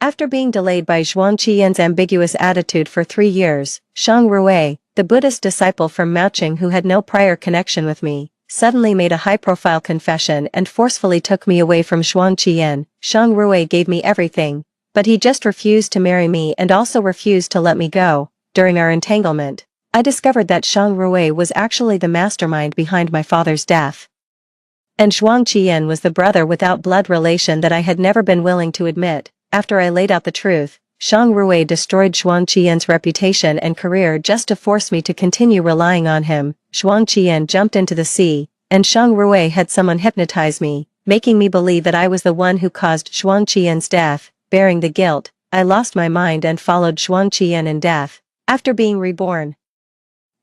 After being delayed by Zhuang Qian's ambiguous attitude for 3 years, Shang Rui, the Buddhist disciple from Maoqing who had no prior connection with me, suddenly made a high-profile confession and forcefully took me away from Zhuang Qian. Shang Rui gave me everything, but he just refused to marry me and also refused to let me go. During our entanglement, I discovered that Shang Rui was actually the mastermind behind my father's death. And Zhuang Qian was the brother without blood relation that I had never been willing to admit. After I laid out the truth, Shang Rui destroyed Zhuang Qian's reputation and career just to force me to continue relying on him. Zhuang Qian jumped into the sea, and Shang Rui had someone hypnotize me, making me believe that I was the one who caused Zhuang Qian's death. Bearing the guilt, I lost my mind and followed Zhuang Qian in death. After being reborn,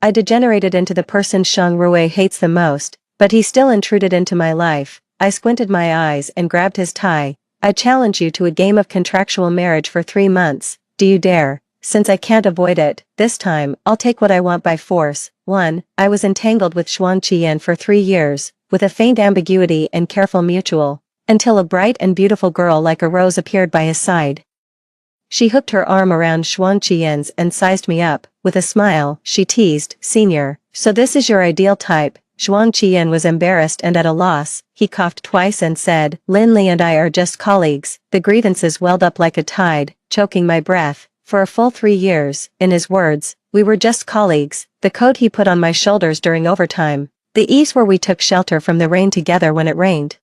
I degenerated into the person Shang Rui hates the most, but he still intruded into my life. I squinted my eyes and grabbed his tie. I challenge you to a game of contractual marriage for 3 months. Do you dare? Since I can't avoid it, this time, I'll take what I want by force. 1. I was entangled with Zhuang Qian for 3 years, with a faint ambiguity and careful mutual, until a bright and beautiful girl like a rose appeared by his side. She hooked her arm around Zhuang Qian's and sized me up. With a smile, she teased, "Senior, so this is your ideal type." Zhuang Qian was embarrassed and at a loss. He coughed twice and said, "Lin Li and I are just colleagues." The grievances welled up like a tide, choking my breath. For a full 3 years, in his words, we were just colleagues. The coat he put on my shoulders during overtime. The ease where we took shelter from the rain together when it rained.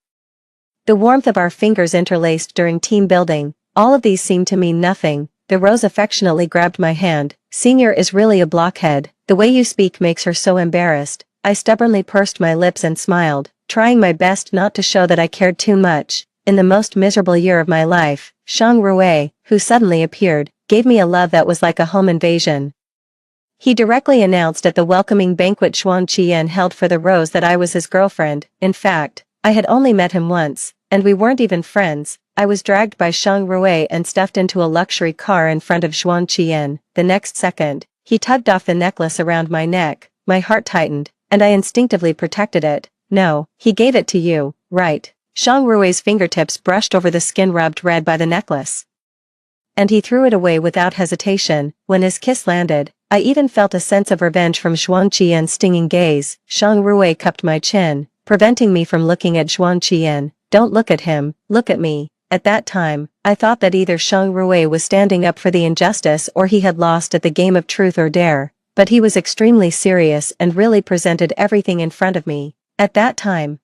The warmth of our fingers interlaced during team building. All of these seemed to mean nothing. The rose affectionately grabbed my hand. "Senior is really a blockhead. The way you speak makes her so embarrassed." I stubbornly pursed my lips and smiled, trying my best not to show that I cared too much. In the most miserable year of my life, Shang Rui, who suddenly appeared, gave me a love that was like a home invasion. He directly announced at the welcoming banquet Zhuang Qian held for the rose that I was his girlfriend. In fact, I had only met him once, and we weren't even friends. I was dragged by Shang Rui and stuffed into a luxury car in front of Zhuang Qian. The next second, he tugged off the necklace around my neck. My heart tightened, and I instinctively protected it. "No, he gave it to you, right?" Shang Rui's fingertips brushed over the skin rubbed red by the necklace. And he threw it away without hesitation. When his kiss landed, I even felt a sense of revenge from Zhuang Qian's stinging gaze. Shang Rui cupped my chin, preventing me from looking at Zhuang Qian. "Don't look at him, look at me." At that time, I thought that either Shang Rui was standing up for the injustice or he had lost at the game of truth or dare. But he was extremely serious and really presented everything in front of me. At that time,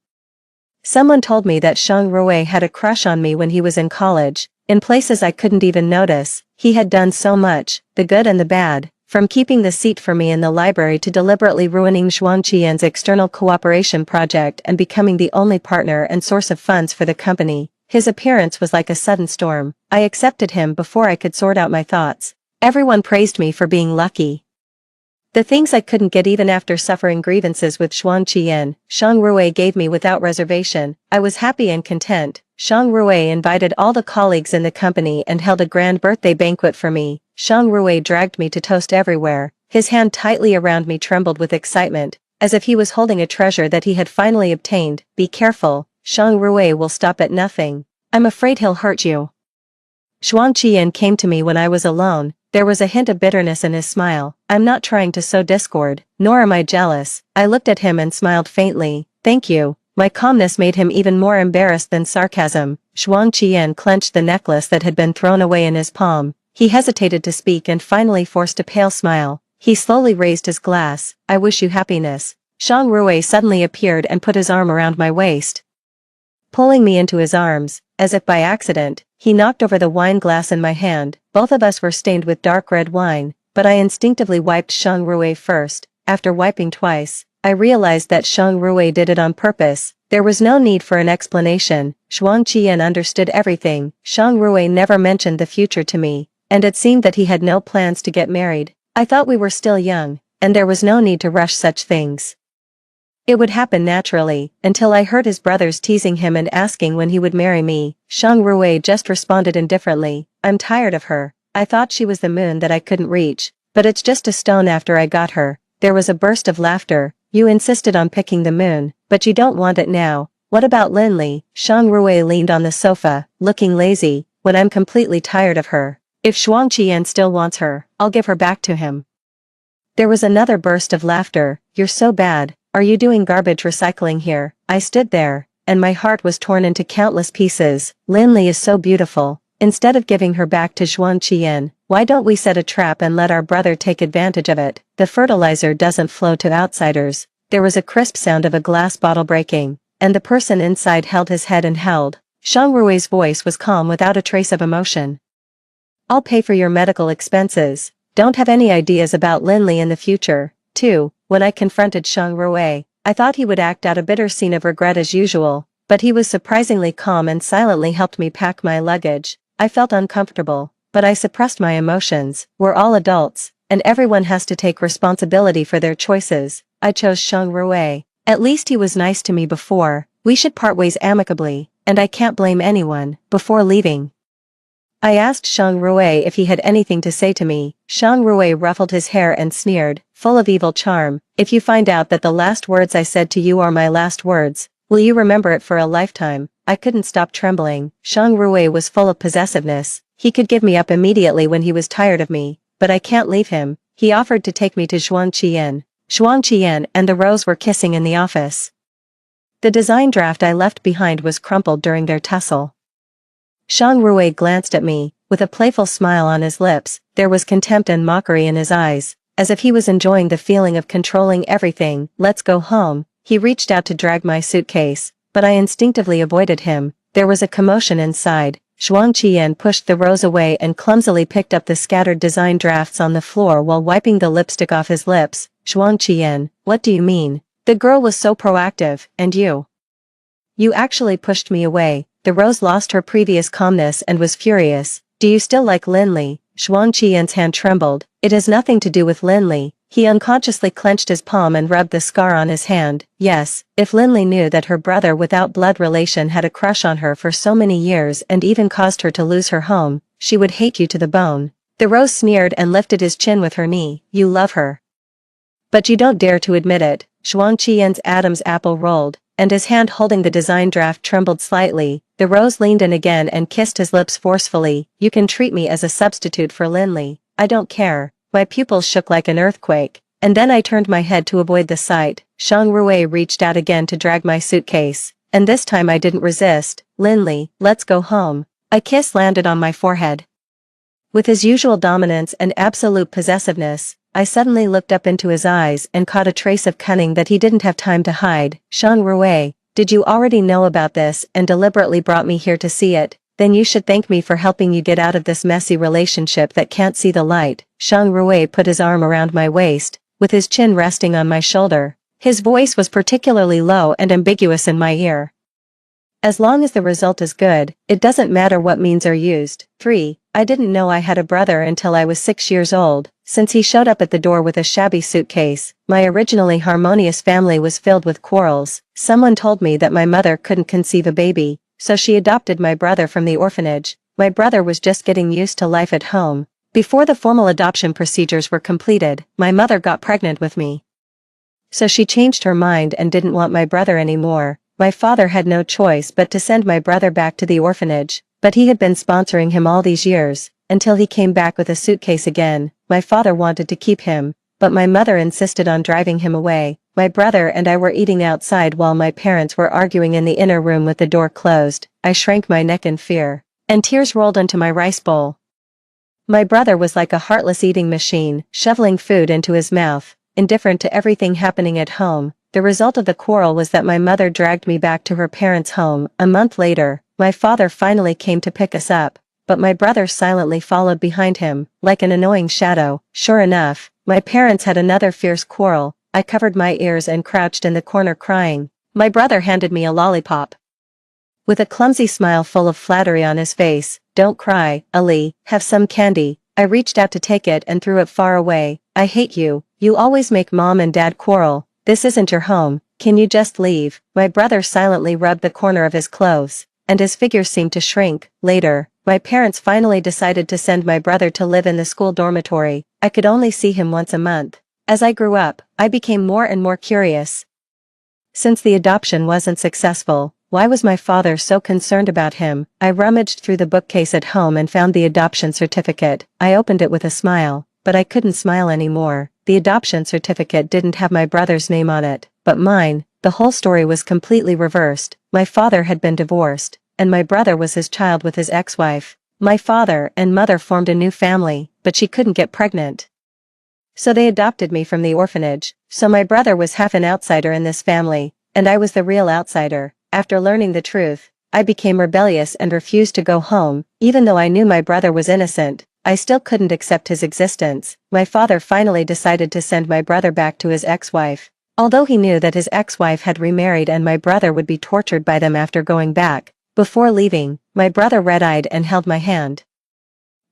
someone told me that Shang Rui had a crush on me when he was in college, in places I couldn't even notice. He had done so much, the good and the bad, from keeping the seat for me in the library to deliberately ruining Zhuang Qian's external cooperation project and becoming the only partner and source of funds for the company. His appearance was like a sudden storm. I accepted him before I could sort out my thoughts. Everyone praised me for being lucky. The things I couldn't get even after suffering grievances with Zhuang Qian, Shang Rui gave me without reservation. I was happy and content. Shang Rui invited all the colleagues in the company and held a grand birthday banquet for me. Shang Rui dragged me to toast everywhere. His hand tightly around me trembled with excitement, as if he was holding a treasure that he had finally obtained. "Be careful, Shang Rui will stop at nothing. I'm afraid he'll hurt you." Zhuang Qian came to me when I was alone. There was a hint of bitterness in his smile. "I'm not trying to sow discord, nor am I jealous." I looked at him and smiled faintly. "Thank you." My calmness made him even more embarrassed than sarcasm. Zhuang Qian clenched the necklace that had been thrown away in his palm. He hesitated to speak and finally forced a pale smile. He slowly raised his glass. "I wish you happiness." Shang Rui suddenly appeared and put his arm around my waist. Pulling me into his arms, as if by accident, he knocked over the wine glass in my hand. Both of us were stained with dark red wine, but I instinctively wiped Shang Rui first. After wiping twice, I realized that Shang Rui did it on purpose. There was no need for an explanation. Zhuang Qian understood everything. Shang Rui never mentioned the future to me, and it seemed that he had no plans to get married. I thought we were still young, and there was no need to rush such things. It would happen naturally, until I heard his brothers teasing him and asking when he would marry me. Shang Rui just responded indifferently. "I'm tired of her. I thought she was the moon that I couldn't reach, but it's just a stone after I got her." There was a burst of laughter. "You insisted on picking the moon, but you don't want it now. What about Lin Li?" Shang Rui leaned on the sofa, looking lazy. when I'm completely tired of her. If Shuang Qian still wants her, I'll give her back to him. There was another burst of laughter. You're so bad. Are you doing garbage recycling here? I stood there, and my heart was torn into countless pieces. Linli is so beautiful. Instead of giving her back to Shuang Qian, why don't we set a trap and let our brother take advantage of it? The fertilizer doesn't flow to outsiders. There was a crisp sound of a glass bottle breaking, and the person inside held his head and held. Shang Rui's voice was calm without a trace of emotion. I'll pay for your medical expenses. Don't have any ideas about Linli in the future. 2. When I confronted Shang Rui, I thought he would act out a bitter scene of regret as usual, but he was surprisingly calm and silently helped me pack my luggage. I felt uncomfortable, but I suppressed my emotions. We're all adults, and everyone has to take responsibility for their choices. I chose Shang Rui. At least he was nice to me before. We should part ways amicably, and I can't blame anyone. Before leaving, I asked Shang Rui if he had anything to say to me. Shang Rui ruffled his hair and sneered, full of evil charm. If you find out that the last words I said to you are my last words, will you remember it for a lifetime? I couldn't stop trembling. Shang Rui was full of possessiveness. He could give me up immediately when he was tired of me, but I can't leave him. He offered to take me to Shuang Qian. Shuang Qian and the Rose were kissing in the office. The design draft I left behind was crumpled during their tussle. Shang Rui glanced at me, with a playful smile on his lips. There was contempt and mockery in his eyes, as if he was enjoying the feeling of controlling everything. Let's go home. He reached out to drag my suitcase, but I instinctively avoided him. There was a commotion inside. Shuang Qian pushed the Rose away and clumsily picked up the scattered design drafts on the floor while wiping the lipstick off his lips. Shuang Qian, what do you mean? The girl was so proactive, and you? You actually pushed me away. The Rose lost her previous calmness and was furious. Do you still like Linli? Shuang Qian's hand trembled. It has nothing to do with Linli. He unconsciously clenched his palm and rubbed the scar on his hand. Yes, if Linli knew that her brother without blood relation had a crush on her for so many years and even caused her to lose her home, she would hate you to the bone. The Rose sneered and lifted his chin with her knee. You love her. But you don't dare to admit it. Shuang Qian's Adam's apple rolled, and his hand holding the design draft trembled slightly. The Rose leaned in again and kissed his lips forcefully. You can treat me as a substitute for Linli. I don't care. My pupils shook like an earthquake, and then I turned my head to avoid the sight. Shang Rui reached out again to drag my suitcase, and this time I didn't resist. Linli, let's go home. A kiss landed on my forehead. With his usual dominance and absolute possessiveness, I suddenly looked up into his eyes and caught a trace of cunning that he didn't have time to hide. Shang Rui, did you already know about this and deliberately brought me here to see it? Then you should thank me for helping you get out of this messy relationship that can't see the light. Shang Rui put his arm around my waist, with his chin resting on my shoulder. His voice was particularly low and ambiguous in my ear. As long as the result is good, it doesn't matter what means are used. 3. I didn't know I had a brother until I was 6 years old. Since he showed up at the door with a shabby suitcase, my originally harmonious family was filled with quarrels. Someone told me that my mother couldn't conceive a baby, so she adopted my brother from the orphanage. My brother was just getting used to life at home. Before the formal adoption procedures were completed, my mother got pregnant with me. So she changed her mind and didn't want my brother anymore. My father had no choice but to send my brother back to the orphanage, but he had been sponsoring him all these years, until he came back with a suitcase again. My father wanted to keep him, but my mother insisted on driving him away. My brother and I were eating outside while my parents were arguing in the inner room with the door closed. I shrank my neck in fear, and tears rolled into my rice bowl. My brother was like a heartless eating machine, shoveling food into his mouth, indifferent to everything happening at home. The result of the quarrel was that my mother dragged me back to her parents' home. A month later, my father finally came to pick us up, but my brother silently followed behind him, like an annoying shadow. Sure enough, my parents had another fierce quarrel. I covered my ears and crouched in the corner crying. My brother handed me a lollipop. With a clumsy smile full of flattery on his face. Don't cry, Ali, have some candy. I reached out to take it and threw it far away. I hate you. You always make mom and dad quarrel. This isn't your home. Can you just leave? My brother silently rubbed the corner of his clothes, and his figure seemed to shrink. Later, my parents finally decided to send my brother to live in the school dormitory. I could only see him once a month. As I grew up, I became more and more curious. Since the adoption wasn't successful, Why was my father so concerned about him? I rummaged through the bookcase at home and found the adoption certificate. I opened it with a smile, but I couldn't smile anymore. The adoption certificate didn't have my brother's name on it, but mine. The whole story was completely reversed. My father had been divorced, and my brother was his child with his ex-wife. My father and mother formed a new family, but she couldn't get pregnant. So they adopted me from the orphanage. So my brother was half an outsider in this family, and I was the real outsider. After learning the truth, I became rebellious and refused to go home. Even though I knew my brother was innocent, I still couldn't accept his existence. My father finally decided to send my brother back to his ex-wife. Although he knew that his ex-wife had remarried and my brother would be tortured by them after going back. Before leaving, my brother red-eyed and held my hand,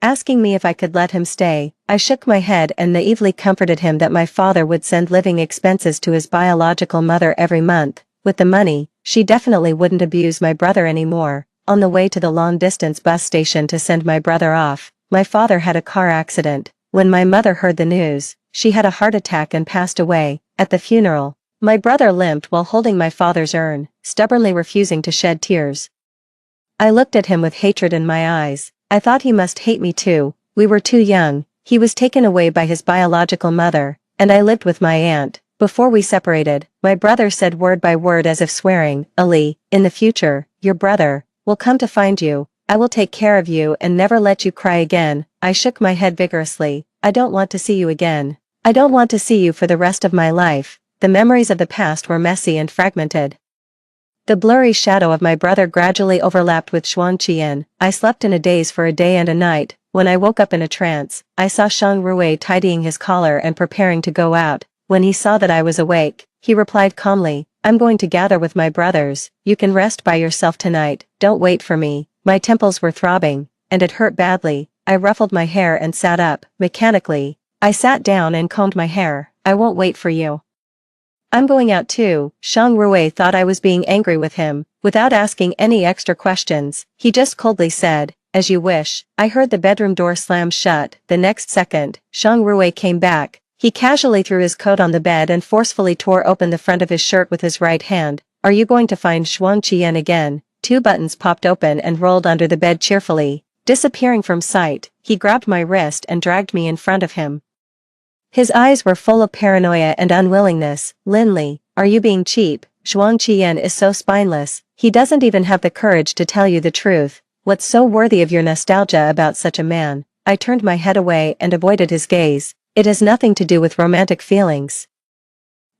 asking me if I could let him stay. I shook my head and naively comforted him that my father would send living expenses to his biological mother every month. With the money, she definitely wouldn't abuse my brother anymore. On the way to the long-distance bus station to send my brother off, my father had a car accident. When my mother heard the news, she had a heart attack and passed away. At the funeral, my brother limped while holding my father's urn, stubbornly refusing to shed tears. I looked at him with hatred in my eyes. I thought he must hate me too. We were too young. He was taken away by his biological mother, and I lived with my aunt. Before we separated, my brother said word by word as if swearing, "Ali, in the future, your brother will come to find you. I will take care of you and never let you cry again." I shook my head vigorously. "I don't want to see you again. I don't want to see you for the rest of my life." The memories of the past were messy and fragmented. The blurry shadow of my brother gradually overlapped with Xuan Qian. I slept in a daze for a day and a night. When I woke up in a trance, I saw Shang Rui tidying his collar and preparing to go out. When he saw that I was awake, he replied calmly, "I'm going to gather with my brothers. You can rest by yourself tonight. Don't wait for me." My temples were throbbing, and it hurt badly. I ruffled my hair and sat up. Mechanically, I sat down and combed my hair. "I won't wait for you. I'm going out too." Shang Rui thought I was being angry with him. Without asking any extra questions, he just coldly said, "As you wish." I heard the bedroom door slam shut. The next second, Shang Rui came back. He casually threw his coat on the bed and forcefully tore open the front of his shirt with his right hand. "Are you going to find Xuan Qian again?" Two buttons popped open and rolled under the bed cheerfully. Disappearing from sight, he grabbed my wrist and dragged me in front of him. His eyes were full of paranoia and unwillingness. "Linley, are you being cheap? Xuan Qian is so spineless. He doesn't even have the courage to tell you the truth. What's so worthy of your nostalgia about such a man?" I turned my head away and avoided his gaze. "It has nothing to do with romantic feelings.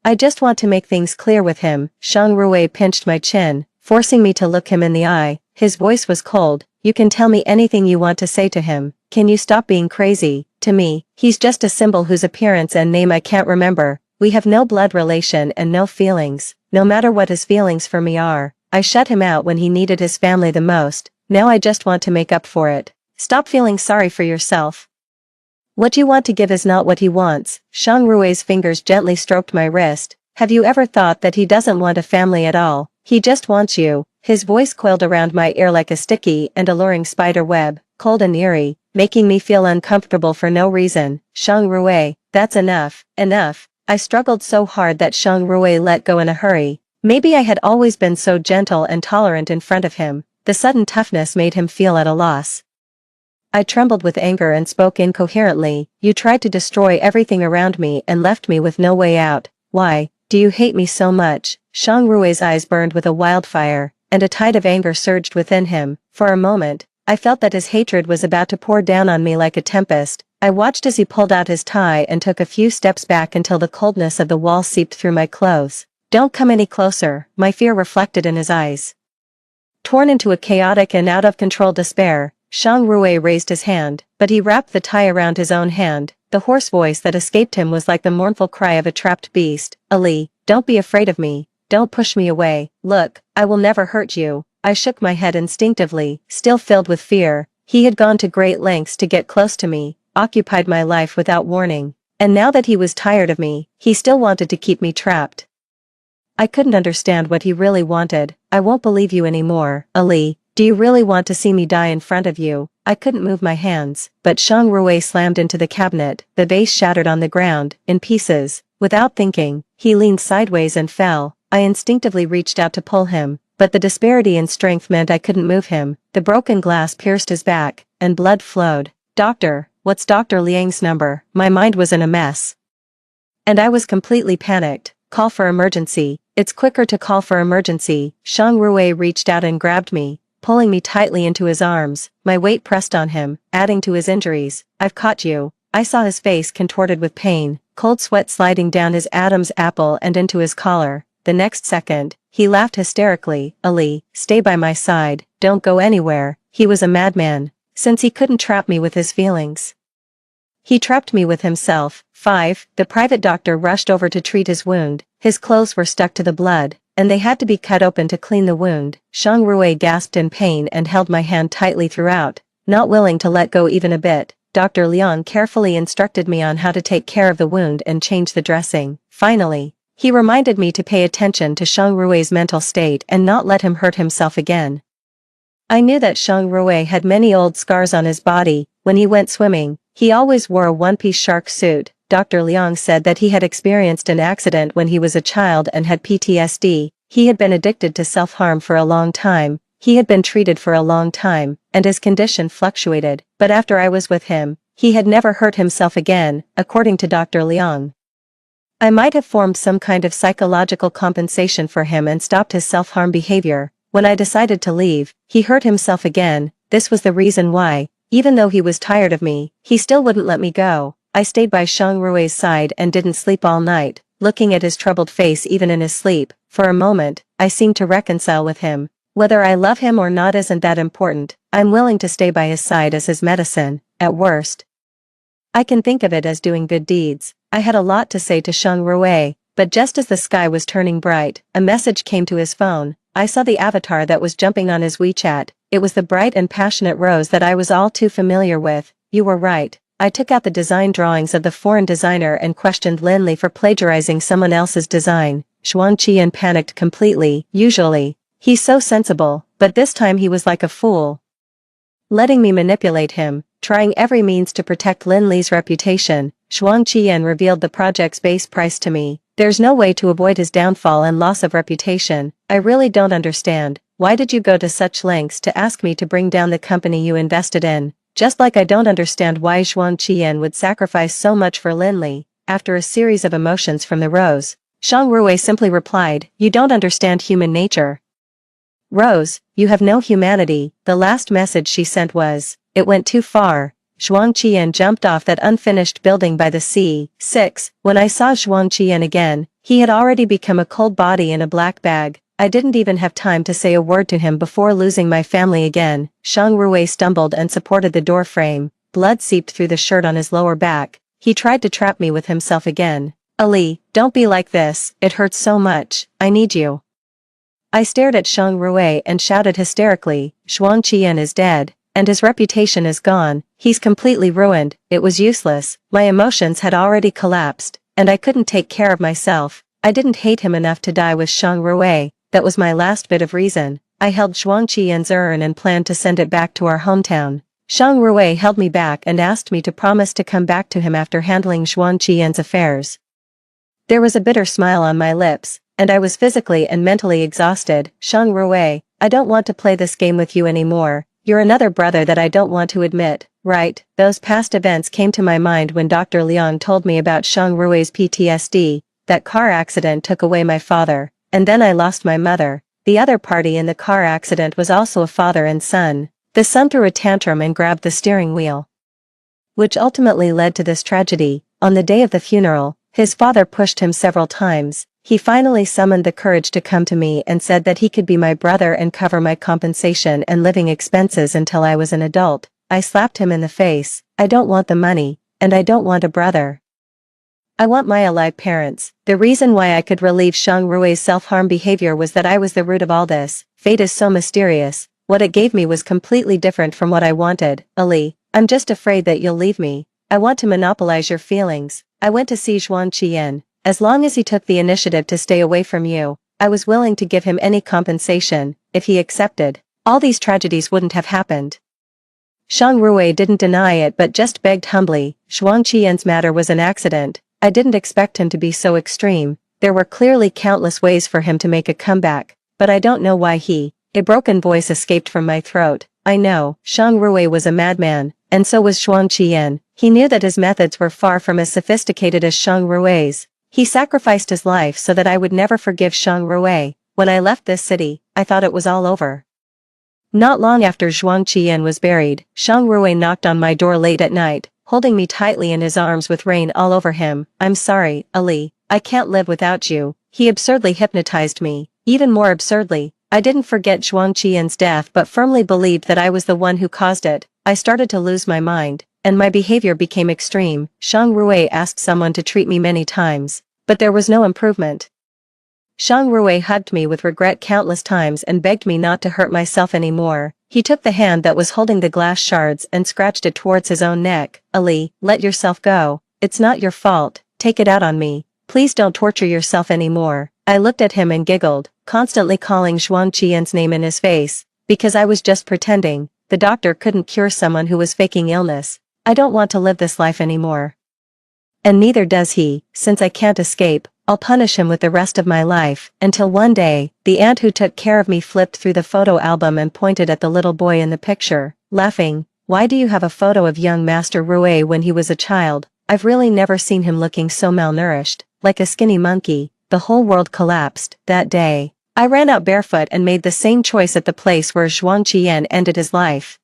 I just want to make things clear with him." Shang Rui pinched my chin, forcing me to look him in the eye. His voice was cold. "You can tell me anything you want to say to him. Can you stop being crazy? To me, he's just a symbol whose appearance and name I can't remember. We have no blood relation and no feelings, no matter what his feelings for me are. I shut him out when he needed his family the most. Now I just want to make up for it. Stop feeling sorry for yourself. What you want to give is not what he wants." Shang Rui's fingers gently stroked my wrist. "Have you ever thought that he doesn't want a family at all? He just wants you." His voice coiled around my ear like a sticky and alluring spider web, cold and eerie, making me feel uncomfortable for no reason. "Shang Rui, that's enough, enough." I struggled so hard that Shang Rui let go in a hurry. Maybe I had always been so gentle and tolerant in front of him. The sudden toughness made him feel at a loss. I trembled with anger and spoke incoherently. "You tried to destroy everything around me and left me with no way out. Why do you hate me so much?" Shang Rui's eyes burned with a wildfire, and a tide of anger surged within him. For a moment, I felt that his hatred was about to pour down on me like a tempest. I watched as he pulled out his tie and took a few steps back until the coldness of the wall seeped through my clothes. "Don't come any closer," my fear reflected in his eyes. Torn into a chaotic and out-of-control despair, Shang Rui raised his hand, but he wrapped the tie around his own hand. The hoarse voice that escaped him was like the mournful cry of a trapped beast. "Ali, don't be afraid of me. Don't push me away. Look, I will never hurt you." I shook my head instinctively, still filled with fear. He had gone to great lengths to get close to me, occupied my life without warning, and now that he was tired of me, he still wanted to keep me trapped. I couldn't understand what he really wanted. "I won't believe you anymore, Ali. Do you really want to see me die in front of you?" I couldn't move my hands, but Shang Rui slammed into the cabinet. The vase shattered on the ground, in pieces. Without thinking, he leaned sideways and fell. I instinctively reached out to pull him, but the disparity in strength meant I couldn't move him. The broken glass pierced his back, and blood flowed. "Doctor, what's Dr. Liang's number?" My mind was in a mess. And I was completely panicked. "Call for emergency. It's quicker to call for emergency." Shang Rui reached out and grabbed me, pulling me tightly into his arms. My weight pressed on him, adding to his injuries. "I've caught you." I saw his face contorted with pain, cold sweat sliding down his Adam's apple and into his collar. The next second, he laughed hysterically. "Ali, stay by my side, don't go anywhere." He was a madman, since he couldn't trap me with his feelings. He trapped me with himself. 5. The private doctor rushed over to treat his wound. His clothes were stuck to the blood, and they had to be cut open to clean the wound. Shang Rui gasped in pain and held my hand tightly throughout, not willing to let go even a bit. Dr. Liang carefully instructed me on how to take care of the wound and change the dressing. Finally, he reminded me to pay attention to Shang Rui's mental state and not let him hurt himself again. I knew that Shang Rui had many old scars on his body. When he went swimming, he always wore a one-piece shark suit. Dr. Liang said that he had experienced an accident when he was a child and had PTSD. He had been addicted to self-harm for a long time. He had been treated for a long time, and his condition fluctuated, but after I was with him, he had never hurt himself again, according to Dr. Liang. I might have formed some kind of psychological compensation for him and stopped his self-harm behavior. When I decided to leave, he hurt himself again. This was the reason why, even though he was tired of me, he still wouldn't let me go. I stayed by Shang Rui's side and didn't sleep all night, looking at his troubled face even in his sleep. For a moment, I seemed to reconcile with him. Whether I love him or not isn't that important. I'm willing to stay by his side as his medicine. At worst, I can think of it as doing good deeds. I had a lot to say to Shang Rui, but just as the sky was turning bright, a message came to his phone. I saw the avatar that was jumping on his WeChat. It was the bright and passionate Rose that I was all too familiar with. "You were right." I took out the design drawings of the foreign designer and questioned Lin Li for plagiarizing someone else's design. Xuan Qian panicked completely. Usually, he's so sensible, but this time he was like a fool, letting me manipulate him, trying every means to protect Lin Li's reputation. Xuan Qian revealed the project's base price to me. There's no way to avoid his downfall and loss of reputation. I really don't understand. Why did you go to such lengths to ask me to bring down the company you invested in? Just like I don't understand why Xuan Qian would sacrifice so much for Lin Li. After a series of emotions from the Rose, Shang Rui simply replied, "You don't understand human nature. Rose, you have no humanity." The last message she sent was, "It went too far." Xuan Qian jumped off that unfinished building by the sea. 6. When I saw Xuan Qian again, he had already become a cold body in a black bag. I didn't even have time to say a word to him before losing my family again. Shang Rui stumbled and supported the door frame. Blood seeped through the shirt on his lower back. He tried to trap me with himself again. "Ali, don't be like this, it hurts so much, I need you." I stared at Shang Rui and shouted hysterically, "Xuan Qian is dead, and his reputation is gone. He's completely ruined." It was useless. My emotions had already collapsed, and I couldn't take care of myself. I didn't hate him enough to die with Shang Rui. That was my last bit of reason. I held Xuan Qian's urn and planned to send it back to our hometown. Shang Rui held me back and asked me to promise to come back to him after handling Xuan Qian's affairs. There was a bitter smile on my lips, and I was physically and mentally exhausted. "Shang Rui, I don't want to play this game with you anymore. You're another brother that I don't want to admit, right?" Those past events came to my mind when Dr. Liang told me about Shang Rui's PTSD. That car accident took away my father, and then I lost my mother. The other party in the car accident was also a father and son. The son threw a tantrum and grabbed the steering wheel, which ultimately led to this tragedy. On the day of the funeral, his father pushed him several times. He finally summoned the courage to come to me and said that he could be my brother and cover my compensation and living expenses until I was an adult. I slapped him in the face. "I don't want the money, and I don't want a brother. I want my alive parents." The reason why I could relieve Shang Rui's self-harm behavior was that I was the root of all this. Fate is so mysterious. What it gave me was completely different from what I wanted. "Ali, I'm just afraid that you'll leave me. I want to monopolize your feelings." I went to see Xuan Qian. As long as he took the initiative to stay away from you, I was willing to give him any compensation. If he accepted, all these tragedies wouldn't have happened. Shang Rui didn't deny it but just begged humbly. Xuan Qian's matter was an accident. I didn't expect him to be so extreme. There were clearly countless ways for him to make a comeback. but I don't know why A broken voice escaped from my throat. I know, Shang Rui was a madman, and so was Xuan Qian. He knew that his methods were far from as sophisticated as Shang Rui's. He sacrificed his life so that I would never forgive Shang Rui. When I left this city, I thought it was all over. Not long after Zhuang Qian was buried, Shang Rui knocked on my door late at night, holding me tightly in his arms with rain all over him. I'm sorry, Ali, I can't live without you. He absurdly hypnotized me. Even more absurdly, I didn't forget Zhuang Qian's death but firmly believed that I was the one who caused it. I started to lose my mind, and my behavior became extreme. Shang Rui asked someone to treat me many times, but there was no improvement. Shang Rui hugged me with regret countless times and begged me not to hurt myself anymore. He took the hand that was holding the glass shards and scratched it towards his own neck. Ali, let yourself go. It's not your fault. Take it out on me. Please don't torture yourself anymore. I looked at him and giggled, constantly calling Zhuang Qian's name in his face, because I was just pretending. The doctor couldn't cure someone who was faking illness. I don't want to live this life anymore. And neither does he. Since I can't escape, I'll punish him with the rest of my life, until one day, the aunt who took care of me flipped through the photo album and pointed at the little boy in the picture, laughing. Why do you have a photo of young Master Rui when he was a child? I've really never seen him looking so malnourished, like a skinny monkey. The whole world collapsed. That day, I ran out barefoot and made the same choice at the place where Zhuang Qian ended his life.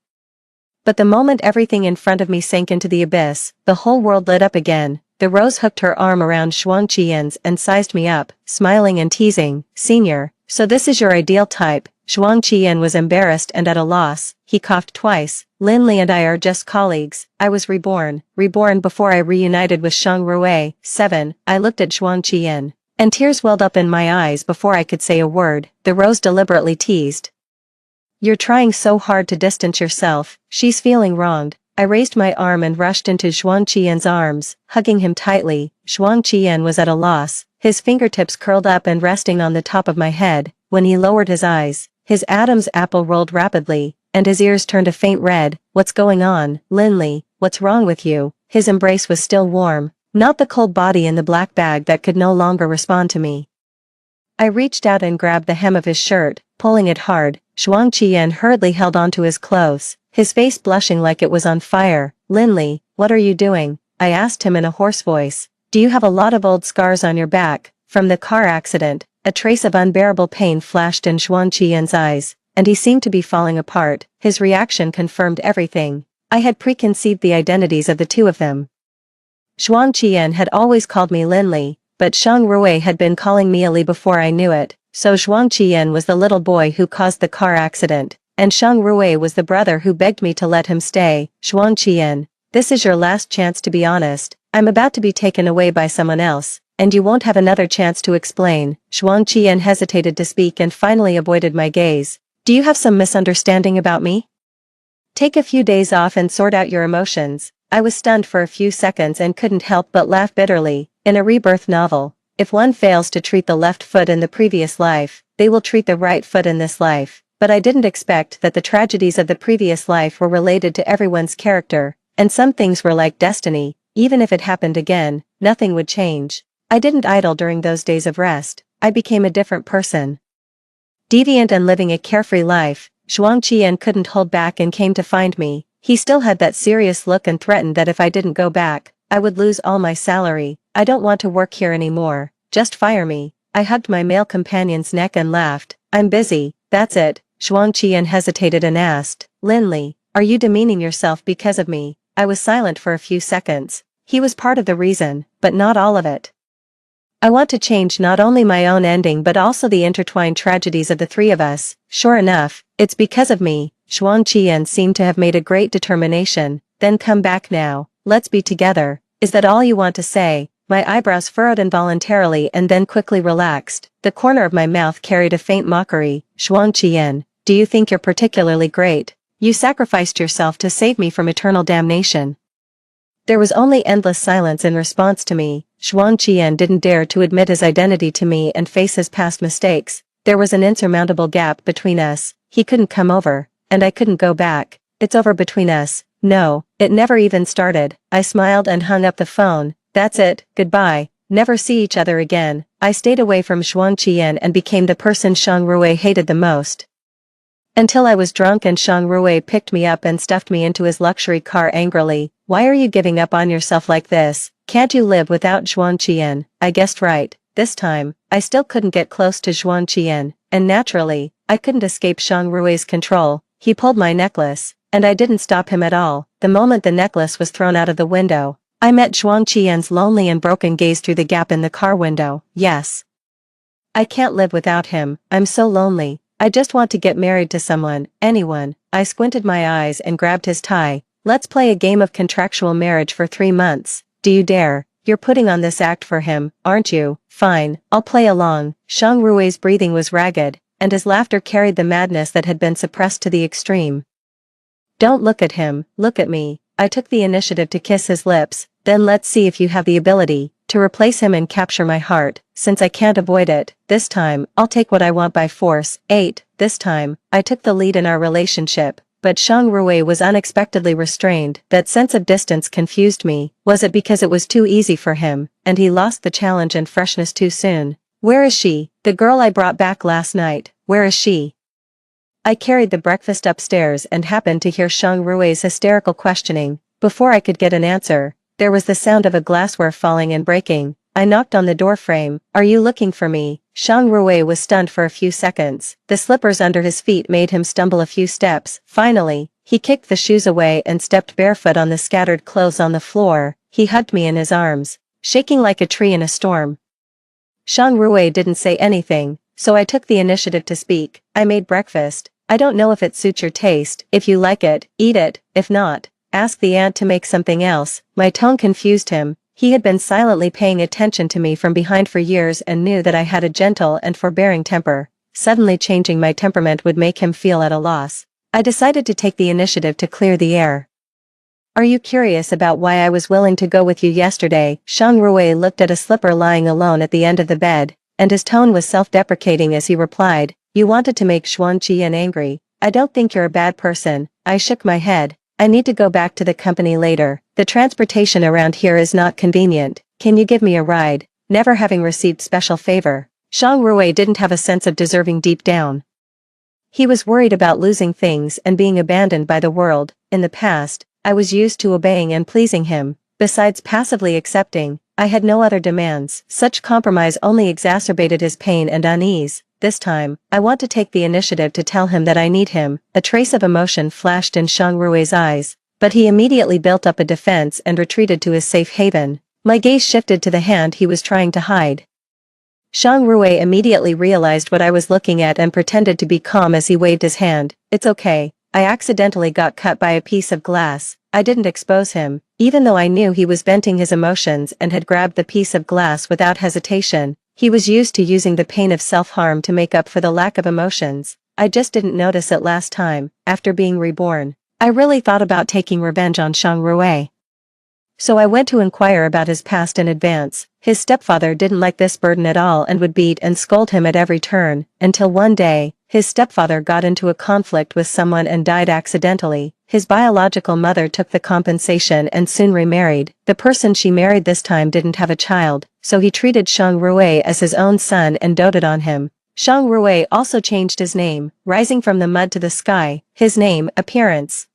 But the moment everything in front of me sank into the abyss, the whole world lit up again. The rose hooked her arm around Zhuang Qian's and sized me up, smiling and teasing. Senior, so this is your ideal type. Zhuang Qian was embarrassed and at a loss. He coughed twice. Lin Li and I are just colleagues. I was reborn before I reunited with Shang Rui. 7. I looked at Zhuang Qian, and tears welled up in my eyes before I could say a word. The rose deliberately teased. You're trying so hard to distance yourself. She's feeling wronged. I raised my arm and rushed into Zhuang Qian's arms, hugging him tightly. Zhuang Qian was at a loss, his fingertips curled up and resting on the top of my head. When he lowered his eyes, his Adam's apple rolled rapidly, and his ears turned a faint red. What's going on, Lin Li? What's wrong with you? His embrace was still warm, not the cold body in the black bag that could no longer respond to me. I reached out and grabbed the hem of his shirt, pulling it hard. Zhuang Qian hurriedly held onto his clothes, his face blushing like it was on fire. Lin Li, what are you doing? I asked him in a hoarse voice. Do you have a lot of old scars on your back, from the car accident? A trace of unbearable pain flashed in Zhuang Qian's eyes, and he seemed to be falling apart. His reaction confirmed everything. I had preconceived the identities of the two of them. Zhuang Qian had always called me Lin Li, but Shang Rui had been calling me Ali before I knew it. So Zhuang Qian was the little boy who caused the car accident, and Shang Rui was the brother who begged me to let him stay. Zhuang Qian, this is your last chance to be honest. I'm about to be taken away by someone else, and you won't have another chance to explain. Zhuang Qian hesitated to speak and finally avoided my gaze. Do you have some misunderstanding about me? Take a few days off and sort out your emotions. I was stunned for a few seconds and couldn't help but laugh bitterly. In a rebirth novel, if one fails to treat the left foot in the previous life, they will treat the right foot in this life. But I didn't expect that the tragedies of the previous life were related to everyone's character, and some things were like destiny. Even if it happened again, nothing would change. I didn't idle during those days of rest. I became a different person. Deviant and living a carefree life. Zhuang Qian couldn't hold back and came to find me. He still had that serious look and threatened that if I didn't go back, I would lose all my salary. I don't want to work here anymore. Just fire me. I hugged my male companion's neck and laughed. I'm busy. That's it. Zhuang Qian hesitated and asked, Lin Li, are you demeaning yourself because of me? I was silent for a few seconds. He was part of the reason, but not all of it. I want to change not only my own ending but also the intertwined tragedies of the three of us. Sure enough, it's because of me. Zhuang Qian seemed to have made a great determination. Then come back now. Let's be together. Is that all you want to say? My eyebrows furrowed involuntarily and then quickly relaxed. The corner of my mouth carried a faint mockery. Zhuang Qian, do you think you're particularly great? You sacrificed yourself to save me from eternal damnation. There was only endless silence in response to me. Zhuang Qian didn't dare to admit his identity to me and face his past mistakes. There was an insurmountable gap between us. He couldn't come over, and I couldn't go back. It's over between us. No, it never even started. I smiled and hung up the phone. That's it, goodbye. never see each other again. I stayed away from Xuan Qian and became the person Shang Rui hated the most. Until I was drunk and Shang Rui picked me up and stuffed me into his luxury car angrily. Why are you giving up on yourself like this? Can't you live without Xuan Qian? I guessed right. This time, I still couldn't get close to Xuan Qian, and naturally, I couldn't escape Shang Rui's control. He pulled my necklace, and I didn't stop him at all. The moment the necklace was thrown out of the window, I met Xuan Qian's lonely and broken gaze through the gap in the car window. Yes. I can't live without him. I'm so lonely. I just want to get married to someone, anyone. I squinted my eyes and grabbed his tie. Let's play a game of contractual marriage for 3 months. Do you dare? You're putting on this act for him, aren't you? Fine, I'll play along. Shang Rui's breathing was ragged, and his laughter carried the madness that had been suppressed to the extreme. Don't look at him, look at me. I took the initiative to kiss his lips. Then let's see if you have the ability to replace him and capture my heart. Since I can't avoid it, this time, I'll take what I want by force. 8. This time, I took the lead in our relationship, but Shang Rui was unexpectedly restrained. That sense of distance confused me. Was it because it was too easy for him, and he lost the challenge and freshness too soon? Where is she? The girl I brought back last night. Where is she? I carried the breakfast upstairs and happened to hear Shang Rui's hysterical questioning. Before I could get an answer, there was the sound of a glassware falling and breaking. I knocked on the door frame. Are you looking for me? Shang Rui was stunned for a few seconds. The slippers under his feet made him stumble a few steps. Finally, he kicked the shoes away and stepped barefoot on the scattered clothes on the floor. He hugged me in his arms, shaking like a tree in a storm. Shang Rui didn't say anything, so I took the initiative to speak. I made breakfast. I don't know if it suits your taste. If you like it, eat it. If not, ask the aunt to make something else. My tone confused him. He had been silently paying attention to me from behind for years and knew that I had a gentle and forbearing temper. Suddenly changing my temperament would make him feel at a loss. I decided to take the initiative to clear the air. Are you curious about why I was willing to go with you yesterday? Shang Rui looked at a slipper lying alone at the end of the bed, and his tone was self-deprecating as he replied, you wanted to make Xuan Qian angry. I don't think you're a bad person. I shook my head. I need to go back to the company later. The transportation around here is not convenient. Can you give me a ride? Never having received special favor, Shang Rui didn't have a sense of deserving deep down. He was worried about losing things and being abandoned by the world. In the past, I was used to obeying and pleasing him. Besides passively accepting, I had no other demands. Such compromise only exacerbated his pain and unease. This time, I want to take the initiative to tell him that I need him. A trace of emotion flashed in Shang Rui's eyes, but he immediately built up a defense and retreated to his safe haven. My gaze shifted to the hand he was trying to hide. Shang Rui immediately realized what I was looking at and pretended to be calm as he waved his hand. It's okay. I accidentally got cut by a piece of glass. I didn't expose him, even though I knew he was venting his emotions and had grabbed the piece of glass without hesitation. He was used to using the pain of self-harm to make up for the lack of emotions. I just didn't notice it last time. After being reborn, I really thought about taking revenge on Shang Rui. So I went to inquire about his past in advance. His stepfather didn't like this burden at all and would beat and scold him at every turn, until one day, his stepfather got into a conflict with someone and died accidentally. His biological mother took the compensation and soon remarried. The person she married this time didn't have a child, so he treated Shang Rui as his own son and doted on him. Shang Rui also changed his name, rising from the mud to the sky. His name, appearance,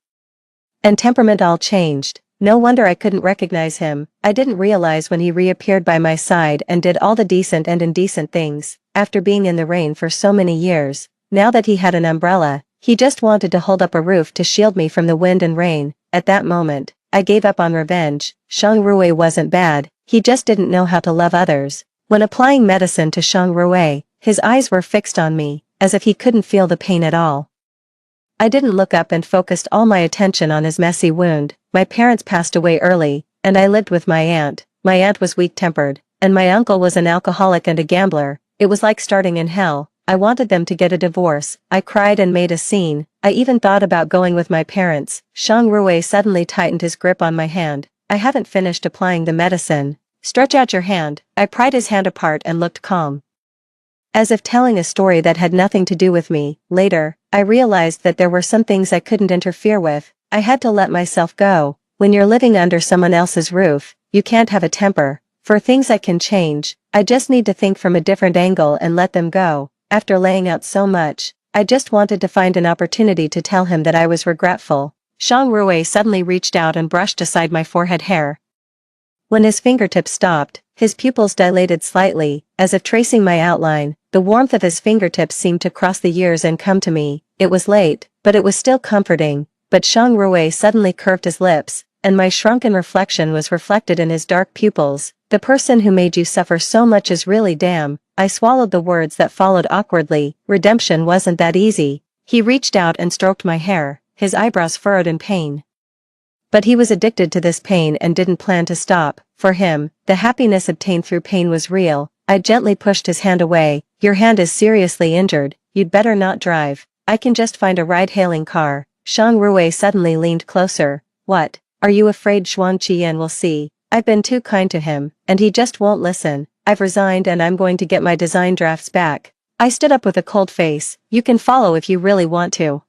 and temperament all changed. No wonder I couldn't recognize him. I didn't realize when he reappeared by my side and did all the decent and indecent things. After being in the rain for so many years, now that he had an umbrella, he just wanted to hold up a roof to shield me from the wind and rain. At that moment, I gave up on revenge. Shang Rui wasn't bad, he just didn't know how to love others. When applying medicine to Shang Rui, his eyes were fixed on me, as if he couldn't feel the pain at all. I didn't look up and focused all my attention on his messy wound. My parents passed away early, and I lived with my aunt. My aunt was weak-tempered, and my uncle was an alcoholic and a gambler. It was like starting in hell. I wanted them to get a divorce. I cried and made a scene. I even thought about going with my parents. Shang Rui suddenly tightened his grip on my hand. I haven't finished applying the medicine. Stretch out your hand. I pried his hand apart and looked calm, as if telling a story that had nothing to do with me. Later, I realized that there were some things I couldn't interfere with. I had to let myself go. When you're living under someone else's roof, you can't have a temper. For things I can change, I just need to think from a different angle and let them go. After laying out so much, I just wanted to find an opportunity to tell him that I was regretful. Zhang Ruwei suddenly reached out and brushed aside my forehead hair. When his fingertips stopped, his pupils dilated slightly, as if tracing my outline. The warmth of his fingertips seemed to cross the years and come to me. It was late, but it was still comforting. But Zhang Ruwei suddenly curved his lips, and my shrunken reflection was reflected in his dark pupils. The person who made you suffer so much is really damn. I swallowed the words that followed awkwardly. Redemption wasn't that easy. He reached out and stroked my hair, his eyebrows furrowed in pain. But he was addicted to this pain and didn't plan to stop. For him, the happiness obtained through pain was real. I gently pushed his hand away. Your hand is seriously injured, you'd better not drive. I can just find a ride-hailing car. Zhang Ruwei suddenly leaned closer. What? Are you afraid Xuan Qian will see? I've been too kind to him, and he just won't listen. I've resigned and I'm going to get my design drafts back. I stood up with a cold face. You can follow if you really want to.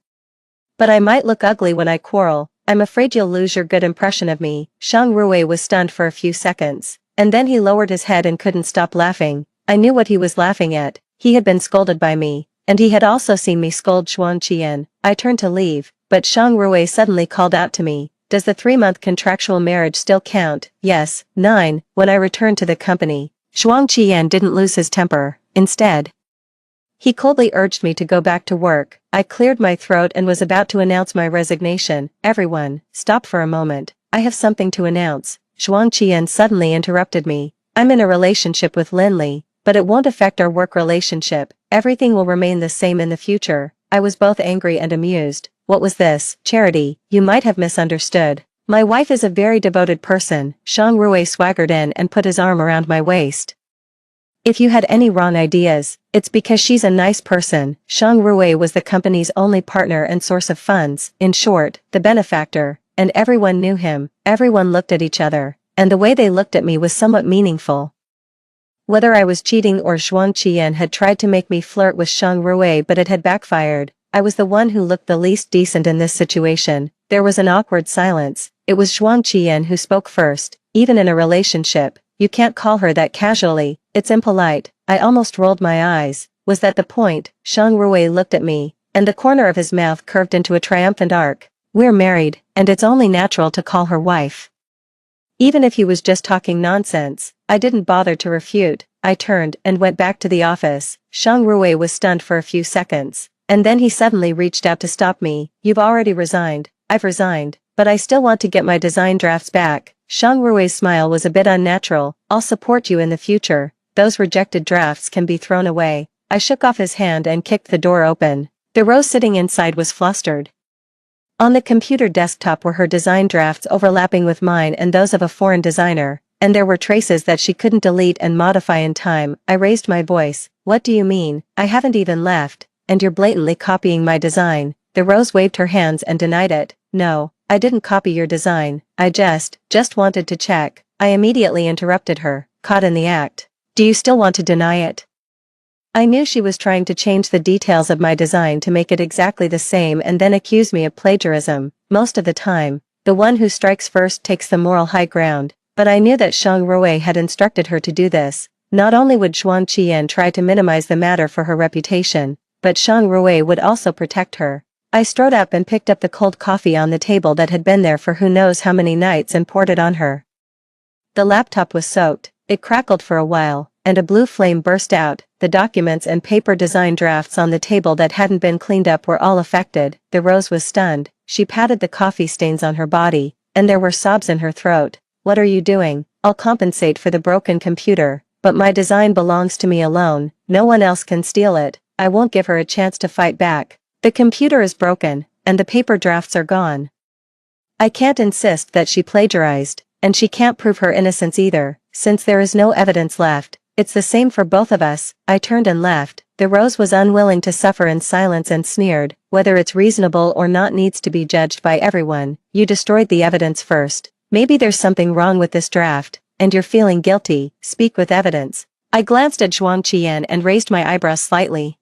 But I might look ugly when I quarrel. I'm afraid you'll lose your good impression of me. Zhang Ruwei was stunned for a few seconds, and then he lowered his head and couldn't stop laughing. I knew what he was laughing at. He had been scolded by me, and he had also seen me scold Xuan Qian. I turned to leave, but Zhang Ruwei suddenly called out to me. Does the 3-month contractual marriage still count? Yes. 9. When I returned to the company, Xuan Qian didn't lose his temper. Instead, he coldly urged me to go back to work. I cleared my throat and was about to announce my resignation. Everyone, stop for a moment. I have something to announce. Xuan Qian suddenly interrupted me. I'm in a relationship with Linley, but it won't affect our work relationship. Everything will remain the same in the future. I was both angry and amused. What was this? Charity, you might have misunderstood. My wife is a very devoted person. Zhang Ruwei swaggered in and put his arm around my waist. If you had any wrong ideas, it's because she's a nice person. Zhang Ruwei was the company's only partner and source of funds, in short, the benefactor, and everyone knew him. Everyone looked at each other, and the way they looked at me was somewhat meaningful. Whether I was cheating or Xuan Qian had tried to make me flirt with Zhang Ruwei but it had backfired, I was the one who looked the least decent in this situation. There was an awkward silence. It was Xuan Qian who spoke first. Even in a relationship, you can't call her that casually. It's impolite. I almost rolled my eyes. Was that the point? Zhang Ruwei looked at me, and the corner of his mouth curved into a triumphant arc. We're married, and it's only natural to call her wife. Even if he was just talking nonsense, I didn't bother to refute. I turned and went back to the office. Zhang Ruwei was stunned for a few seconds, and then he suddenly reached out to stop me. You've already resigned. I've resigned, but I still want to get my design drafts back. Zhang Ruwei's smile was a bit unnatural. I'll support you in the future. Those rejected drafts can be thrown away. I shook off his hand and kicked the door open. The Rose sitting inside was flustered. On the computer desktop were her design drafts overlapping with mine and those of a foreign designer, and there were traces that she couldn't delete and modify in time. I raised my voice. What do you mean? I haven't even left, and you're blatantly copying my design. The Rose waved her hands and denied it. No, I didn't copy your design. I just wanted to check. I immediately interrupted her, caught in the act. Do you still want to deny it? I knew she was trying to change the details of my design to make it exactly the same and then accuse me of plagiarism. Most of the time, the one who strikes first takes the moral high ground, but I knew that Zhang Ruwei had instructed her to do this. Not only would Xuan Qian try to minimize the matter for her reputation, but Zhang Ruwei would also protect her. I strode up and picked up the cold coffee on the table that had been there for who knows how many nights and poured it on her. The laptop was soaked. It crackled for a while, and a blue flame burst out. The documents and paper design drafts on the table that hadn't been cleaned up were all affected. The Rose was stunned. She patted the coffee stains on her body, and there were sobs in her throat. What are you doing? I'll compensate for the broken computer, but my design belongs to me alone. No one else can steal it. I won't give her a chance to fight back. The computer is broken, and the paper drafts are gone. I can't insist that she plagiarized, and she can't prove her innocence either, since there is no evidence left. It's the same for both of us. I turned and left. The Rose was unwilling to suffer in silence and sneered. Whether it's reasonable or not needs to be judged by everyone. You destroyed the evidence first. Maybe there's something wrong with this draft, and you're feeling guilty. Speak with evidence. I glanced at Xuan Qian and raised my eyebrows slightly.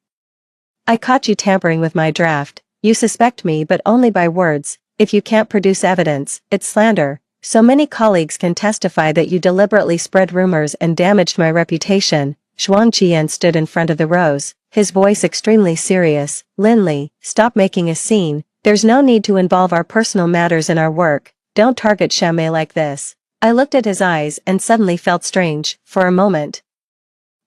I caught you tampering with my draft. You suspect me but only by words. If you can't produce evidence, it's slander. So many colleagues can testify that you deliberately spread rumors and damaged my reputation. Xuan Qian stood in front of the rose, his voice extremely serious. Linley, stop making a scene. There's no need to involve our personal matters in our work. Don't target Shamay like this. I looked at his eyes and suddenly felt strange, for a moment.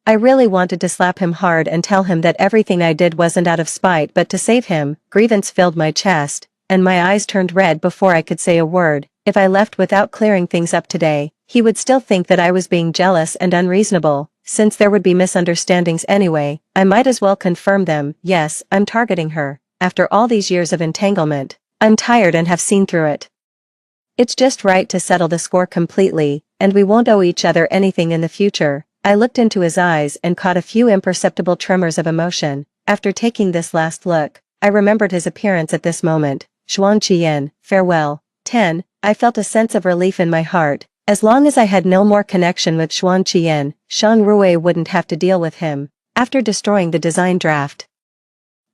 I really wanted to slap him hard and tell him that everything I did wasn't out of spite but to save him. Grievance filled my chest, and my eyes turned red before I could say a word. If I left without clearing things up today, he would still think that I was being jealous and unreasonable. Since there would be misunderstandings anyway, I might as well confirm them. Yes, I'm targeting her. After all these years of entanglement, I'm tired and have seen through it. It's just right to settle the score completely, and we won't owe each other anything in the future. I looked into his eyes and caught a few imperceptible tremors of emotion. After taking this last look, I remembered his appearance at this moment. Xuan Qian, farewell. 10. I felt a sense of relief in my heart. As long as I had no more connection with Xuan Qian, Shang Rui wouldn't have to deal with him. After destroying the design draft,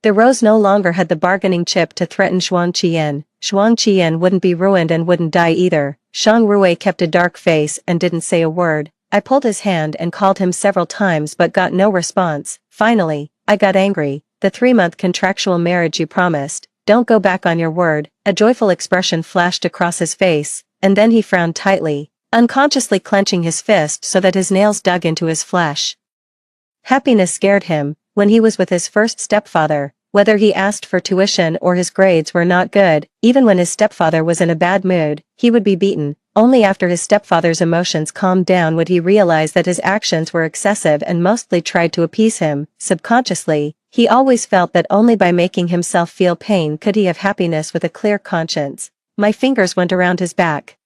the rose no longer had the bargaining chip to threaten Xuan Qian. Xuan Qian wouldn't be ruined and wouldn't die either. Shang Rui kept a dark face and didn't say a word. I pulled his hand and called him several times but got no response. Finally, I got angry. The 3-month contractual marriage you promised. Don't go back on your word. A joyful expression flashed across his face, and then he frowned tightly, unconsciously clenching his fist so that his nails dug into his flesh. Happiness scared him. When he was with his first stepfather, whether he asked for tuition or his grades were not good, even when his stepfather was in a bad mood, he would be beaten. Only after his stepfather's emotions calmed down would he realize that his actions were excessive and mostly tried to appease him. Subconsciously, he always felt that only by making himself feel pain could he have happiness with a clear conscience. My fingers went around his back,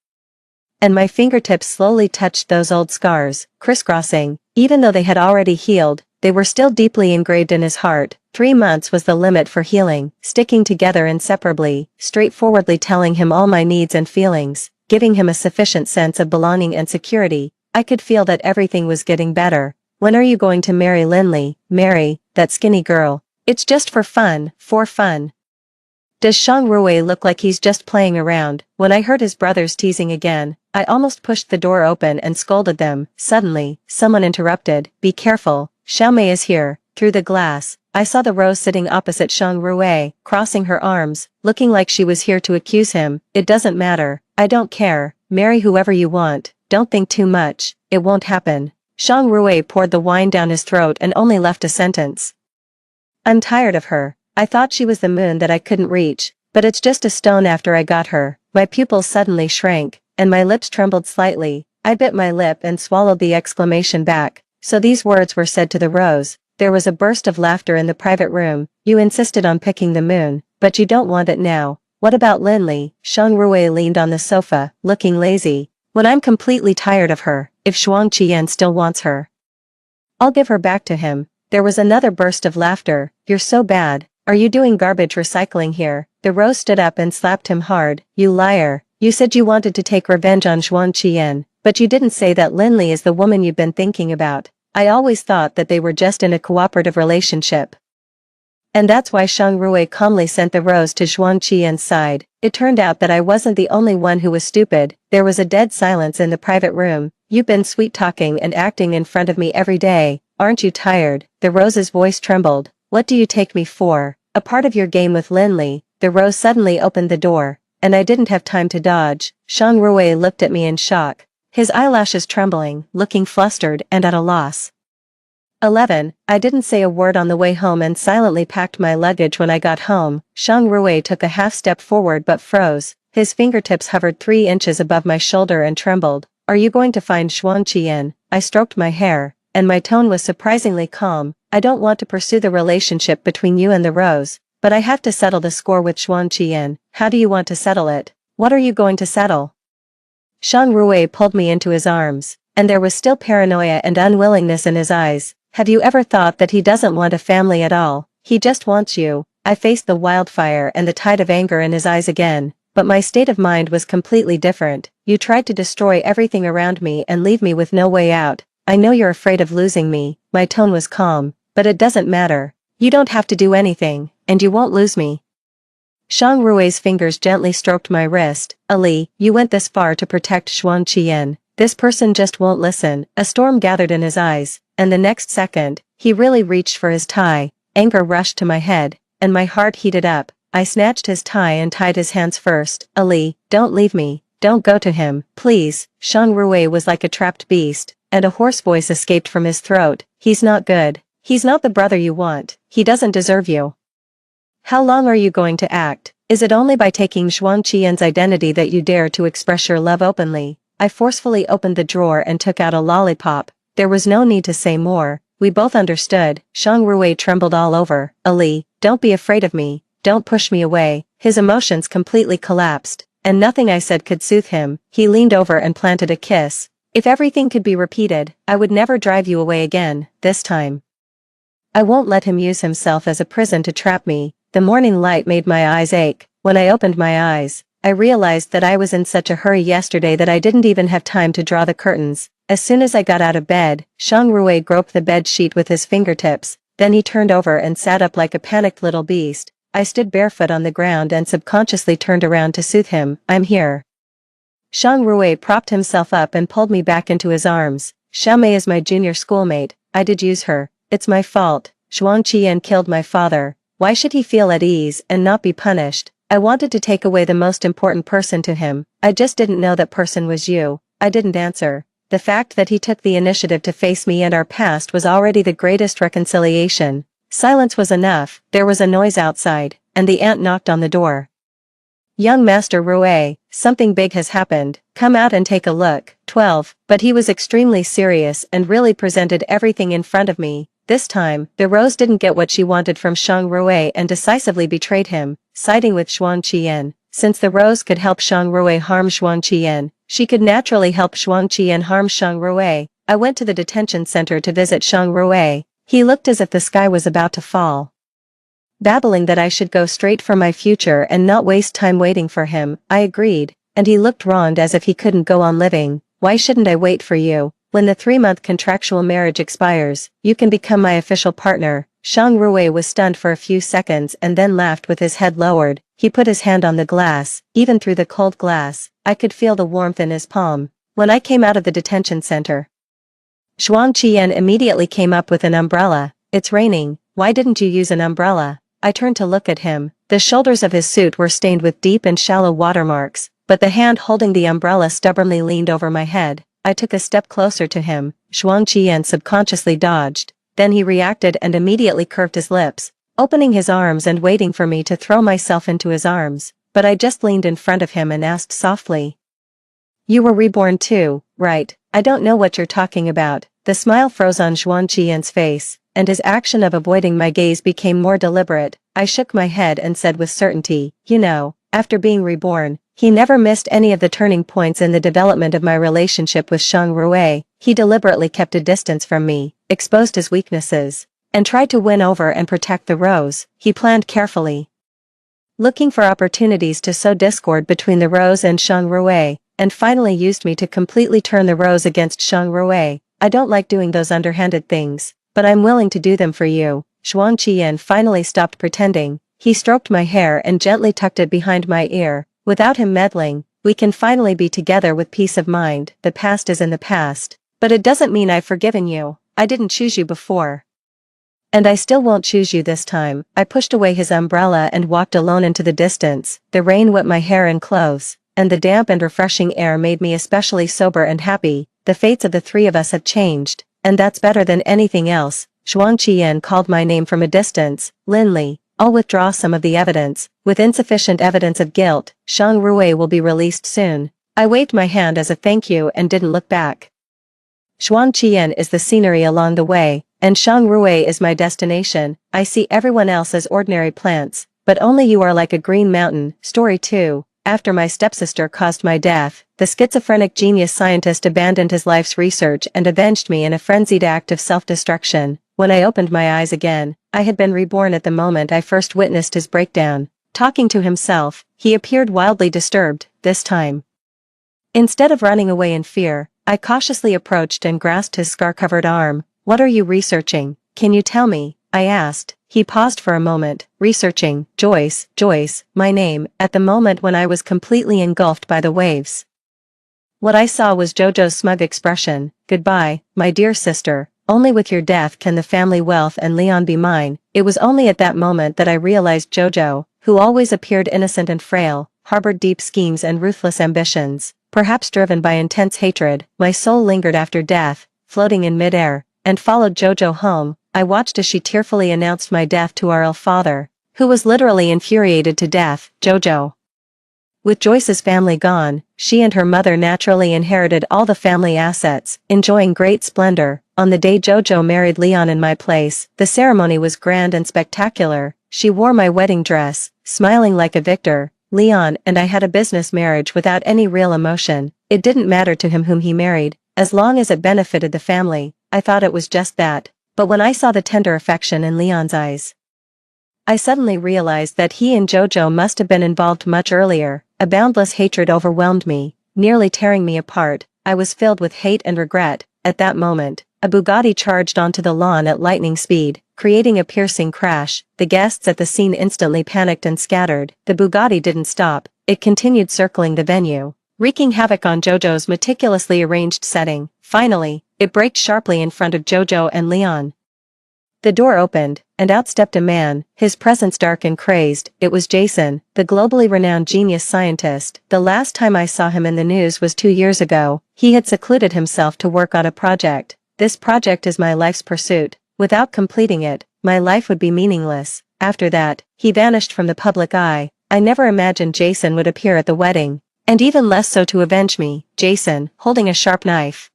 and my fingertips slowly touched those old scars, crisscrossing. Even though they had already healed, they were still deeply engraved in his heart. 3 months was the limit for healing, sticking together inseparably, straightforwardly telling him all my needs and feelings, giving him a sufficient sense of belonging and security. I could feel that everything was getting better. When are you going to marry Linley? Marry that skinny girl? It's just for fun, for fun. Does Shang Rui look like he's just playing around? When I heard his brothers teasing again, I almost pushed the door open and scolded them. Suddenly, someone interrupted. Be careful, Xiao Mei is here. Through the glass, I saw the rose sitting opposite Shang Rui, crossing her arms, looking like she was here to accuse him. It doesn't matter. I don't care. Marry whoever you want. Don't think too much. It won't happen. Shang Rui poured the wine down his throat and only left a sentence. I'm tired of her. I thought she was the moon that I couldn't reach, but it's just a stone after I got her. My pupils suddenly shrank, and my lips trembled slightly. I bit my lip and swallowed the exclamation back. So these words were said to the rose. There was a burst of laughter in the private room. You insisted on picking the moon, but you don't want it now. What about Linley? Shang Rui leaned on the sofa, looking lazy. When I'm completely tired of her, if Xuan Qian still wants her, I'll give her back to him. There was another burst of laughter. You're so bad. Are you doing garbage recycling here? The rose stood up and slapped him hard. You liar. You said you wanted to take revenge on Xuan Qian, but you didn't say that Linley is the woman you've been thinking about. I always thought that they were just in a cooperative relationship. And that's why Shang Rui calmly sent the rose to Xuan Qian's side. It turned out that I wasn't the only one who was stupid. There was a dead silence in the private room. You've been sweet-talking and acting in front of me every day. Aren't you tired? The rose's voice trembled. What do you take me for? A part of your game with Linley? The rose suddenly opened the door, and I didn't have time to dodge. Shang Rui looked at me in shock, his eyelashes trembling, looking flustered and at a loss. 11. I didn't say a word on the way home and silently packed my luggage when I got home. Shang Rui took a half step forward but froze. His fingertips hovered 3 inches above my shoulder and trembled. Are you going to find Xuan Qian? I stroked my hair, and my tone was surprisingly calm. I don't want to pursue the relationship between you and the rose, but I have to settle the score with Xuan Qian. How do you want to settle it? What are you going to settle? Shang Rui pulled me into his arms, and there was still paranoia and unwillingness in his eyes. Have you ever thought that he doesn't want a family at all? He just wants you. I faced the wildfire and the tide of anger in his eyes again, but my state of mind was completely different. You tried to destroy everything around me and leave me with no way out. I know you're afraid of losing me. My tone was calm, but it doesn't matter. You don't have to do anything, and you won't lose me. Shang Rui's fingers gently stroked my wrist. Ali, you went this far to protect Xuan Qian. This person just won't listen. A storm gathered in his eyes, and the next second, he really reached for his tie. Anger rushed to my head, and my heart heated up. I snatched his tie and tied his hands first. Ali, don't leave me. Don't go to him, please. Shang Rui was like a trapped beast, and a hoarse voice escaped from his throat. He's not good. He's not the brother you want. He doesn't deserve you. How long are you going to act? Is it only by taking Xuan Qian's identity that you dare to express your love openly? I forcefully opened the drawer and took out a lollipop. There was no need to say more. We both understood. Shang Rui trembled all over. Ali, don't be afraid of me. Don't push me away. His emotions completely collapsed, and nothing I said could soothe him. He leaned over and planted a kiss. If everything could be repeated, I would never drive you away again, this time. I won't let him use himself as a prison to trap me. The morning light made my eyes ache. When I opened my eyes, I realized that I was in such a hurry yesterday that I didn't even have time to draw the curtains. As soon as I got out of bed, Shang Rui groped the bed sheet with his fingertips, then he turned over and sat up like a panicked little beast. I stood barefoot on the ground and subconsciously turned around to soothe him. I'm here. Shang Rui propped himself up and pulled me back into his arms. Xiaomei is my junior schoolmate. I did use her. It's my fault. Xuan Qian killed my father. Why should he feel at ease and not be punished? I wanted to take away the most important person to him. I just didn't know that person was you. I didn't answer. The fact that he took the initiative to face me and our past was already the greatest reconciliation. Silence was enough. There was a noise outside, and the aunt knocked on the door. Young Master Rui, something big has happened. Come out and take a look. 12. But he was extremely serious and really presented everything in front of me. This time, the Rose didn't get what she wanted from Shang Rui and decisively betrayed him, siding with Xuan Qian. Since the Rose could help Shang Rui harm Xuan Qian, she could naturally help Xuan Qian harm Shang Rui. I went to the detention center to visit Shang Rui. He looked as if the sky was about to fall. Babbling that I should go straight for my future and not waste time waiting for him, I agreed, and he looked wronged as if he couldn't go on living. Why shouldn't I wait for you? When the 3-month contractual marriage expires, you can become my official partner. Shang Rui was stunned for a few seconds and then laughed with his head lowered. He put his hand on the glass. Even through the cold glass, I could feel the warmth in his palm. When I came out of the detention center, Xuan Qian immediately came up with an umbrella. It's raining. Why didn't you use an umbrella? I turned to look at him. The shoulders of his suit were stained with deep and shallow watermarks, but the hand holding the umbrella stubbornly leaned over my head. I took a step closer to him. Xuan Qian subconsciously dodged. Then he reacted and immediately curved his lips, opening his arms and waiting for me to throw myself into his arms. But I just leaned in front of him and asked softly. You were reborn too, right? I don't know what you're talking about. The smile froze on Xuan Qian's face, and his action of avoiding my gaze became more deliberate. I shook my head and said with certainty, you know, after being reborn, he never missed any of the turning points in the development of my relationship with Shang Rui. He deliberately kept a distance from me, exposed his weaknesses, and tried to win over and protect the Rose. He planned carefully, looking for opportunities to sow discord between the Rose and Shang Rui, and finally used me to completely turn the Rose against Shang Rui. I don't like doing those underhanded things, but I'm willing to do them for you. Xuan Qian finally stopped pretending. He stroked my hair and gently tucked it behind my ear. Without him meddling, we can finally be together with peace of mind. The past is in the past, but it doesn't mean I've forgiven you. I didn't choose you before, and I still won't choose you this time. I pushed away his umbrella and walked alone into the distance. The rain wet my hair and clothes, and the damp and refreshing air made me especially sober and happy. The fates of the three of us have changed, and that's better than anything else. Xuan Qian called my name from a distance. Linley, I'll withdraw some of the evidence. With insufficient evidence of guilt, Shang Rui will be released soon. I waved my hand as a thank you and didn't look back. Xuan Qian is the scenery along the way, and Shang Rui is my destination. I see everyone else as ordinary plants, but only you are like a green mountain. Story 2. After my stepsister caused my death, the schizophrenic genius scientist abandoned his life's research and avenged me in a frenzied act of self-destruction. When I opened my eyes again, I had been reborn at the moment I first witnessed his breakdown. Talking to himself, he appeared wildly disturbed, this time. Instead of running away in fear, I cautiously approached and grasped his scar-covered arm. What are you researching? Can you tell me? I asked. He paused for a moment, researching, Joyce, my name, at the moment when I was completely engulfed by the waves. What I saw was Jojo's smug expression, "Goodbye, my dear sister, only with your death can the family wealth and Leon be mine." It was only at that moment that I realized Jojo, who always appeared innocent and frail, harbored deep schemes and ruthless ambitions, perhaps driven by intense hatred. My soul lingered after death, floating in midair, and followed Jojo home. I watched as she tearfully announced my death to our ill father, who was literally infuriated to death. Jojo. With Joyce's family gone, she and her mother naturally inherited all the family assets, enjoying great splendor. On the day Jojo married Leon in my place, the ceremony was grand and spectacular. She wore my wedding dress, smiling like a victor. Leon and I had a business marriage without any real emotion. It didn't matter to him whom he married, as long as it benefited the family. I thought it was just that. But when I saw the tender affection in Leon's eyes, I suddenly realized that he and Jojo must have been involved much earlier. A boundless hatred overwhelmed me, nearly tearing me apart. I was filled with hate and regret. At that moment, a Bugatti charged onto the lawn at lightning speed, creating a piercing crash. The guests at the scene instantly panicked and scattered. The Bugatti didn't stop. It continued circling the venue, wreaking havoc on Jojo's meticulously arranged setting. Finally, it braked sharply in front of Jojo and Leon. The door opened, and out stepped a man, his presence dark and crazed. It was Jason, the globally renowned genius scientist. The last time I saw him in the news was 2 years ago. He had secluded himself to work on a project. "This project is my life's pursuit. Without completing it, my life would be meaningless." After that, he vanished from the public eye. I never imagined Jason would appear at the wedding, and even less so to avenge me. Jason, holding a sharp knife,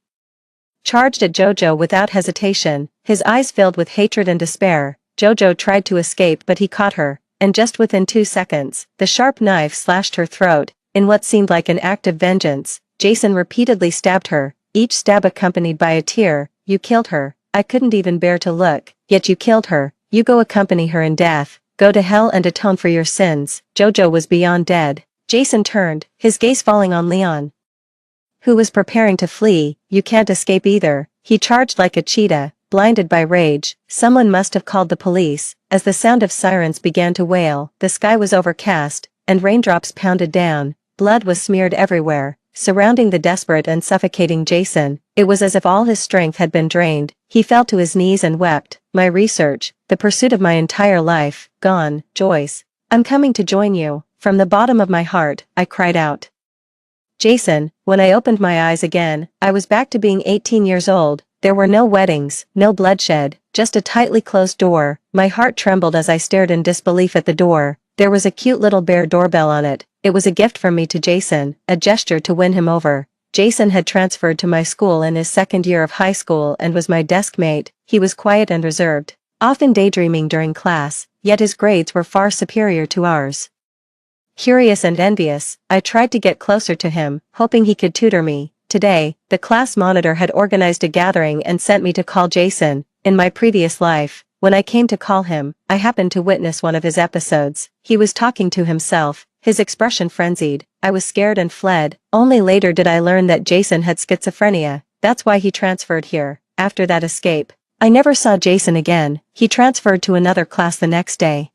charged at Jojo without hesitation, his eyes filled with hatred and despair. Jojo tried to escape, but he caught her, and just within 2 seconds, the sharp knife slashed her throat. In what seemed like an act of vengeance, Jason repeatedly stabbed her, each stab accompanied by a tear. "You killed her. I couldn't even bear to look. Yet you killed her. You go accompany her in death. Go to hell and atone for your sins." Jojo was beyond dead. Jason turned, his gaze falling on Leon, who was preparing to flee. "You can't escape either." He charged like a cheetah, blinded by rage. Someone must have called the police. As the sound of sirens began to wail, the sky was overcast, and raindrops pounded down. Blood was smeared everywhere, surrounding the desperate and suffocating Jason. It was as if all his strength had been drained. He fell to his knees and wept. "My research, the pursuit of my entire life, gone. Joyce, I'm coming to join you." From the bottom of my heart, I cried out. Jason, when I opened my eyes again, I was back to being 18 years old. There were no weddings, no bloodshed, just a tightly closed door. My heart trembled as I stared in disbelief at the door. There was a cute little bear doorbell on it. It was a gift from me to Jason, a gesture to win him over. Jason had transferred to my school in his second year of high school and was my desk mate. He was quiet and reserved, often daydreaming during class, yet his grades were far superior to ours. Curious and envious, I tried to get closer to him, hoping he could tutor me. Today, the class monitor had organized a gathering and sent me to call Jason. In my previous life, when I came to call him, I happened to witness one of his episodes. He was talking to himself, his expression frenzied. I was scared and fled. Only later did I learn that Jason had schizophrenia. That's why he transferred here. After that escape, I never saw Jason again. He transferred to another class the next day.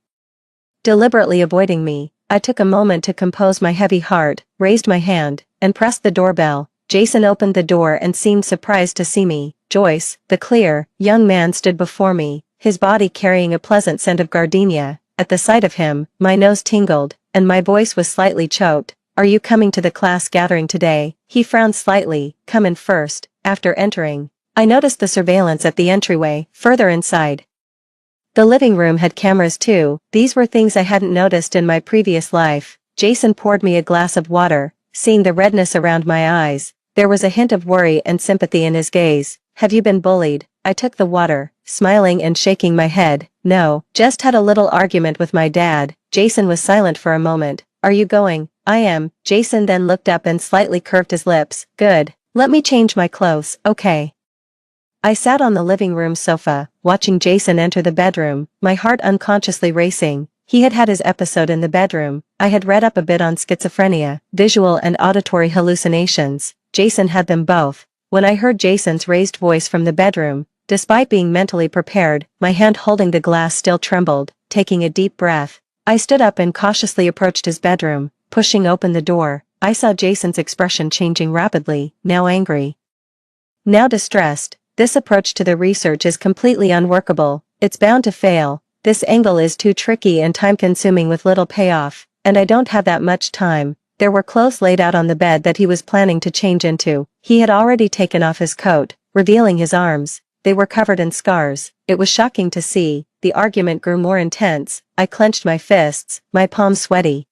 Deliberately avoiding me, I took a moment to compose my heavy heart, raised my hand, and pressed the doorbell. Jason opened the door and seemed surprised to see me. Joyce, the clear, young man stood before me, his body carrying a pleasant scent of gardenia. At the sight of him, my nose tingled, and my voice was slightly choked. "Are you coming to the class gathering today?" He frowned slightly. "Come in first." After entering, I noticed the surveillance at the entryway. Further inside, the living room had cameras too. These were things I hadn't noticed in my previous life. Jason poured me a glass of water. Seeing the redness around my eyes, there was a hint of worry and sympathy in his gaze. "Have you been bullied?" I took the water, smiling and shaking my head. "No, just had a little argument with my dad." Jason was silent for a moment. "Are you going?" "I am." Jason then looked up and slightly curved his lips. "Good. Let me change my clothes." "Okay." I sat on the living room sofa, watching Jason enter the bedroom, my heart unconsciously racing. He had had his episode in the bedroom. I had read up a bit on schizophrenia, visual and auditory hallucinations. Jason had them both. When I heard Jason's raised voice from the bedroom, Despite being mentally prepared, my hand holding the glass still trembled. Taking a deep breath, I stood up and cautiously approached his bedroom. Pushing open the door, I saw Jason's expression changing rapidly, now angry, now distressed. This approach to the research is completely unworkable. It's bound to fail. This angle is too tricky and time-consuming with little payoff, and I don't have that much time. There were clothes laid out on the bed that he was planning to change into. He had already taken off his coat, revealing his arms. They were covered in scars. It was shocking to see. The argument grew more intense. I clenched my fists, my palms sweaty.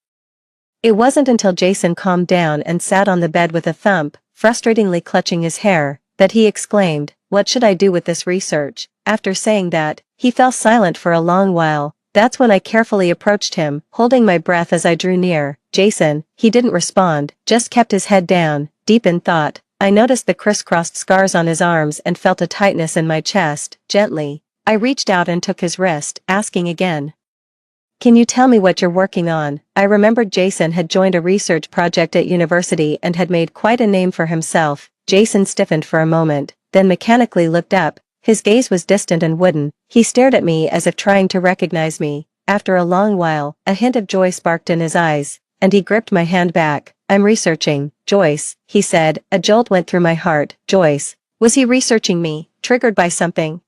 It wasn't until Jason calmed down and sat on the bed with a thump, frustratingly clutching his hair, that he exclaimed, "What should I do with this research?" After saying that, he fell silent for a long while. That's when I carefully approached him, holding my breath as I drew near. Jason, he didn't respond, just kept his head down, deep in thought. I noticed the crisscrossed scars on his arms and felt a tightness in my chest. Gently, I reached out and took his wrist, asking again, "Can you tell me what you're working on?" I remembered Jason had joined a research project at university and had made quite a name for himself. Jason stiffened for a moment, then mechanically looked up. His gaze was distant and wooden. He stared at me as if trying to recognize me. After a long while, a hint of joy sparked in his eyes, and he gripped my hand back. "I'm researching, Joyce," he said. A jolt went through my heart. Joyce. Was he researching me, triggered by something?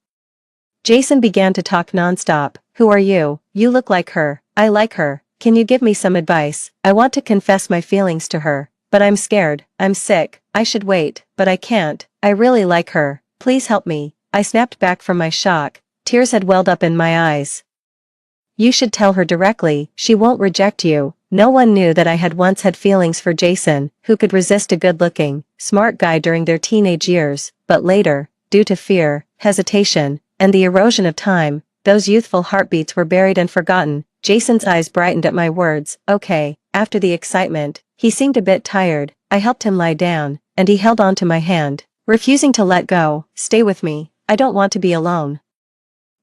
Jason began to talk nonstop. "Who are you? You look like her. I like her. Can you give me some advice? I want to confess my feelings to her, but I'm scared. I'm sick. I should wait, but I can't. I really like her. Please help me." I snapped back from my shock. Tears had welled up in my eyes. "You should tell her directly. She won't reject you." No one knew that I had once had feelings for Jason. Who could resist a good-looking, smart guy during their teenage years? But later, due to fear, hesitation, and the erosion of time, those youthful heartbeats were buried and forgotten. Jason's eyes brightened at my words. "Okay." After the excitement, he seemed a bit tired. I helped him lie down, and he held on to my hand, refusing to let go. "Stay with me. I don't want to be alone."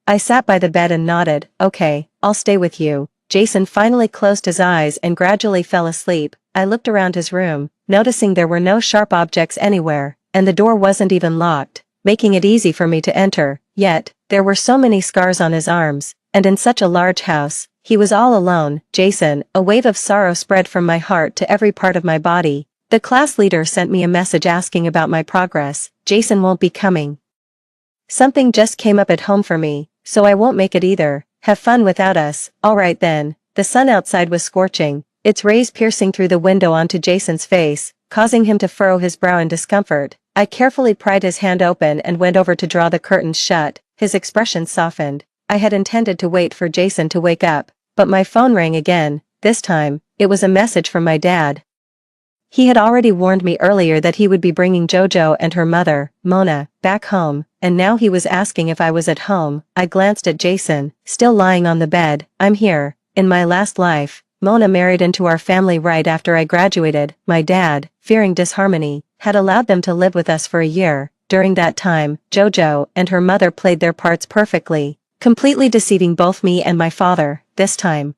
I sat by the bed and nodded. "Okay, I'll stay with you." Jason finally closed his eyes and gradually fell asleep. I looked around his room, noticing there were no sharp objects anywhere, and the door wasn't even locked, making it easy for me to enter. Yet, there were so many scars on his arms, and in such a large house, he was all alone. Jason, a wave of sorrow spread from my heart to every part of my body. The class leader sent me a message asking about my progress. "Jason won't be coming. Something just came up at home for me, so I won't make it either. Have fun without us." Alright then. The sun outside was scorching, its rays piercing through the window onto Jason's face, causing him to furrow his brow in discomfort. I carefully pried his hand open and went over to draw the curtains shut. His expression softened. I had intended to wait for Jason to wake up, but my phone rang again. This time, it was a message from my dad. He had already warned me earlier that he would be bringing JoJo and her mother, Mona, back home, and now he was asking if I was at home. I glanced at Jason, still lying on the bed. "I'm here. In my last life, Mona married into our family right after I graduated. My dad, fearing disharmony, had allowed them to live with us for a year. During that time, JoJo and her mother played their parts perfectly, completely deceiving both me and my father. This time,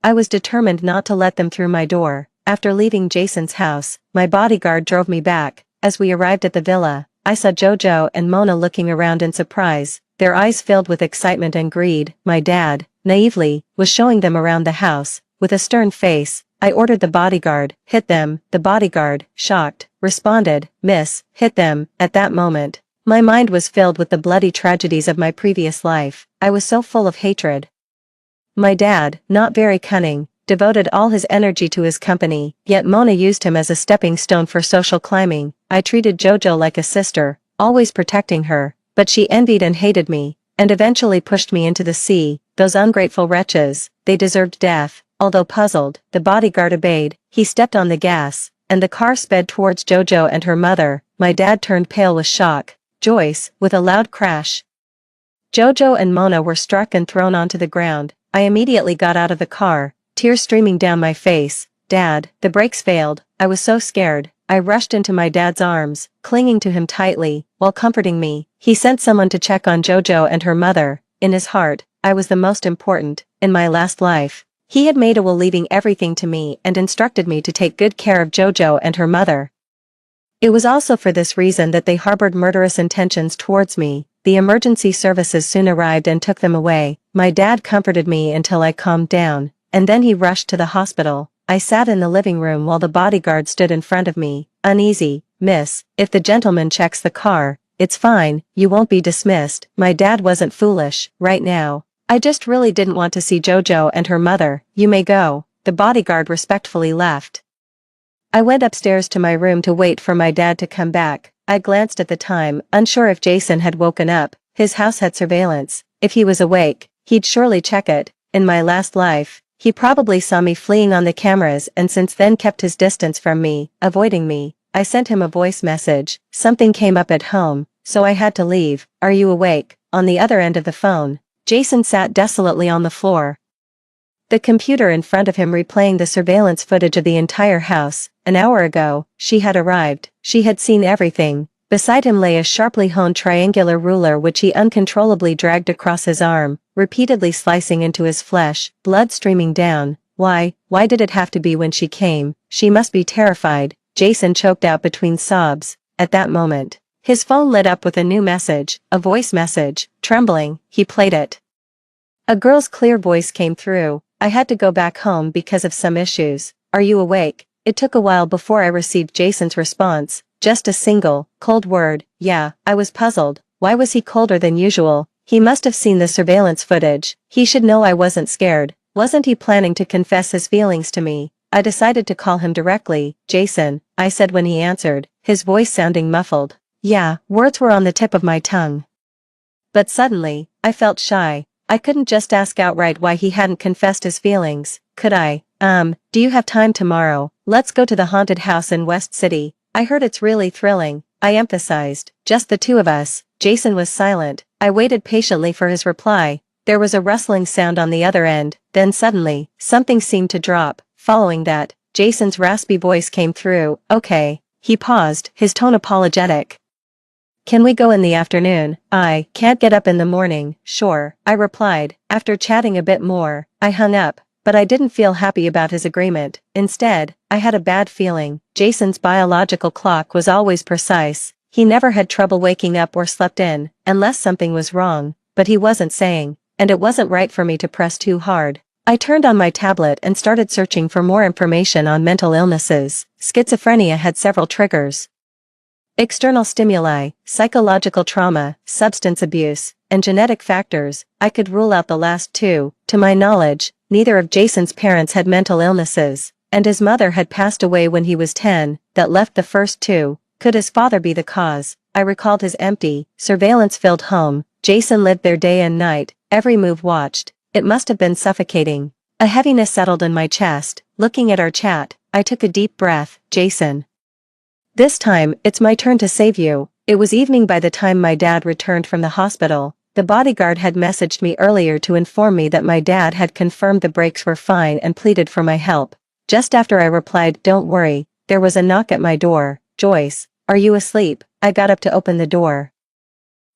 I was determined not to let them through my door." After leaving Jason's house, my bodyguard drove me back. As we arrived at the villa, I saw JoJo and Mona looking around in surprise, their eyes filled with excitement and greed. My dad, naively, was showing them around the house. With a stern face, I ordered the bodyguard, "Hit them." The bodyguard, shocked, responded, "Miss, hit them." At that moment, my mind was filled with the bloody tragedies of my previous life. I was so full of hatred. My dad, not very cunning, devoted all his energy to his company, yet Mona used him as a stepping stone for social climbing. I treated JoJo like a sister, always protecting her, but she envied and hated me, and eventually pushed me into the sea. Those ungrateful wretches, they deserved death. Although puzzled, the bodyguard obeyed. He stepped on the gas, and the car sped towards JoJo and her mother. My dad turned pale with shock. "Joyce," with a loud crash. JoJo and Mona were struck and thrown onto the ground. I immediately got out of the car, tears streaming down my face. "Dad." The brakes failed. I was so scared. I rushed into my dad's arms, clinging to him tightly. While comforting me, he sent someone to check on JoJo and her mother. In his heart, I was the most important. In my last life, he had made a will leaving everything to me and instructed me to take good care of JoJo and her mother. It was also for this reason that they harbored murderous intentions towards me. The emergency services soon arrived and took them away. My dad comforted me until I calmed down, and then he rushed to the hospital. I sat in the living room while the bodyguard stood in front of me, uneasy. "Miss, if the gentleman checks the car, it's fine, you won't be dismissed." My dad wasn't foolish, right now. "I just really didn't want to see Jojo and her mother. You may go." The bodyguard respectfully left. I went upstairs to my room to wait for my dad to come back. I glanced at the time, unsure if Jason had woken up. His house had surveillance. If he was awake, he'd surely check it. In my last life, he probably saw me fleeing on the cameras and since then kept his distance from me, avoiding me. I sent him a voice message. Something came up at home, so I had to leave. "Are you awake?" On the other end of the phone, Jason sat desolately on the floor, the computer in front of him replaying the surveillance footage of the entire house. An hour ago, she had arrived. She had seen everything. Beside him lay a sharply honed triangular ruler which he uncontrollably dragged across his arm, repeatedly slicing into his flesh, blood streaming down. Why did it have to be when she came? She must be terrified. Jason choked out between sobs. At that moment, his phone lit up with a new message, a voice message. Trembling, he played it. A girl's clear voice came through. "I had to go back home because of some issues. Are you awake?" It took a while before I received Jason's response, just a single, cold word. "Yeah." I was puzzled. Why was he colder than usual? He must have seen the surveillance footage. He should know I wasn't scared. Wasn't he planning to confess his feelings to me? I decided to call him directly. "Jason," I said when he answered, his voice sounding muffled. Yeah, words were on the tip of my tongue. But suddenly, I felt shy. I couldn't just ask outright why he hadn't confessed his feelings, could I? Do you have time tomorrow? Let's go to the haunted house in West City. I heard it's really thrilling," I emphasized. "Just the two of us." Jason was silent. I waited patiently for his reply. There was a rustling sound on the other end, then suddenly, something seemed to drop. Following that, Jason's raspy voice came through. "Okay." He paused, his tone apologetic. "Can we go in the afternoon?" "I can't get up in the morning." "Sure," I replied. After chatting a bit more, I hung up, but I didn't feel happy about his agreement. Instead, I had a bad feeling. Jason's biological clock was always precise. He never had trouble waking up or slept in, unless something was wrong, but he wasn't saying, and it wasn't right for me to press too hard. I turned on my tablet and started searching for more information on mental illnesses. Schizophrenia had several triggers: external stimuli, psychological trauma, substance abuse, and genetic factors. I could rule out the last two. To my knowledge, neither of Jason's parents had mental illnesses, and his mother had passed away when he was 10. That left the first two. Could his father be the cause? I recalled his empty, surveillance-filled home. Jason lived there day and night, every move watched. It must have been suffocating. A heaviness settled in my chest. Looking at our chat, I took a deep breath. "Jason, this time, it's my turn to save you." It was evening by the time my dad returned from the hospital. The bodyguard had messaged me earlier to inform me that my dad had confirmed the brakes were fine and pleaded for my help. Just after I replied, "Don't worry," there was a knock at my door. "Joyce, are you asleep?" I got up to open the door.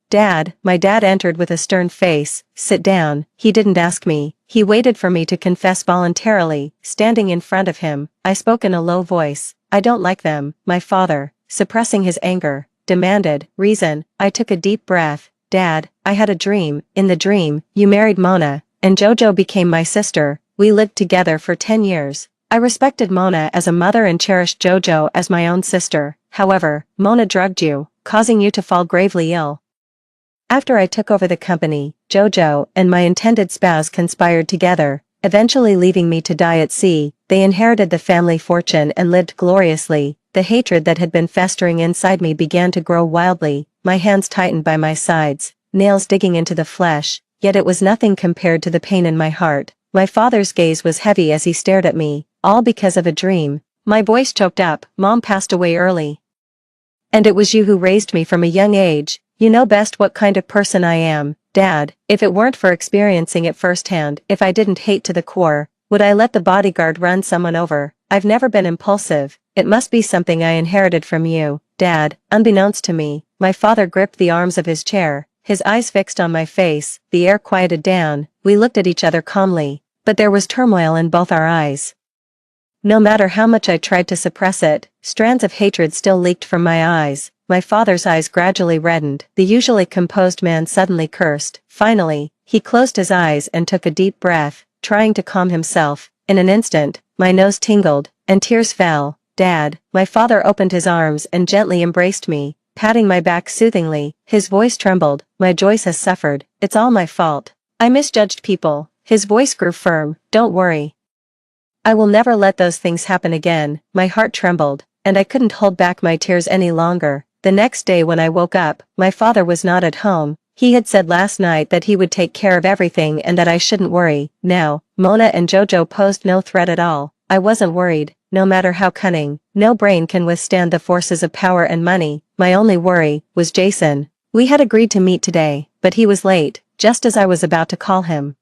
"Dad," my dad entered with a stern face. "Sit down." He didn't ask me. He waited for me to confess voluntarily. Standing in front of him, I spoke in a low voice. "I don't like them." My father, suppressing his anger, demanded, "Reason." I took a deep breath. "Dad, I had a dream. In the dream, you married Mona, and Jojo became my sister. We lived together for 10 years. I respected Mona as a mother and cherished Jojo as my own sister. However, Mona drugged you, causing you to fall gravely ill. After I took over the company, Jojo and my intended spouse conspired together, eventually leaving me to die at sea. They inherited the family fortune and lived gloriously. The hatred that had been festering inside me began to grow wildly. My hands tightened by my sides, nails digging into the flesh, yet it was nothing compared to the pain in my heart. My father's gaze was heavy as he stared at me, all because of a dream. My voice choked up. "Mom passed away early. And it was you who raised me from a young age. You know best what kind of person I am, Dad. If it weren't for experiencing it firsthand, if I didn't hate to the core, would I let the bodyguard run someone over? I've never been impulsive. It must be something I inherited from you, Dad." Unbeknownst to me, my father gripped the arms of his chair, his eyes fixed on my face. The air quieted down. We looked at each other calmly, but there was turmoil in both our eyes. No matter how much I tried to suppress it, strands of hatred still leaked from my eyes. My father's eyes gradually reddened. The usually composed man suddenly cursed. Finally, he closed his eyes and took a deep breath, trying to calm himself. In an instant, my nose tingled, and tears fell. "Dad." My father opened his arms and gently embraced me, patting my back soothingly. His voice trembled. "My Joyce has suffered. It's all my fault. I misjudged people." His voice grew firm. "Don't worry. I will never let those things happen again." My heart trembled, and I couldn't hold back my tears any longer. The next day when I woke up, my father was not at home. He had said last night that he would take care of everything and that I shouldn't worry. Now, Mona and Jojo posed no threat at all. I wasn't worried. No matter how cunning, no brain can withstand the forces of power and money. My only worry was Jason. We had agreed to meet today, but he was late, just as I was about to call him.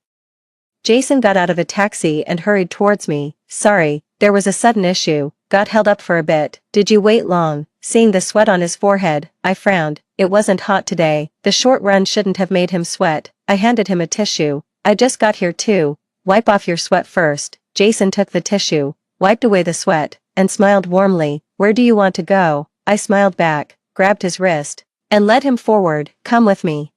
Jason got out of a taxi and hurried towards me. "Sorry, there was a sudden issue. Got held up for a bit." "Did you wait long?" Seeing the sweat on his forehead, I frowned. It wasn't hot today. The short run shouldn't have made him sweat. I handed him a tissue. "I just got here too. Wipe off your sweat first." Jason took the tissue, wiped away the sweat, and smiled warmly. "Where do you want to go?" I smiled back, grabbed his wrist, and led him forward. "Come with me."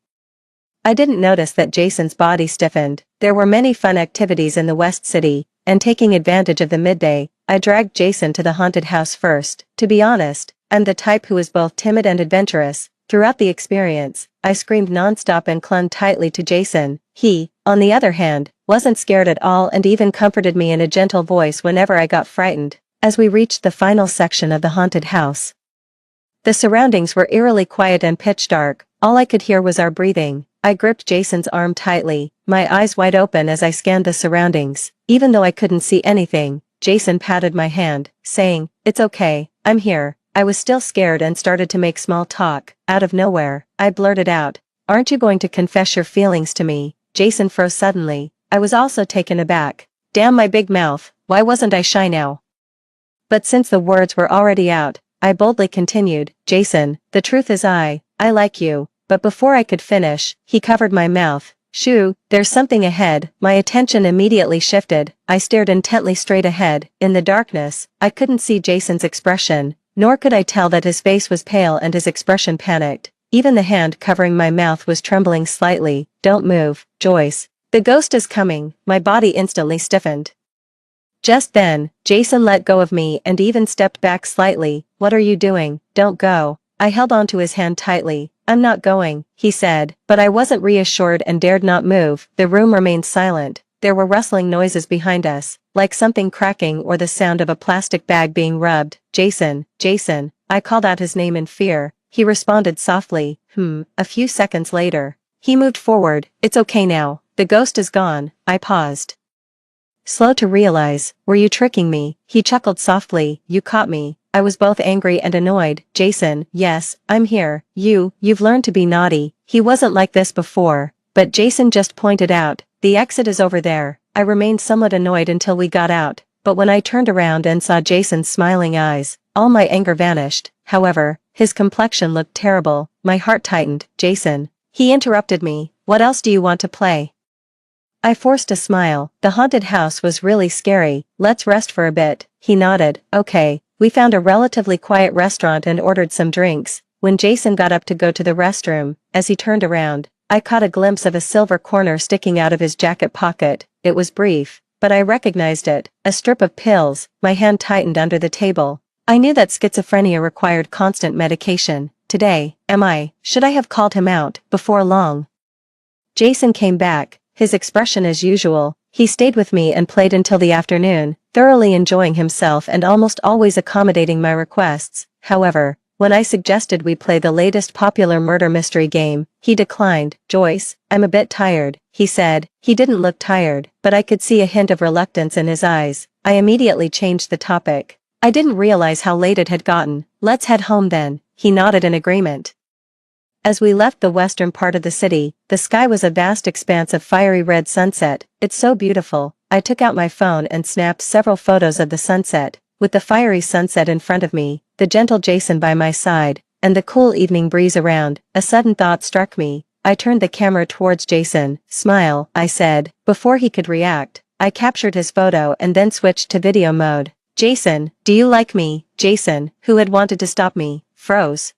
I didn't notice that Jason's body stiffened. There were many fun activities in the West City, and taking advantage of the midday, I dragged Jason to the haunted house first. To be honest, I'm the type who is both timid and adventurous. Throughout the experience, I screamed nonstop and clung tightly to Jason. He, on the other hand, wasn't scared at all and even comforted me in a gentle voice whenever I got frightened. As we reached the final section of the haunted house, the surroundings were eerily quiet and pitch dark. All I could hear was our breathing. I gripped Jason's arm tightly, my eyes wide open as I scanned the surroundings. Even though I couldn't see anything, Jason patted my hand, saying, "It's okay, I'm here." I was still scared and started to make small talk. Out of nowhere, I blurted out, "Aren't you going to confess your feelings to me?" Jason froze suddenly. I was also taken aback. Damn my big mouth, why wasn't I shy now? But since the words were already out, I boldly continued, "Jason, the truth is I like you." But before I could finish, he covered my mouth. "Shoo, there's something ahead." My attention immediately shifted. I stared intently straight ahead. In the darkness, I couldn't see Jason's expression, nor could I tell that his face was pale and his expression panicked. Even the hand covering my mouth was trembling slightly. "Don't move, Joyce. The ghost is coming." My body instantly stiffened. Just then, Jason let go of me and even stepped back slightly. "What are you doing? Don't go." I held onto his hand tightly. "I'm not going," he said, but I wasn't reassured and dared not move. The room remained silent. There were rustling noises behind us, like something cracking or the sound of a plastic bag being rubbed. "Jason, Jason." I called out his name in fear. He responded softly, A few seconds later, he moved forward. "It's okay now. The ghost is gone." I paused, slow to realize. "Were you tricking me?" He chuckled softly. "You caught me." I was both angry and annoyed. "Jason, yes, I'm here. You've learned to be naughty." He wasn't like this before, but Jason just pointed out, "The exit is over there." I remained somewhat annoyed until we got out, but when I turned around and saw Jason's smiling eyes, all my anger vanished. However, his complexion looked terrible. My heart tightened. "Jason." He interrupted me. "What else do you want to play?" I forced a smile. The haunted house was really scary. "Let's rest for a bit." He nodded. "Okay." We found a relatively quiet restaurant and ordered some drinks. When Jason got up to go to the restroom, as he turned around, I caught a glimpse of a silver corner sticking out of his jacket pocket. It was brief, but I recognized it. A strip of pills. My hand tightened under the table. I knew that schizophrenia required constant medication. Today, should I have called him out? Before long, Jason came back, his expression as usual. He stayed with me and played until the afternoon, thoroughly enjoying himself and almost always accommodating my requests. However, when I suggested we play the latest popular murder mystery game, he declined. "Joyce, I'm a bit tired," he said. He didn't look tired, but I could see a hint of reluctance in his eyes. I immediately changed the topic. I didn't realize how late it had gotten. "Let's head home then." He nodded in agreement. As we left the western part of the city, the sky was a vast expanse of fiery red sunset. "It's so beautiful." I took out my phone and snapped several photos of the sunset. With the fiery sunset in front of me, the gentle Jason by my side, and the cool evening breeze around, a sudden thought struck me. I turned the camera towards Jason. "Smile," I said. Before he could react, I captured his photo and then switched to video mode. Jason, do you like me? Jason, who had wanted to stop me, froze.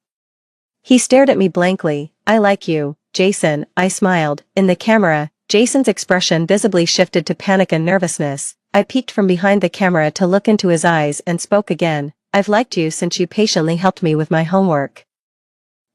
He stared at me blankly. I like you, Jason, I smiled. In the camera, Jason's expression visibly shifted to panic and nervousness. I peeked from behind the camera to look into his eyes and spoke again. I've liked you since you patiently helped me with my homework.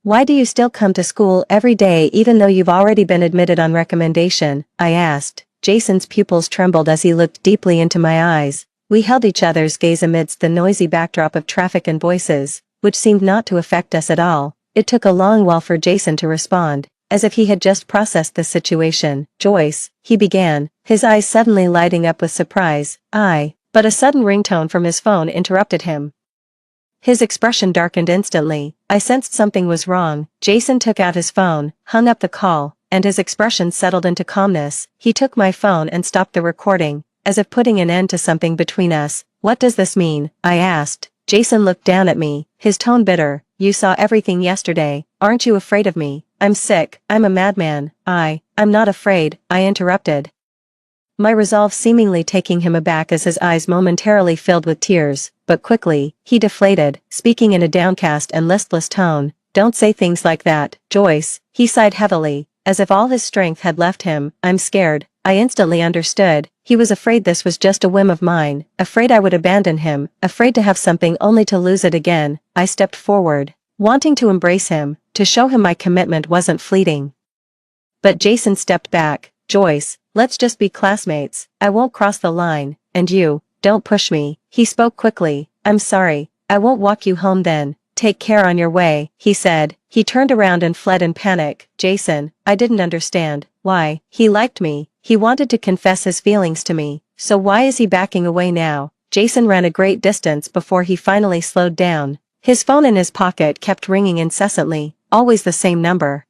Why do you still come to school every day even though you've already been admitted on recommendation? I asked. Jason's pupils trembled as he looked deeply into my eyes. We held each other's gaze amidst the noisy backdrop of traffic and voices, which seemed not to affect us at all. It took a long while for Jason to respond, as if he had just processed the situation. Joyce, he began, his eyes suddenly lighting up with surprise. But a sudden ringtone from his phone interrupted him. His expression darkened instantly. I sensed something was wrong. Jason took out his phone, hung up the call, and his expression settled into calmness. He took my phone and stopped the recording, as if putting an end to something between us. What does this mean? I asked. Jason looked down at me, his tone bitter. You saw everything yesterday. Aren't you afraid of me? I'm sick. I'm a madman. I'm not afraid, I interrupted. My resolve seemingly taking him aback as his eyes momentarily filled with tears, but quickly, he deflated, speaking in a downcast and listless tone. Don't say things like that, Joyce. He sighed heavily, as if all his strength had left him. I'm scared. I instantly understood. He was afraid this was just a whim of mine, afraid I would abandon him, afraid to have something only to lose it again. I stepped forward, wanting to embrace him, to show him my commitment wasn't fleeting. But Jason stepped back. Joyce, let's just be classmates. I won't cross the line, and you, don't push me. He spoke quickly. I'm sorry. I won't walk you home then. Take care on your way, he said. He turned around and fled in panic. Jason, I didn't understand. Why? He liked me. He wanted to confess his feelings to me. So why is he backing away now? Jason ran a great distance before he finally slowed down. His phone in his pocket kept ringing incessantly, always the same number.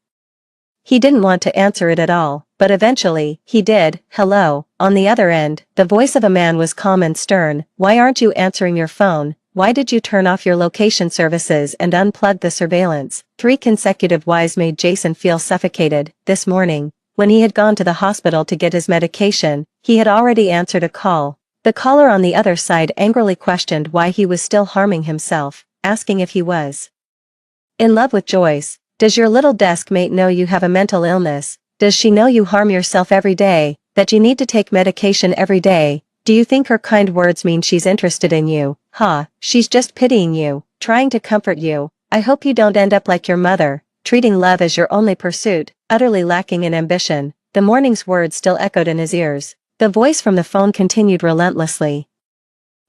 He didn't want to answer it at all, but eventually, he did. Hello. On the other end, the voice of a man was calm and stern. Why aren't you answering your phone? Why did you turn off your location services and unplug the surveillance? 3 consecutive whys made Jason feel suffocated. This morning, when he had gone to the hospital to get his medication, he had already answered a call. The caller on the other side angrily questioned why he was still harming himself, asking if he was in love with Joyce. Does your little desk mate know you have a mental illness? Does she know you harm yourself every day, that you need to take medication every day? Do you think her kind words mean she's interested in you? She's just pitying you, trying to comfort you. I hope you don't end up like your mother, treating love as your only pursuit, utterly lacking in ambition. The morning's words still echoed in his ears. The voice from the phone continued relentlessly.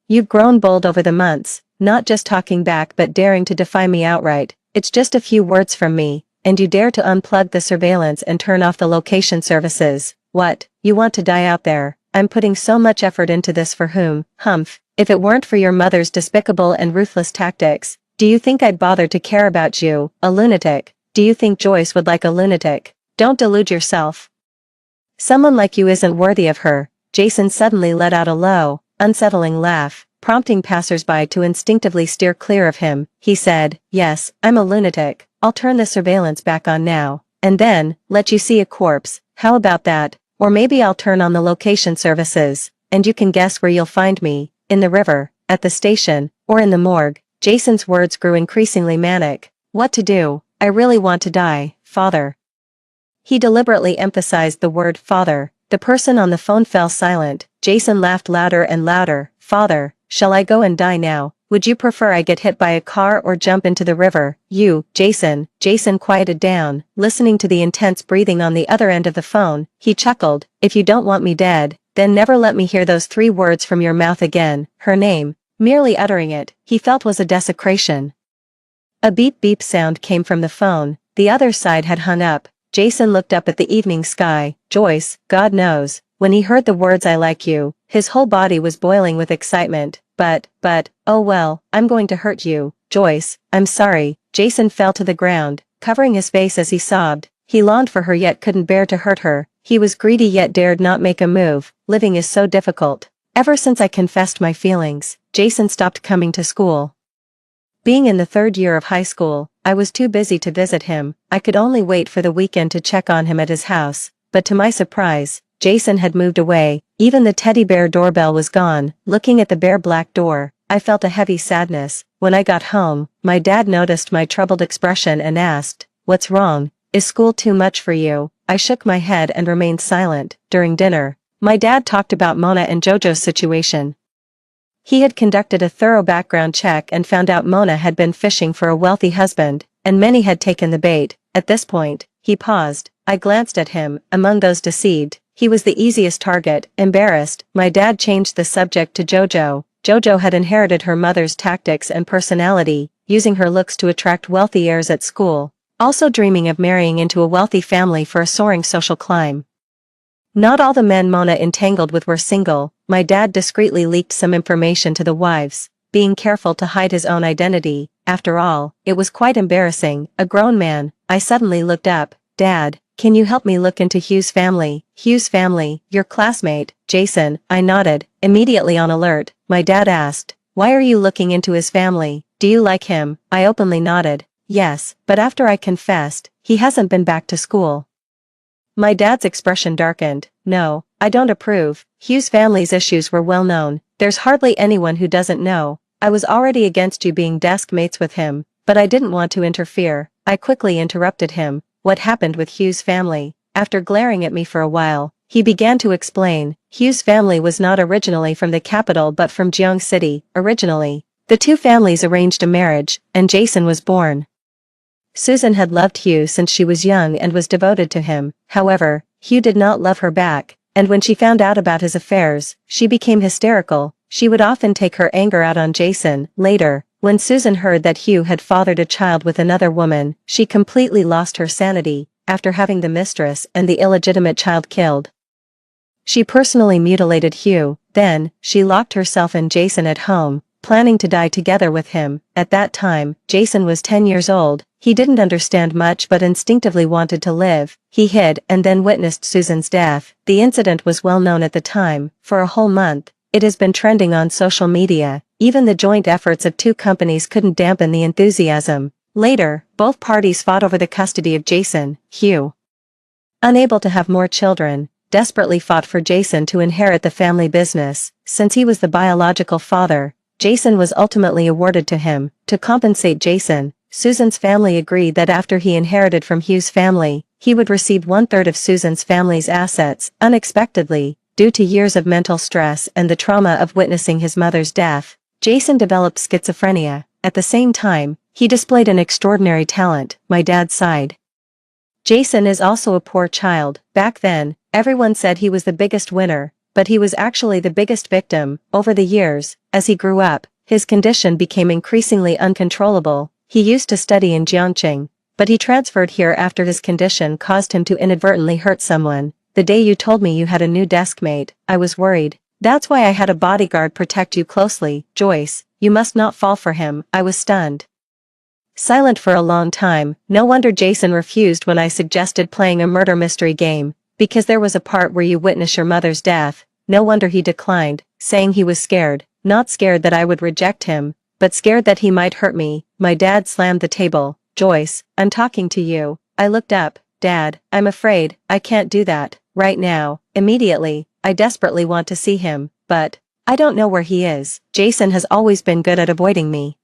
You've grown bold over the months, not just talking back but daring to defy me outright. It's just a few words from me, and you dare to unplug the surveillance and turn off the location services. What? You want to die out there? I'm putting so much effort into this for whom? Humph. If it weren't for your mother's despicable and ruthless tactics, do you think I'd bother to care about you? A lunatic. Do you think Joyce would like a lunatic? Don't delude yourself. Someone like you isn't worthy of her. Jason suddenly let out a low, unsettling laugh, prompting passers-by to instinctively steer clear of him. He said, yes, I'm a lunatic. I'll turn the surveillance back on now, and then, let you see a corpse. How about that? Or maybe I'll turn on the location services, and you can guess where you'll find me, in the river, at the station, or in the morgue. Jason's words grew increasingly manic. What to do? I really want to die, Father. He deliberately emphasized the word father. The person on the phone fell silent. Jason laughed louder and louder. Father, shall I go and die now? Would you prefer I get hit by a car or jump into the river? You, Jason. Jason quieted down, listening to the intense breathing on the other end of the phone. He chuckled. If you don't want me dead, then never let me hear those 3 words from your mouth again. Her name. Merely uttering it, he felt was a desecration. A beep beep sound came from the phone. The other side had hung up. Jason looked up at the evening sky. Joyce, God knows. When he heard the words I like you, his whole body was boiling with excitement. But, oh well, I'm going to hurt you, Joyce, I'm sorry. Jason fell to the ground, covering his face as he sobbed. He longed for her yet couldn't bear to hurt her. He was greedy yet dared not make a move. Living is so difficult. Ever since I confessed my feelings, Jason stopped coming to school. Being in the 3rd year of high school, I was too busy to visit him. I could only wait for the weekend to check on him at his house, but to my surprise, Jason had moved away. Even the teddy bear doorbell was gone. Looking at the bare black door, I felt a heavy sadness. When I got home, my dad noticed my troubled expression and asked, "What's wrong? Is school too much for you?" I shook my head and remained silent. During dinner, my dad talked about Mona and Jojo's situation. He had conducted a thorough background check and found out Mona had been fishing for a wealthy husband, and many had taken the bait. At this point, he paused. I glanced at him. Among those deceived, he was the easiest target. Embarrassed, my dad changed the subject to Jojo. Jojo had inherited her mother's tactics and personality, using her looks to attract wealthy heirs at school, also dreaming of marrying into a wealthy family for a soaring social climb. Not all the men Mona entangled with were single. My dad discreetly leaked some information to the wives, being careful to hide his own identity. After all, it was quite embarrassing. A grown man, I suddenly looked up. "Dad, can you help me look into Hugh's family?" "Hugh's family, your classmate, Jason," I nodded, immediately on alert. My dad asked, "Why are you looking into his family? Do you like him?" I openly nodded. "Yes, but after I confessed, he hasn't been back to school." My dad's expression darkened. "No, I don't approve. Hugh's family's issues were well known. There's hardly anyone who doesn't know. I was already against you being desk mates with him, but I didn't want to interfere." I quickly interrupted him. "What happened with Hugh's family?" After glaring at me for a while, he began to explain. Hugh's family was not originally from the capital but from Jeong City. Originally, the two families arranged a marriage, and Jason was born. Susan had loved Hugh since she was young and was devoted to him. However, Hugh did not love her back, and when she found out about his affairs, she became hysterical. She would often take her anger out on Jason. Later, when Susan heard that Hugh had fathered a child with another woman, she completely lost her sanity. After having the mistress and the illegitimate child killed, she personally mutilated Hugh. Then, she locked herself and Jason at home, planning to die together with him. At that time, Jason was 10 years old. He didn't understand much but instinctively wanted to live. He hid and then witnessed Susan's death. The incident was well known at the time. For a whole month, it has been trending on social media. Even the joint efforts of two companies couldn't dampen the enthusiasm. Later, both parties fought over the custody of Jason. Hugh, unable to have more children, desperately fought for Jason to inherit the family business. Since he was the biological father, Jason was ultimately awarded to him. To compensate Jason, Susan's family agreed that after he inherited from Hugh's family, he would receive 1/3 of Susan's family's assets. Unexpectedly, due to years of mental stress and the trauma of witnessing his mother's death, Jason developed schizophrenia. At the same time, he displayed an extraordinary talent. My dad sighed. Jason is also a poor child. Back then, everyone said he was the biggest winner, but he was actually the biggest victim. Over the years, as he grew up, his condition became increasingly uncontrollable. He used to study in Jiangqing, but he transferred here after his condition caused him to inadvertently hurt someone. The day you told me you had a new desk mate, I was worried. That's why I had a bodyguard protect you closely. Joyce, you must not fall for him. I was stunned. Silent for a long time. No wonder Jason refused when I suggested playing a murder mystery game, because there was a part where you witness your mother's death. No wonder he declined, saying he was scared. Not scared that I would reject him, but scared that he might hurt me. My dad slammed the table. "Joyce, I'm talking to you." I looked up. "Dad, I'm afraid I can't do that right now." Immediately, I desperately want to see him, but I don't know where he is. Jason has always been good at avoiding me.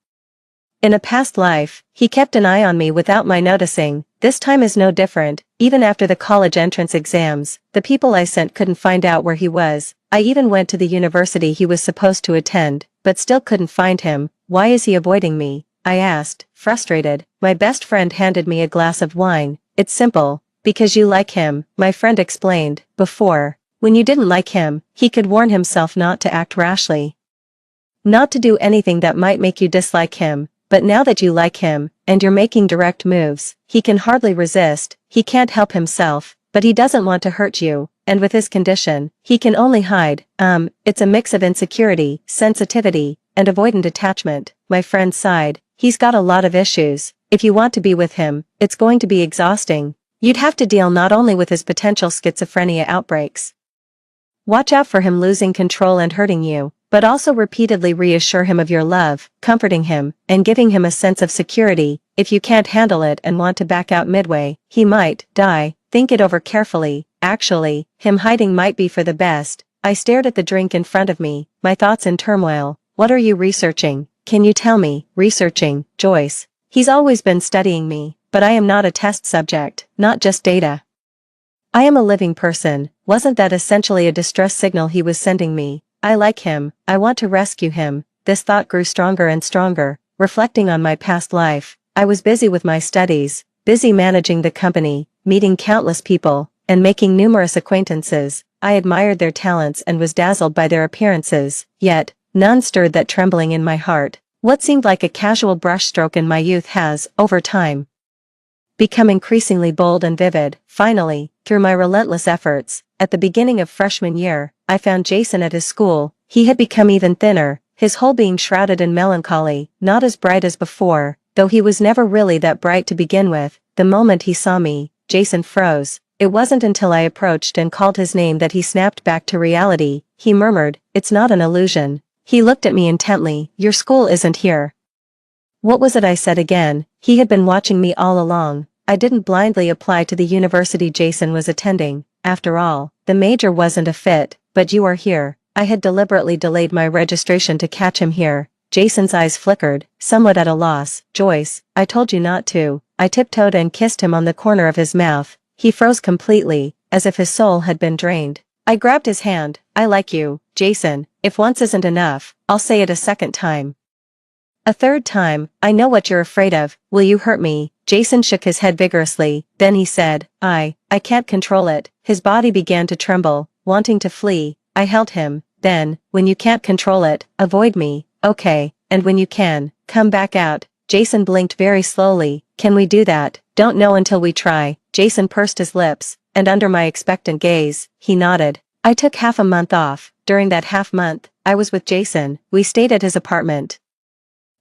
In a past life, he kept an eye on me without my noticing. This time is no different. Even after the college entrance exams, the people I sent couldn't find out where he was. I even went to the university he was supposed to attend, but still couldn't find him. "Why is he avoiding me?" I asked, frustrated. My best friend handed me a glass of wine. "It's simple. Because you like him," my friend explained. "Before, when you didn't like him, he could warn himself not to act rashly, not to do anything that might make you dislike him. But now that you like him, and you're making direct moves, he can hardly resist. He can't help himself, but he doesn't want to hurt you, and with his condition, he can only hide. It's a mix of insecurity, sensitivity, and avoidant attachment." My friend sighed. "He's got a lot of issues. If you want to be with him, it's going to be exhausting. You'd have to deal not only with his potential schizophrenia outbreaks, watch out for him losing control and hurting you, but also repeatedly reassure him of your love, comforting him, and giving him a sense of security. If you can't handle it and want to back out midway, he might die. Think it over carefully. Actually, him hiding might be for the best." I stared at the drink in front of me, my thoughts in turmoil. What are you researching? Can you tell me? Researching, Joyce. He's always been studying me, but I am not a test subject, not just data. I am a living person. Wasn't that essentially a distress signal he was sending me? I like him, I want to rescue him. This thought grew stronger and stronger, reflecting on my past life. I was busy with my studies, busy managing the company, meeting countless people, and making numerous acquaintances. I admired their talents and was dazzled by their appearances, yet, none stirred that trembling in my heart. What seemed like a casual brushstroke in my youth has, over time, become increasingly bold and vivid. Finally, through my relentless efforts, at the beginning of freshman year, I found Jason at his school. He had become even thinner, his whole being shrouded in melancholy, not as bright as before, though he was never really that bright to begin with. The moment he saw me, Jason froze. It wasn't until I approached and called his name that he snapped back to reality. He murmured, "It's not an illusion." He looked at me intently. "Your school isn't here." What was it I said again? He had been watching me all along. I didn't blindly apply to the university Jason was attending. After all, the major wasn't a fit, but you are here. I had deliberately delayed my registration to catch him here. Jason's eyes flickered, somewhat at a loss. "Joyce, I told you not to." I tiptoed and kissed him on the corner of his mouth. He froze completely, as if his soul had been drained. I grabbed his hand. "I like you, Jason. If once isn't enough, I'll say it a second time. A third time. I know what you're afraid of. Will you hurt me?" Jason shook his head vigorously. Then he said, I can't control it." His body began to tremble, wanting to flee. I held him. "Then, when you can't control it, avoid me, okay? And when you can, come back out." Jason blinked very slowly. "Can we do that?" "Don't know until we try." Jason pursed his lips, and under my expectant gaze, he nodded. I took half a month off. During that half month, I was with Jason. We stayed at his apartment.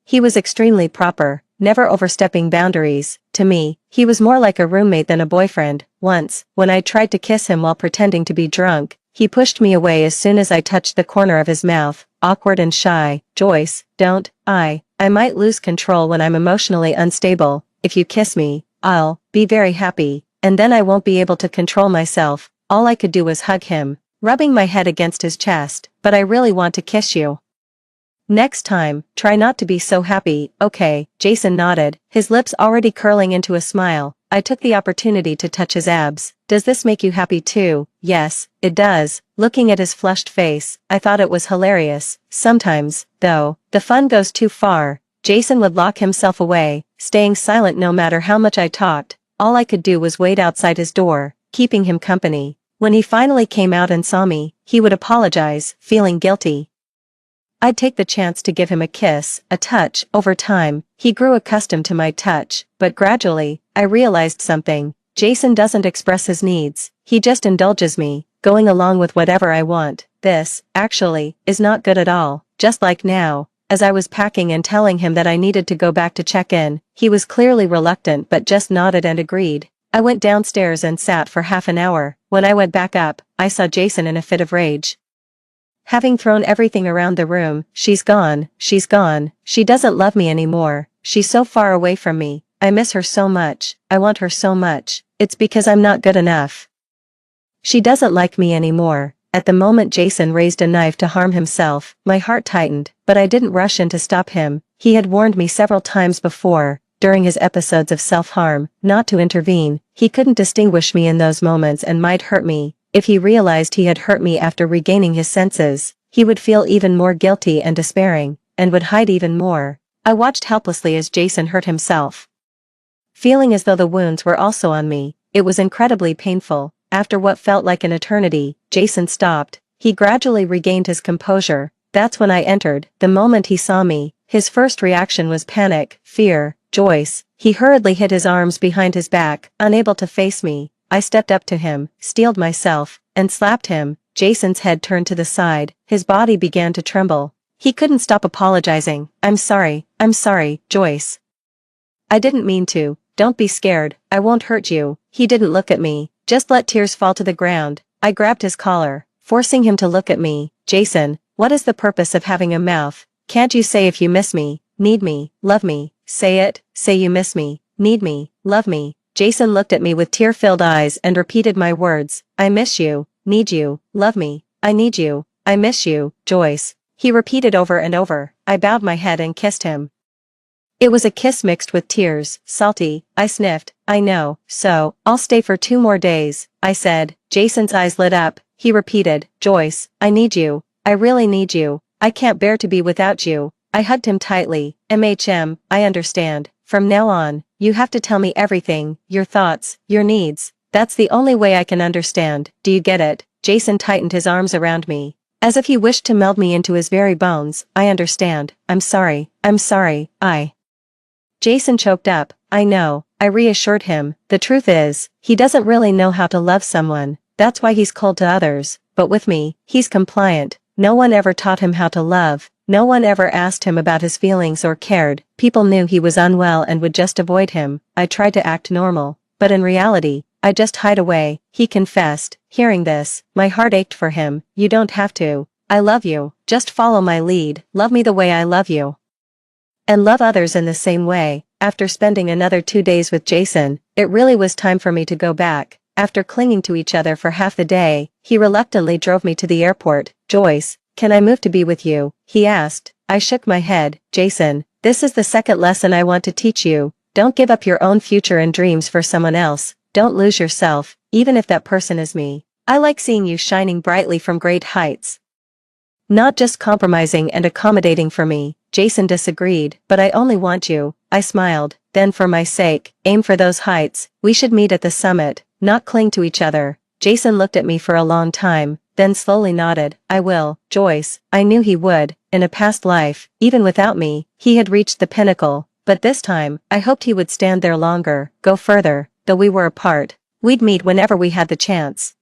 He was extremely proper, never overstepping boundaries. To me, he was more like a roommate than a boyfriend. Once, when I tried to kiss him while pretending to be drunk, he pushed me away as soon as I touched the corner of his mouth, awkward and shy. "Joyce, don't. I might lose control when I'm emotionally unstable. If you kiss me, I'll be very happy, and then I won't be able to control myself." All I could do was hug him, rubbing my head against his chest. "But I really want to kiss you. Next time, try not to be so happy, okay?" Jason nodded, his lips already curling into a smile. I took the opportunity to touch his abs. "Does this make you happy too?" "Yes, it does." Looking at his flushed face, I thought it was hilarious. Sometimes, though, the fun goes too far. Jason would lock himself away, staying silent no matter how much I talked. All I could do was wait outside his door, keeping him company. When he finally came out and saw me, he would apologize, feeling guilty. I'd take the chance to give him a kiss, a touch. Over time, he grew accustomed to my touch, but gradually, I realized something. Jason doesn't express his needs, he just indulges me, going along with whatever I want. This, actually, is not good at all. Just like now, as I was packing and telling him that I needed to go back to check in, he was clearly reluctant but just nodded and agreed. I went downstairs and sat for half an hour. When I went back up, I saw Jason in a fit of rage. Having thrown everything around the room, she's gone, she doesn't love me anymore, she's so far away from me, I miss her so much, I want her so much, it's because I'm not good enough. She doesn't like me anymore. At the moment Jason raised a knife to harm himself, my heart tightened, but I didn't rush in to stop him. He had warned me several times before, during his episodes of self-harm, not to intervene. He couldn't distinguish me in those moments and might hurt me. If he realized he had hurt me after regaining his senses, he would feel even more guilty and despairing, and would hide even more. I watched helplessly as Jason hurt himself, feeling as though the wounds were also on me. It was incredibly painful. After what felt like an eternity, Jason stopped. He gradually regained his composure. That's when I entered. The moment he saw me, his first reaction was panic, fear. "Joyce." He hurriedly hid his arms behind his back, unable to face me. I stepped up to him, steeled myself, and slapped him. Jason's head turned to the side, his body began to tremble. He couldn't stop apologizing. I'm sorry, Joyce. I didn't mean to. Don't be scared, I won't hurt you." He didn't look at me, just let tears fall to the ground. I grabbed his collar, forcing him to look at me. "Jason, what is the purpose of having a mouth? Can't you say if you miss me, need me, love me? Say it, say you miss me, need me, love me." Jason looked at me with tear-filled eyes and repeated my words. "I miss you, need you, love me, I need you, I miss you, Joyce." he repeated over and over. I bowed my head and kissed him. It was a kiss mixed with tears, salty. I sniffed. I know, so, I'll stay for 2 more days, I said. Jason's eyes lit up. He repeated, Joyce, I need you. I really need you. I can't bear to be without you. I hugged him tightly. I understand. From now on, you have to tell me everything, your thoughts, your needs. That's the only way I can understand. Do you get it? Jason tightened his arms around me, as if he wished to meld me into his very bones. I understand. I'm sorry. Jason choked up. I know, I reassured him. The truth is, he doesn't really know how to love someone. That's why he's cold to others. But with me, he's compliant. No one ever taught him how to love. No one ever asked him about his feelings or cared. People knew he was unwell and would just avoid him. I tried to act normal, but in reality, I just hide away, he confessed. Hearing this, my heart ached for him. You don't have to. I love you. Just follow my lead. Love me the way I love you. And love others in the same way. After spending another 2 days with Jason, it really was time for me to go back. After clinging to each other for half the day, he reluctantly drove me to the airport. Joyce, can I move to be with you? He asked. I shook my head. Jason, this is the second lesson I want to teach you. Don't give up your own future and dreams for someone else. Don't lose yourself, even if that person is me. I like seeing you shining brightly from great heights. Not just compromising and accommodating for me. Jason disagreed. But I only want you. I smiled. Then for my sake, aim for those heights. We should meet at the summit, not cling to each other. Jason looked at me for a long time, then slowly nodded. I will, Joyce. I knew he would. In a past life, even without me, he had reached the pinnacle. But this time, I hoped he would stand there longer, go further. Though we were apart, we'd meet whenever we had the chance.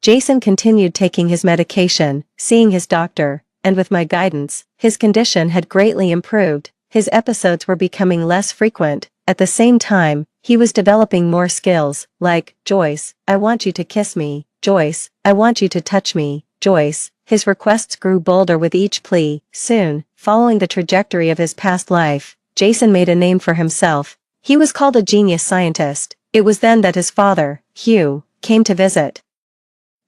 Jason continued taking his medication, seeing his doctor, and with my guidance, his condition had greatly improved. His episodes were becoming less frequent. At the same time, he was developing more skills, like, Joyce, I want you to kiss me. Joyce, I want you to touch me. Joyce. His requests grew bolder with each plea. Soon, following the trajectory of his past life, Jason made a name for himself. He was called a genius scientist. It was then that his father, Hugh, came to visit.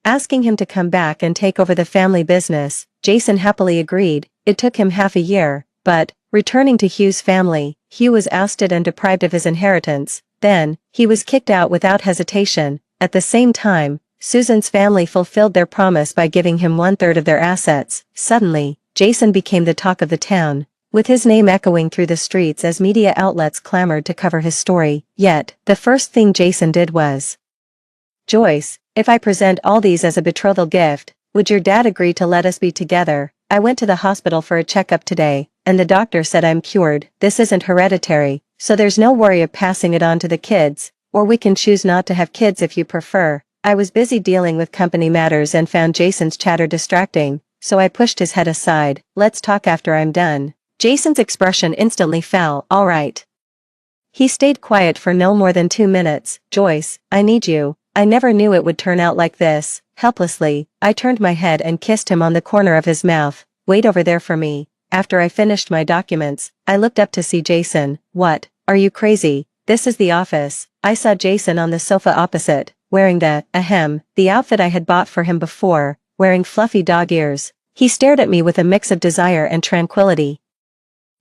Asking him to come back and take over the family business, Jason happily agreed. It took him half a year, but, returning to Hugh's family, Hugh was ousted and deprived of his inheritance. Then, he was kicked out without hesitation. At the same time, Susan's family fulfilled their promise by giving him 1/3 of their assets. Suddenly, Jason became the talk of the town, with his name echoing through the streets as media outlets clamored to cover his story. Yet, the first thing Jason did was, Joyce, if I present all these as a betrothal gift, would your dad agree to let us be together? I went to the hospital for a checkup today, and the doctor said I'm cured. This isn't hereditary, so there's no worry of passing it on to the kids, or we can choose not to have kids if you prefer. I was busy dealing with company matters and found Jason's chatter distracting, so I pushed his head aside. Let's talk after I'm done. Jason's expression instantly fell. All right. He stayed quiet for no more than 2 minutes. Joyce, I need you. I never knew it would turn out like this. Helplessly, I turned my head and kissed him on the corner of his mouth. Wait over there for me. After I finished my documents, I looked up to see Jason. What? Are you crazy? This is the office. I saw Jason on the sofa opposite, wearing the outfit I had bought for him before, wearing fluffy dog ears. He stared at me with a mix of desire and tranquility.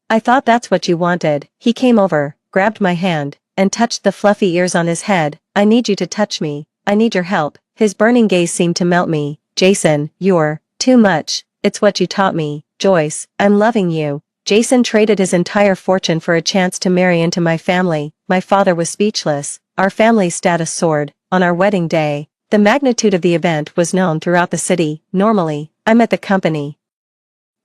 I thought that's what you wanted. He came over, grabbed my hand, and touched the fluffy ears on his head. I need you to touch me. I need your help. His burning gaze seemed to melt me. Jason, you're too much. It's what you taught me. Joyce, I'm loving you. Jason traded his entire fortune for a chance to marry into my family. My father was speechless. Our family's status soared. On our wedding day, the magnitude of the event was known throughout the city. Normally, I'm at the company.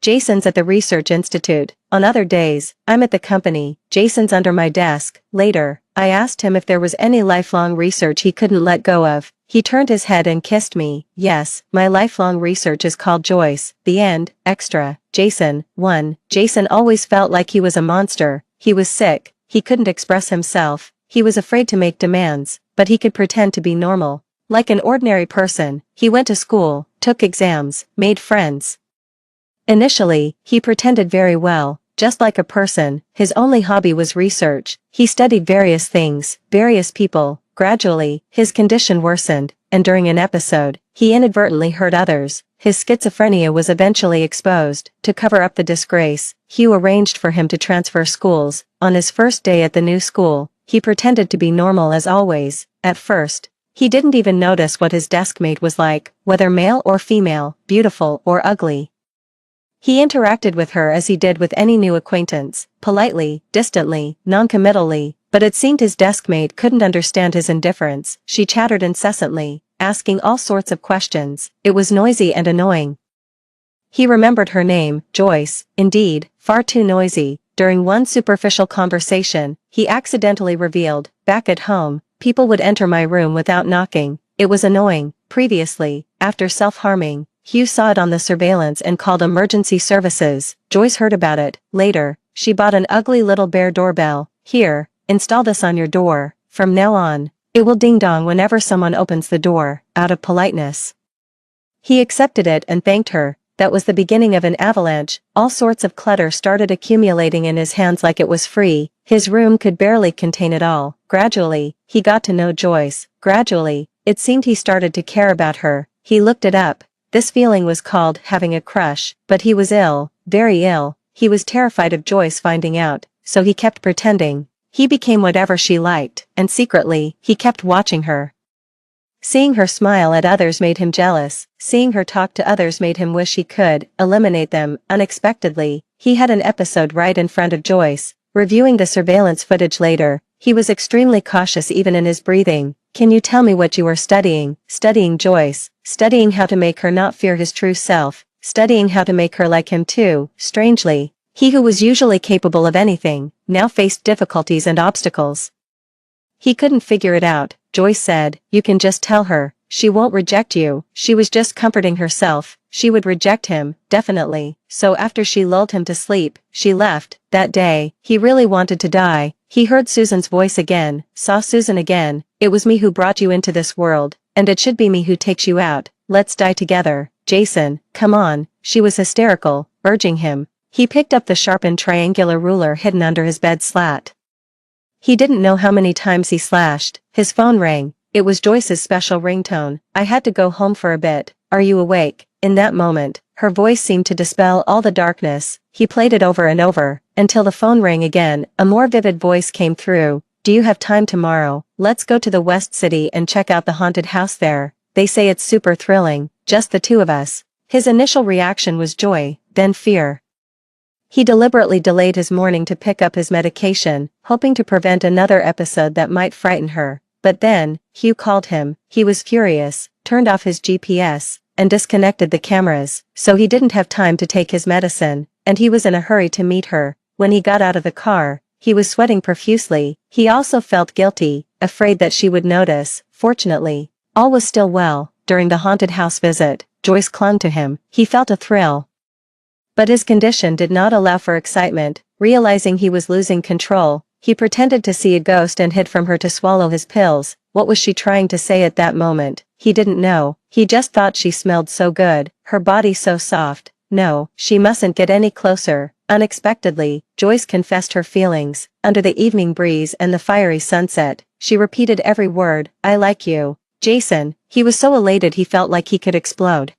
Jason's at the research institute. On other days, I'm at the company. Jason's under my desk. Later, I asked him if there was any lifelong research he couldn't let go of. He turned his head and kissed me. Yes, my lifelong research is called Joyce. The end. Extra. Jason. 1. Jason always felt like he was a monster. He was sick. He couldn't express himself. He was afraid to make demands, but he could pretend to be normal. Like an ordinary person, he went to school, took exams, made friends. Initially, he pretended very well, just like a person. His only hobby was research. He studied various things, various people. Gradually, his condition worsened, and during an episode, he inadvertently hurt others. his schizophrenia was eventually exposed. To cover up the disgrace, Hugh arranged for him to transfer schools. On his first day at the new school, he pretended to be normal as always. At first, he didn't even notice what his deskmate was like, whether male or female, beautiful or ugly. He interacted with her as he did with any new acquaintance, politely, distantly, non-committally, but it seemed his deskmate couldn't understand his indifference. She chattered incessantly, asking all sorts of questions. It was noisy and annoying. He remembered her name, Joyce, indeed, far too noisy. During one superficial conversation, he accidentally revealed, back at home, people would enter my room without knocking. It was annoying. Previously, after self-harming, Hugh saw it on the surveillance and called emergency services. Joyce heard about it. Later, she bought an ugly little bear doorbell. Here, install this on your door. From now on, it will ding-dong whenever someone opens the door, out of politeness. He accepted it and thanked her. That was the beginning of an avalanche. All sorts of clutter started accumulating in his hands like it was free. His room could barely contain it all. Gradually, he got to know Joyce. Gradually, it seemed he started to care about her. He looked it up. This feeling was called having a crush, but he was ill, very ill. He was terrified of Joyce finding out, so he kept pretending. He became whatever she liked, and secretly, he kept watching her. Seeing her smile at others made him jealous. Seeing her talk to others made him wish he could eliminate them. Unexpectedly, he had an episode right in front of Joyce. Reviewing the surveillance footage later, he was extremely cautious even in his breathing. Can you tell me what you are studying? Studying Joyce. Studying how to make her not fear his true self. Studying how to make her like him too. Strangely, he who was usually capable of anything, now faced difficulties and obstacles. He couldn't figure it out. Joyce said, you can just tell her. She won't reject you. She was just comforting herself. She would reject him, definitely. So after she lulled him to sleep, she left. That day, he really wanted to die. He heard Susan's voice again, saw Susan again. It was me who brought you into this world, and it should be me who takes you out. Let's die together. Jason, come on. She was hysterical, urging him. He picked up the sharpened triangular ruler hidden under his bed slat. He didn't know how many times he slashed. His phone rang. It was Joyce's special ringtone. I had to go home for a bit. Are you awake? In that moment, her voice seemed to dispel all the darkness. He played it over and over, until the phone rang again. A more vivid voice came through. Do you have time tomorrow? Let's go to the West City and check out the haunted house there. They say it's super thrilling, just the two of us. His initial reaction was joy, then fear. He deliberately delayed his morning to pick up his medication, hoping to prevent another episode that might frighten her. But then, Hugh called him. He was furious, turned off his GPS, and disconnected the cameras, so he didn't have time to take his medicine, and he was in a hurry to meet her. When he got out of the car, he was sweating profusely. He also felt guilty, afraid that she would notice. Fortunately, all was still well. During the haunted house visit, Joyce clung to him. He felt a thrill. But his condition did not allow for excitement. Realizing he was losing control, he pretended to see a ghost and hid from her to swallow his pills. What was she trying to say at that moment? He didn't know. He just thought she smelled so good, her body so soft. No, she mustn't get any closer. Unexpectedly, Joyce confessed her feelings. Under the evening breeze and the fiery sunset, she repeated every word. I like you, Jason. He was so elated he felt like he could explode.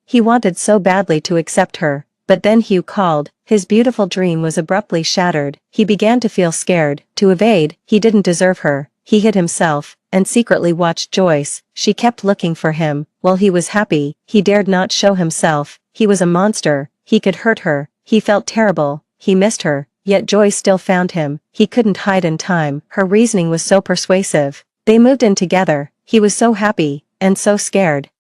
He wanted so badly to accept her. But then Hugh called. His beautiful dream was abruptly shattered. He began to feel scared. To evade, he didn't deserve her. He hid himself, and secretly watched Joyce. She kept looking for him. While he was happy, he dared not show himself. He was a monster. He could hurt her. He felt terrible. He missed her. Yet Joyce still found him. He couldn't hide in time. Her reasoning was so persuasive. They moved in together. He was so happy, and so scared.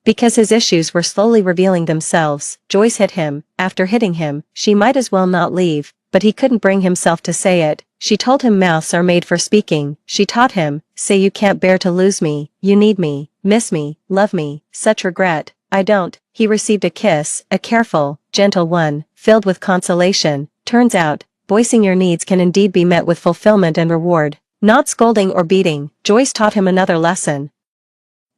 Because his issues were slowly revealing themselves, Joyce hit him. After hitting him, she might as well not leave, but he couldn't bring himself to say it. She told him mouths are made for speaking. She taught him, say you can't bear to lose me, you need me, miss me, love me, such regret. I don't. He received a kiss, a careful, gentle one, filled with consolation. Turns out, voicing your needs can indeed be met with fulfillment and reward. Not scolding or beating. Joyce taught him another lesson.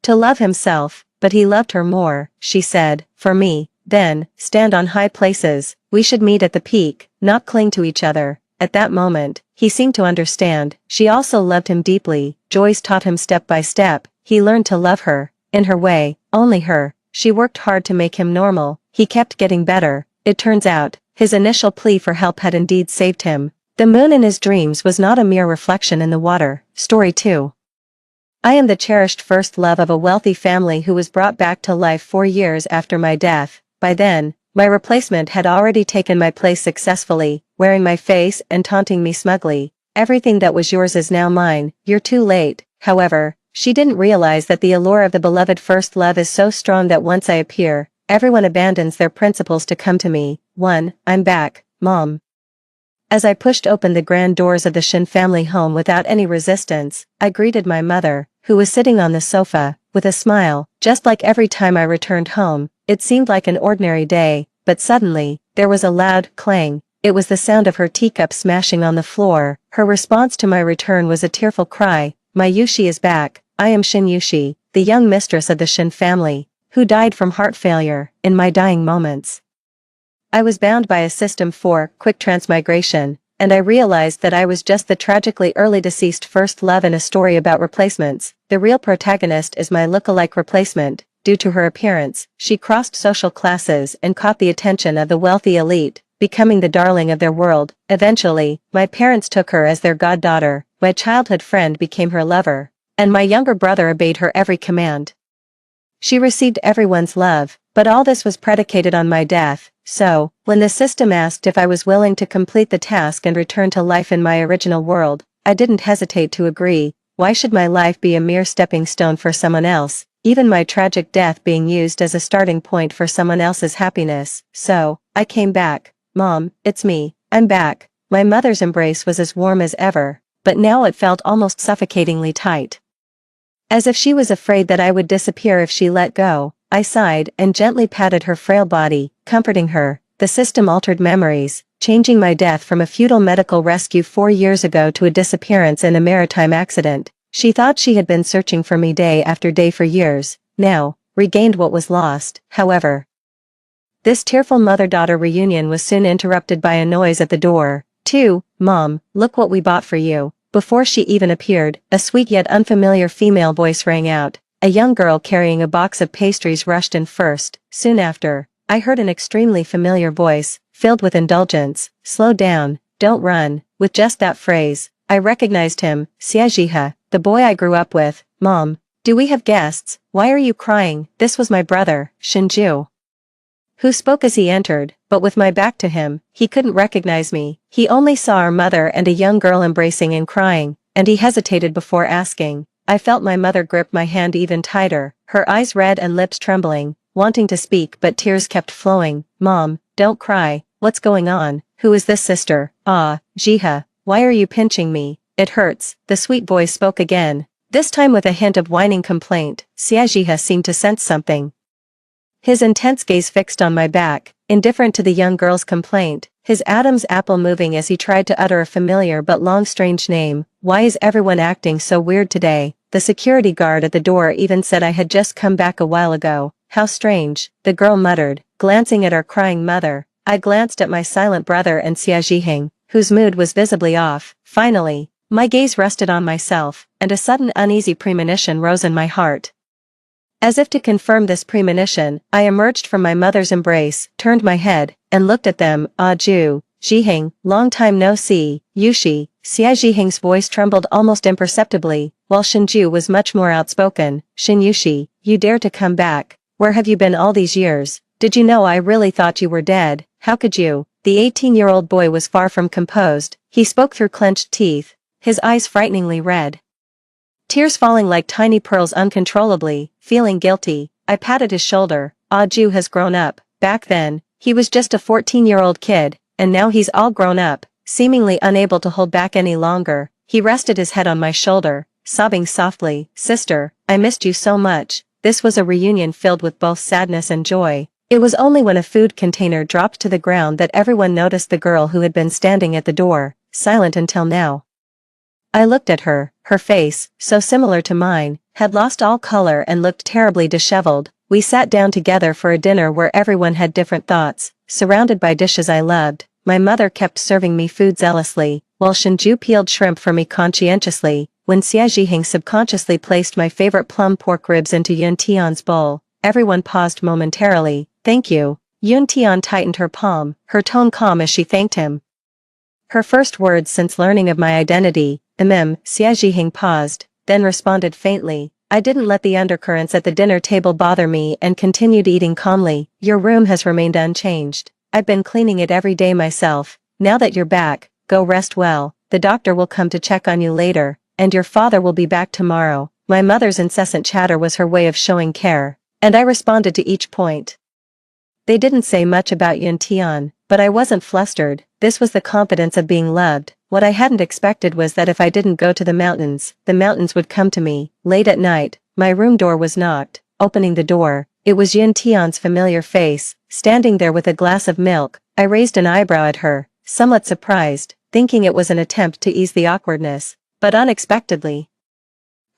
To love himself. But he loved her more, she said. For me, then, stand on high places. We should meet at the peak, not cling to each other. At that moment, he seemed to understand. She also loved him deeply. Joyce taught him step by step. He learned to love her. In her way, only her. she worked hard to make him normal, he kept getting better. It turns out, his initial plea for help had indeed saved him. The moon in his dreams was not a mere reflection in the water. Story 2. I am the cherished first love of a wealthy family who was brought back to life 4 years after my death. By then, my replacement had already taken my place successfully, wearing my face and taunting me smugly. Everything that was yours is now mine, you're too late. However, she didn't realize that the allure of the beloved first love is so strong that once I appear, everyone abandons their principles to come to me. 1. I'm back, Mom. As I pushed open the grand doors of the Shin family home without any resistance, I greeted my mother, who was sitting on the sofa, with a smile. Just like every time I returned home, it seemed like an ordinary day, but suddenly, there was a loud clang. It was the sound of her teacup smashing on the floor. Her response to my return was a tearful cry. My Yushi is back. I am Shin Yushi, the young mistress of the Shin family, who died from heart failure in my dying moments. I was bound by a system for quick transmigration, and I realized that I was just the tragically early deceased first love in a story about replacements. The real protagonist is my look-alike replacement. Due to her appearance, she crossed social classes and caught the attention of the wealthy elite, becoming the darling of their world. Eventually, my parents took her as their goddaughter, my childhood friend became her lover, and my younger brother obeyed her every command. She received everyone's love, but all this was predicated on my death. So, when the system asked if I was willing to complete the task and return to life in my original world, I didn't hesitate to agree. Why should my life be a mere stepping stone for someone else, even my tragic death being used as a starting point for someone else's happiness? So, I came back. Mom, it's me, I'm back. My mother's embrace was as warm as ever, but now it felt almost suffocatingly tight. As if she was afraid that I would disappear if she let go, I sighed and gently patted her frail body, comforting her. The system altered memories, changing my death from a futile medical rescue 4 years ago to a disappearance in a maritime accident. She thought she had been searching for me day after day for years, now, regained what was lost. However, this tearful mother-daughter reunion was soon interrupted by a noise at the door. 2. Mom, look what we bought for you. Before she even appeared, a sweet yet unfamiliar female voice rang out. A young girl carrying a box of pastries rushed in first. Soon after, I heard an extremely familiar voice, filled with indulgence. Slow down, don't run. With just that phrase, I recognized him, Seajiha, the boy I grew up with. Mom, do we have guests? Why are you crying? This was my brother, Shinju, who spoke as he entered, but with my back to him, he couldn't recognize me. He only saw our mother and a young girl embracing and crying, and he hesitated before asking. I felt my mother grip my hand even tighter, her eyes red and lips trembling, wanting to speak but tears kept flowing. Mom, don't cry, what's going on? Who is this sister? Ah, Jiha, why are you pinching me? It hurts. The sweet voice spoke again, this time with a hint of whining complaint. Jiha seemed to sense something. His intense gaze fixed on my back, indifferent to the young girl's complaint, his Adam's apple moving as he tried to utter a familiar but long strange name. Why is everyone acting so weird today? The security guard at the door even said I had just come back a while ago. How strange, the girl muttered, glancing at our crying mother. I glanced at my silent brother and Xia Jiheng, whose mood was visibly off. Finally, my gaze rested on myself, and a sudden uneasy premonition rose in my heart. As if to confirm this premonition, I emerged from my mother's embrace, turned my head, and looked at them. Ah Ju, Jiheng, long time no see. Yushi. Xia Jiheng's voice trembled almost imperceptibly, while Shinju was much more outspoken. Shin Yushi, you dare to come back? Where have you been all these years? Did you know I really thought you were dead? How could you? The 18-year-old boy was far from composed. He spoke through clenched teeth, his eyes frighteningly red, tears falling like tiny pearls uncontrollably. Feeling guilty, I patted his shoulder. Ah Ju has grown up. Back then, he was just a 14-year-old kid, and now he's all grown up. Seemingly unable to hold back any longer, he rested his head on my shoulder, sobbing softly. Sister, I missed you so much. This was a reunion filled with both sadness and joy. It was only when a food container dropped to the ground that everyone noticed the girl who had been standing at the door, silent until now. I looked at her. Her face, so similar to mine, had lost all color and looked terribly disheveled. We sat down together for a dinner where everyone had different thoughts, surrounded by dishes I loved. My mother kept serving me food zealously, while Shinju peeled shrimp for me conscientiously. When Xia Jiheng subconsciously placed my favorite plum pork ribs into Yun Tian's bowl, Everyone paused momentarily. Thank you. Yun Tian tightened her palm, her tone calm as she thanked him. Her first words since learning of my identity. Xie Zhiheng paused, then responded faintly. I didn't let the undercurrents at the dinner table bother me and continued eating calmly. Your room has remained unchanged. I've been cleaning it every day myself. Now that you're back, go rest well. The doctor will come to check on you later, and your father will be back tomorrow. My mother's incessant chatter was her way of showing care, and I responded to each point. They didn't say much about Yun Tian, but I wasn't flustered. This was the confidence of being loved. What I hadn't expected was that if I didn't go to the mountains would come to me. Late at night, my room door was knocked. Opening the door, it was Yun Tian's familiar face, standing there with a glass of milk. I raised an eyebrow at her, somewhat surprised, thinking it was an attempt to ease the awkwardness, but unexpectedly,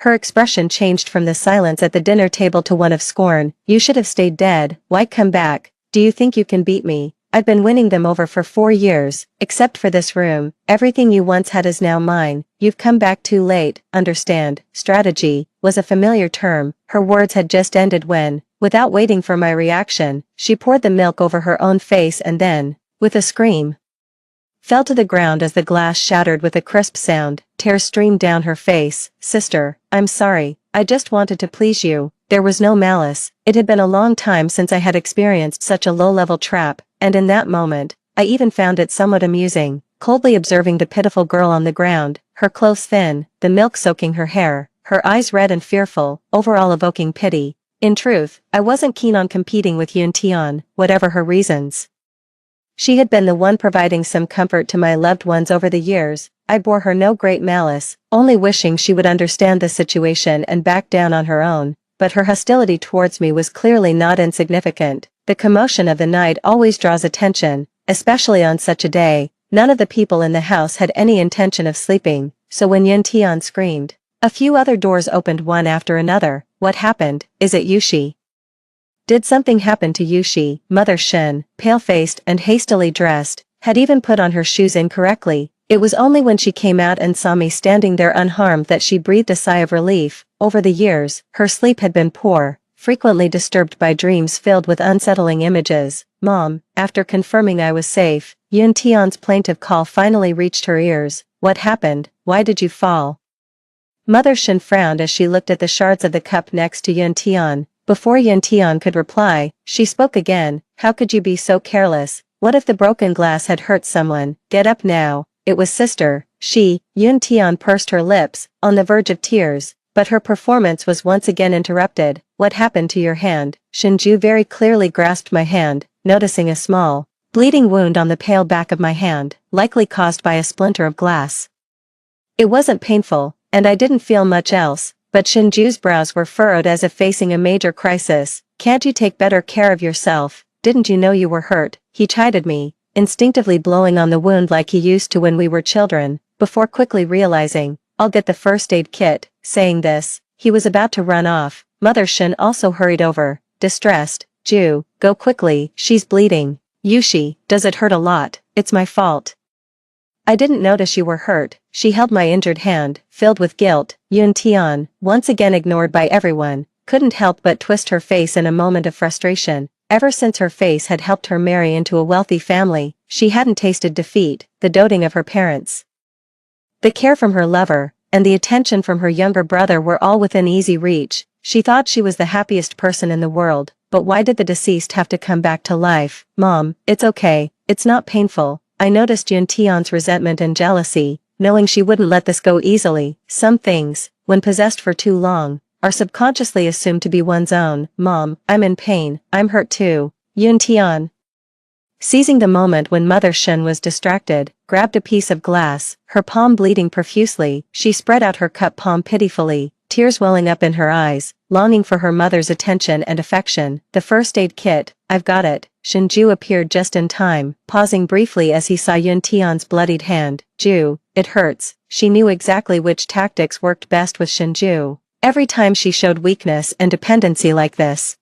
her expression changed from the silence at the dinner table to one of scorn. You should have stayed dead. Why come back? Do you think you can beat me? I've been winning them over for 4 years, except for this room. Everything you once had is now mine. You've come back too late. Understand? Strategy was a familiar term. Her words had just ended when, without waiting for my reaction, she poured the milk over her own face and then, with a scream, fell to the ground as the glass shattered with a crisp sound. Tears streamed down her face. Sister, I'm sorry. I just wanted to please you. There was no malice. It had been a long time since I had experienced such a low-level trap, and in that moment, I even found it somewhat amusing, coldly observing the pitiful girl on the ground, her clothes thin, the milk soaking her hair, her eyes red and fearful, overall evoking pity. In truth, I wasn't keen on competing with Yun Tian, whatever her reasons. She had been the one providing some comfort to my loved ones over the years. I bore her no great malice, only wishing she would understand the situation and back down on her own, but her hostility towards me was clearly not insignificant. The commotion of the night always draws attention, especially on such a day. None of the people in the house had any intention of sleeping, so when Yun Tian screamed, a few other doors opened one after another. What happened? Is it Yushi? Did something happen to Yushi? Mother Shen, pale-faced and hastily dressed, had even put on her shoes incorrectly. It was only when she came out and saw me standing there unharmed that she breathed a sigh of relief. Over the years, her sleep had been poor, frequently disturbed by dreams filled with unsettling images. Mom, after confirming I was safe, Yun Tian's plaintive call finally reached her ears. What happened? Why did you fall? Mother Shen frowned as she looked at the shards of the cup next to Yun Tian. Before Yun Tian could reply, she spoke again. How could you be so careless? What if the broken glass had hurt someone? Get up now. It was sister. Yun Tian pursed her lips, on the verge of tears, but her performance was once again interrupted. What happened to your hand? Shinju very clearly grasped my hand, noticing a small, bleeding wound on the pale back of my hand, likely caused by a splinter of glass. It wasn't painful, and I didn't feel much else, but Shinju's brows were furrowed as if facing a major crisis. Can't you take better care of yourself? Didn't you know you were hurt? He chided me, instinctively blowing on the wound like he used to when we were children, before quickly realizing, I'll get the first aid kit. Saying this, he was about to run off. Mother Shen also hurried over, distressed. Ju, go quickly, she's bleeding. Yushi, does it hurt a lot? It's my fault. I didn't notice you were hurt. She held my injured hand, filled with guilt. Yun Tian, once again ignored by everyone, couldn't help but twist her face in a moment of frustration. Ever since her face had helped her marry into a wealthy family, she hadn't tasted defeat, the doting of her parents, the care from her lover, and the attention from her younger brother were all within easy reach. She thought she was the happiest person in the world, but why did the deceased have to come back to life? Mom, it's okay, it's not painful. I noticed Yun Tian's resentment and jealousy, knowing she wouldn't let this go easily. Some things, when possessed for too long, are subconsciously assumed to be one's own. Mom, I'm in pain, I'm hurt too. Yun Tian, seizing the moment when Mother Shen was distracted, grabbed a piece of glass, her palm bleeding profusely. She spread out her cut palm pitifully, tears welling up in her eyes, longing for her mother's attention and affection. The first aid kit, I've got it. Shinju appeared just in time, pausing briefly as he saw Yun Tian's bloodied hand. Ju, it hurts. She knew exactly which tactics worked best with Shinju. Every time she showed weakness and dependency like this,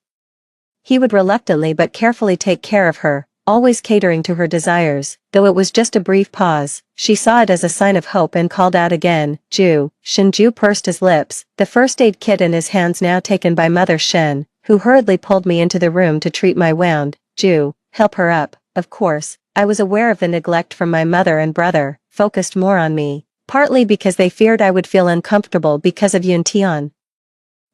he would reluctantly but carefully take care of her, always catering to her desires. Though it was just a brief pause, she saw it as a sign of hope and called out again. Ju. Shinju pursed his lips, the first aid kit in his hands now taken by Mother Shen, who hurriedly pulled me into the room to treat my wound. Ju, help her up. Of course, I was aware of the neglect from my mother and brother, focused more on me, partly because they feared I would feel uncomfortable because of Yuntian.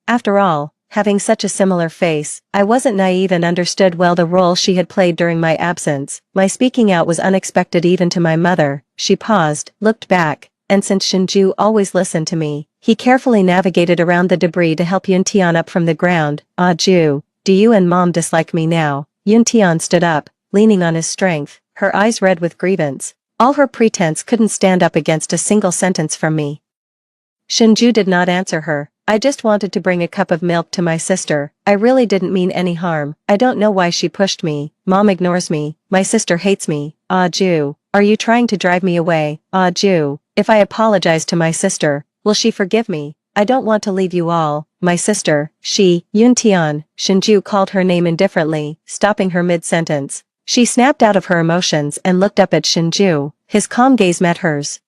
After all, having such a similar face, I wasn't naive and understood well the role she had played during my absence. My speaking out was unexpected even to my mother. She paused, looked back, and since Shinju always listened to me, he carefully navigated around the debris to help Yuntian up from the ground. Ah Ju, do you and mom dislike me now? Yuntian stood up, leaning on his strength, her eyes red with grievance. All her pretense couldn't stand up against a single sentence from me. Shinju did not answer her. I just wanted to bring a cup of milk to my sister. I really didn't mean any harm. I don't know why she pushed me. Mom ignores me. My sister hates me. Ah Ju, are you trying to drive me away? Ah Ju, if I apologize to my sister, will she forgive me? I don't want to leave you all. My sister, Yuntian, Shinju called her name indifferently, stopping her mid-sentence. She snapped out of her emotions and looked up at Shinju. His calm gaze met hers.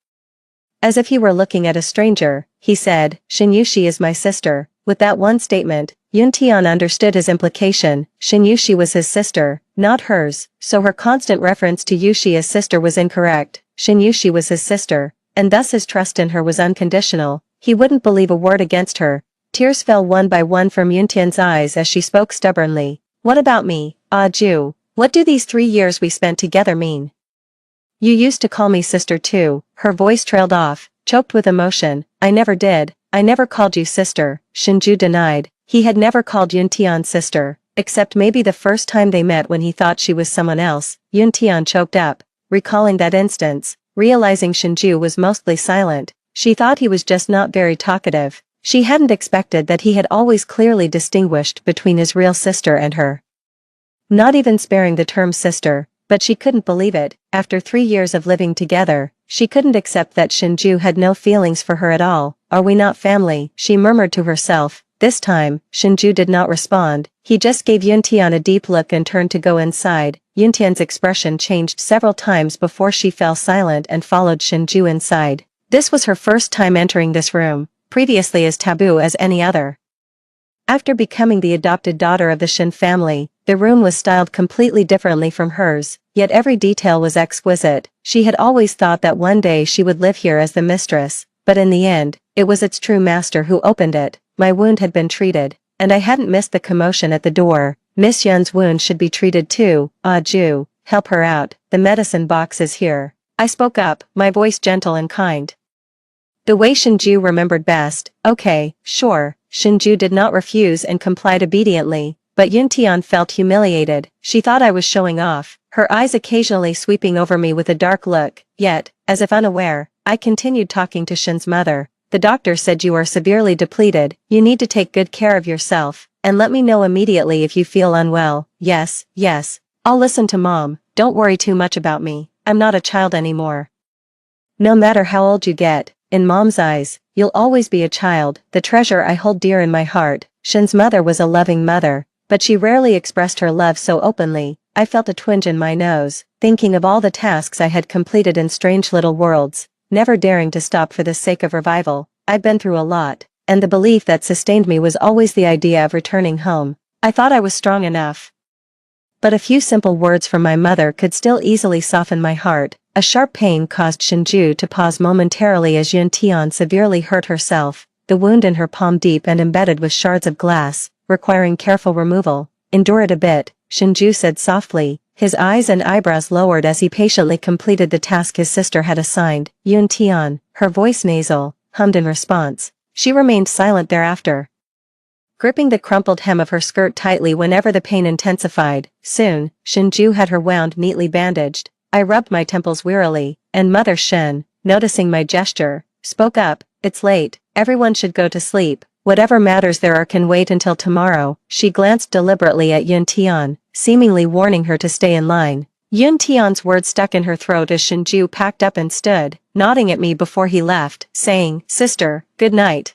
As if he were looking at a stranger, he said, Shinyushi is my sister. With that one statement, Yuntian understood his implication. Shinyushi was his sister, not hers, so her constant reference to Yushi as sister was incorrect. Shinyushi was his sister, and thus his trust in her was unconditional. He wouldn't believe a word against her. Tears fell one by one from Yuntian's eyes as she spoke stubbornly. What about me? Ah Ju, what do these 3 years we spent together mean? You used to call me sister too. Her voice trailed off, choked with emotion. I never did. I never called you sister, Shinju denied. He had never called Yuntian sister, except maybe the first time they met when he thought she was someone else. Yuntian choked up, recalling that instance, realizing Shinju was mostly silent. She thought he was just not very talkative. She hadn't expected that he had always clearly distinguished between his real sister and her. Not even sparing the term sister, but she couldn't believe it. After 3 years of living together, she couldn't accept that Shinju had no feelings for her at all. Are we not family? She murmured to herself. This time, Shinju did not respond. He just gave Yuntian a deep look and turned to go inside. Yuntian's expression changed several times before she fell silent and followed Shinju inside. This was her first time entering this room, previously as taboo as any other. After becoming the adopted daughter of the Shin family, the room was styled completely differently from hers, yet every detail was exquisite. She had always thought that one day she would live here as the mistress, but in the end, it was its true master who opened it. My wound had been treated, and I hadn't missed the commotion at the door. Miss Yun's wound should be treated too. Ah Ju, help her out. The medicine box is here. I spoke up, my voice gentle and kind. The way Shinju remembered best. Okay, sure. Shinju did not refuse and complied obediently, but Yuntian felt humiliated. She thought I was showing off, her eyes occasionally sweeping over me with a dark look. Yet, as if unaware, I continued talking to Shin's mother. The doctor said you are severely depleted. You need to take good care of yourself, and let me know immediately if you feel unwell. Yes, I'll listen to mom. Don't worry too much about me. I'm not a child anymore. No matter how old you get, in mom's eyes, you'll always be a child, the treasure I hold dear in my heart. Shin's mother was a loving mother, but she rarely expressed her love so openly. I felt a twinge in my nose, thinking of all the tasks I had completed in strange little worlds, never daring to stop for the sake of revival. I'd been through a lot, and the belief that sustained me was always the idea of returning home. I thought I was strong enough. But a few simple words from my mother could still easily soften my heart. A sharp pain caused Shinju to pause momentarily as Yuntian severely hurt herself, the wound in her palm deep and embedded with shards of glass, requiring careful removal. Endure it a bit, Shinju said softly, his eyes and eyebrows lowered as he patiently completed the task his sister had assigned. Yuntian, her voice nasal, hummed in response. She remained silent thereafter, gripping the crumpled hem of her skirt tightly whenever the pain intensified. Soon, Shinju had her wound neatly bandaged. I rubbed my temples wearily, and Mother Shin, noticing my gesture, spoke up. It's late, everyone should go to sleep. Whatever matters there are can wait until tomorrow. She glanced deliberately at Yuntian, seemingly warning her to stay in line. Yuntian's words stuck in her throat as Shinju packed up and stood, nodding at me before he left, saying, Sister, good night.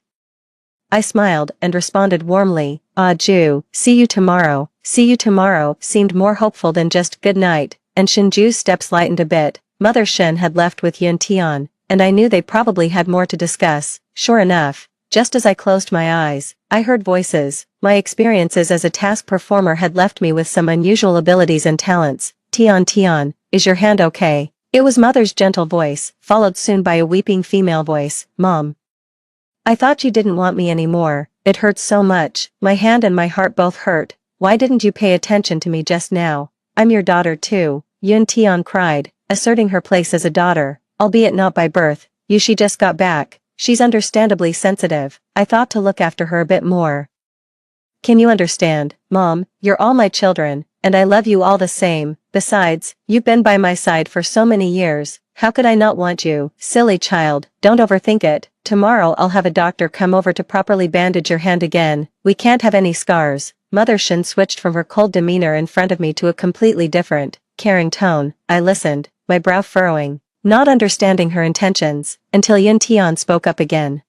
I smiled and responded warmly. Ah Ju, see you tomorrow seemed more hopeful than just good night, and Shinju's steps lightened a bit. Mother Shin had left with Yuntian, and I knew they probably had more to discuss. Sure enough, Just as I closed my eyes, I heard voices. My experiences as a task performer had left me with some unusual abilities and talents. Tian, is your hand okay? It was Mother's gentle voice, followed soon by a weeping female voice. Mom. I thought you didn't want me anymore. It hurts so much. My hand and my heart both hurt. Why didn't you pay attention to me just now? I'm your daughter too. Yun Tian cried, asserting her place as a daughter, albeit not by birth. She just got back. She's understandably sensitive. I thought to look after her a bit more. Can you understand, Mom? You're all my children, and I love you all the same. Besides, you've been by my side for so many years. How could I not want you? Silly child, don't overthink it. Tomorrow I'll have a doctor come over to properly bandage your hand again. We can't have any scars. Mother Shin switched from her cold demeanor in front of me to a completely different, caring tone. I listened, my brow furrowing, not understanding her intentions, until Yun Tian spoke up again.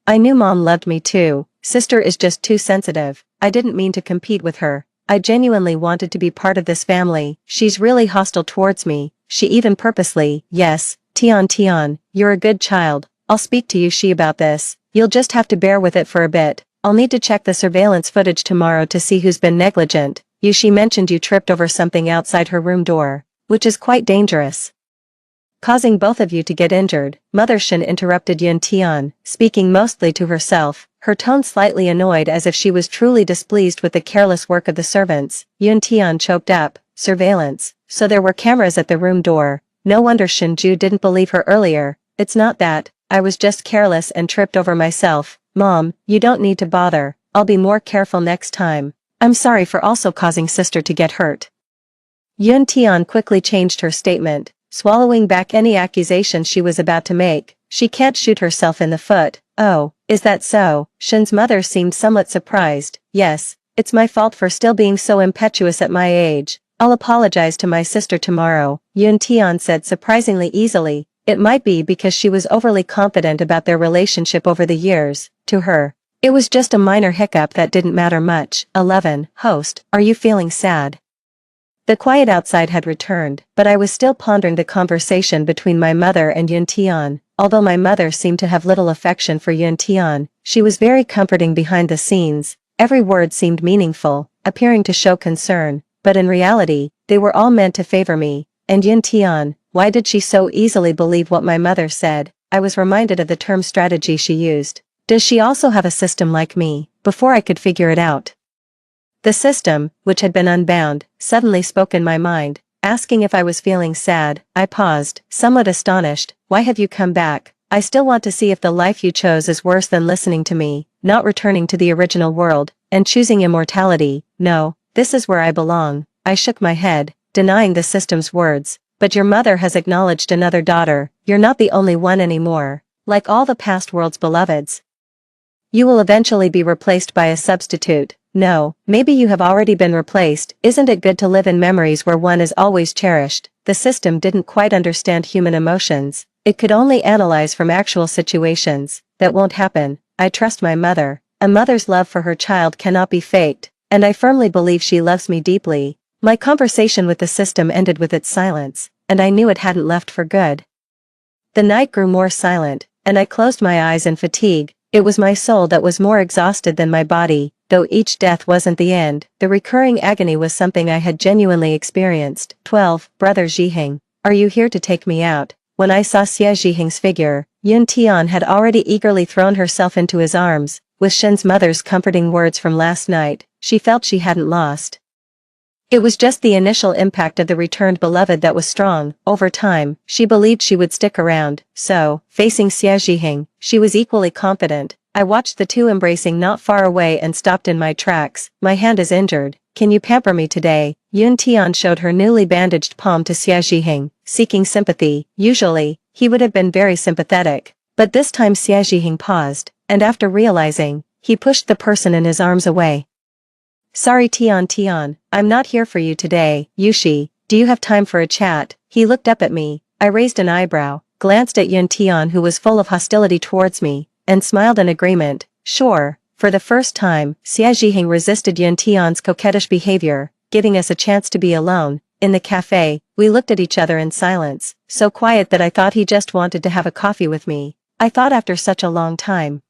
I knew Mom loved me too. Sister is just too sensitive. I didn't mean to compete with her. I genuinely wanted to be part of this family. She's really hostile towards me. She even purposely. Yes, Tian, you're a good child. I'll speak to Yushi about this. You'll just have to bear with it for a bit. I'll need to check the surveillance footage tomorrow to see who's been negligent. Yushi mentioned you tripped over something outside her room door, which is quite dangerous, causing both of you to get injured. Mother Shin interrupted Yun Tian, speaking mostly to herself, her tone slightly annoyed as if she was truly displeased with the careless work of the servants. Yun Tian choked up. Surveillance. So there were cameras at the room door. No wonder Shinju didn't believe her earlier. It's not that. I was just careless and tripped over myself. Mom, you don't need to bother. I'll be more careful next time. I'm sorry for also causing sister to get hurt. Yun Tian quickly changed her statement, swallowing back any accusations she was about to make. She can't shoot herself in the foot. Oh, is that so? Shin's mother seemed somewhat surprised. Yes, it's my fault for still being so impetuous at my age. I'll apologize to my sister tomorrow, Yun Tian said surprisingly easily. It might be because she was overly confident about their relationship over the years. To her, it was just a minor hiccup that didn't matter much. 11. Host, are you feeling sad? The quiet outside had returned, but I was still pondering the conversation between my mother and Yun Tian. Although my mother seemed to have little affection for Yun Tian, she was very comforting behind the scenes. Every word seemed meaningful, appearing to show concern, but in reality, they were all meant to favor me. And Yun Tian, why did she so easily believe what my mother said? I was reminded of the term strategy she used. Does she also have a system like me? Before I could figure it out, the system, which had been unbound, suddenly spoke in my mind, asking if I was feeling sad. I paused, somewhat astonished. Why have you come back? I still want to see if the life you chose is worse than listening to me, not returning to the original world, and choosing immortality. No, this is where I belong. I shook my head, denying the system's words. But your mother has acknowledged another daughter. You're not the only one anymore. Like all the past world's beloveds, you will eventually be replaced by a substitute. No, maybe you have already been replaced. Isn't it good to live in memories where one is always cherished? The system didn't quite understand human emotions. It could only analyze from actual situations. That won't happen. I trust my mother. A mother's love for her child cannot be faked, and I firmly believe she loves me deeply. My conversation with the system ended with its silence, and I knew it hadn't left for good. The night grew more silent, and I closed my eyes in fatigue. It was my soul that was more exhausted than my body. Though each death wasn't the end, the recurring agony was something I had genuinely experienced. 12. Brother Zhiheng, are you here to take me out? When I saw Xie Zhiheng's figure, Yun Tian had already eagerly thrown herself into his arms. With Shen's mother's comforting words from last night, she felt she hadn't lost. It was just the initial impact of the returned beloved that was strong. Over time, she believed she would stick around. So, facing Xie Zhiheng, she was equally confident. I watched the two embracing not far away and stopped in my tracks. My hand is injured. Can you pamper me today? Yun Tian showed her newly bandaged palm to Xie Zhiheng, seeking sympathy. Usually, he would have been very sympathetic. But this time Xie Zhiheng paused, and after realizing, he pushed the person in his arms away. Sorry Tian, I'm not here for you today. Yushi, do you have time for a chat? He looked up at me. I raised an eyebrow, glanced at Yun Tian who was full of hostility towards me, and smiled in agreement. Sure. For the first time, Xie Zhiheng resisted Yun Tian's coquettish behavior, giving us a chance to be alone. In the cafe, we looked at each other in silence, so quiet that I thought he just wanted to have a coffee with me. I thought after such a long time,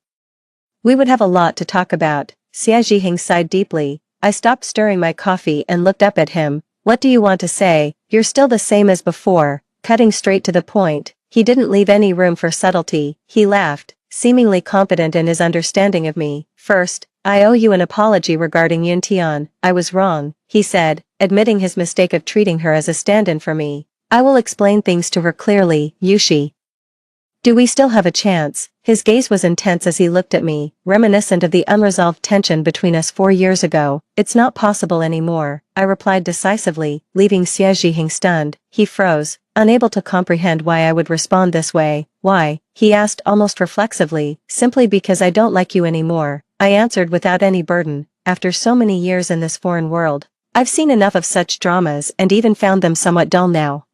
We would have a lot to talk about. Xia Zhiheng sighed deeply. I stopped stirring my coffee and looked up at him. What do you want to say? You're still the same as before, cutting straight to the point. He didn't leave any room for subtlety. He laughed, seemingly confident in his understanding of me. First, I owe you an apology regarding Yuntian. I was wrong, he said, admitting his mistake of treating her as a stand-in for me. I will explain things to her clearly, Yushi. Do we still have a chance? His gaze was intense as he looked at me, reminiscent of the unresolved tension between us 4 years ago. It's not possible anymore, I replied decisively, leaving Xie Zhiheng stunned. He froze, unable to comprehend why I would respond this way. Why? He asked almost reflexively. Simply because I don't like you anymore, I answered without any burden. After so many years in this foreign world, I've seen enough of such dramas and even found them somewhat dull now.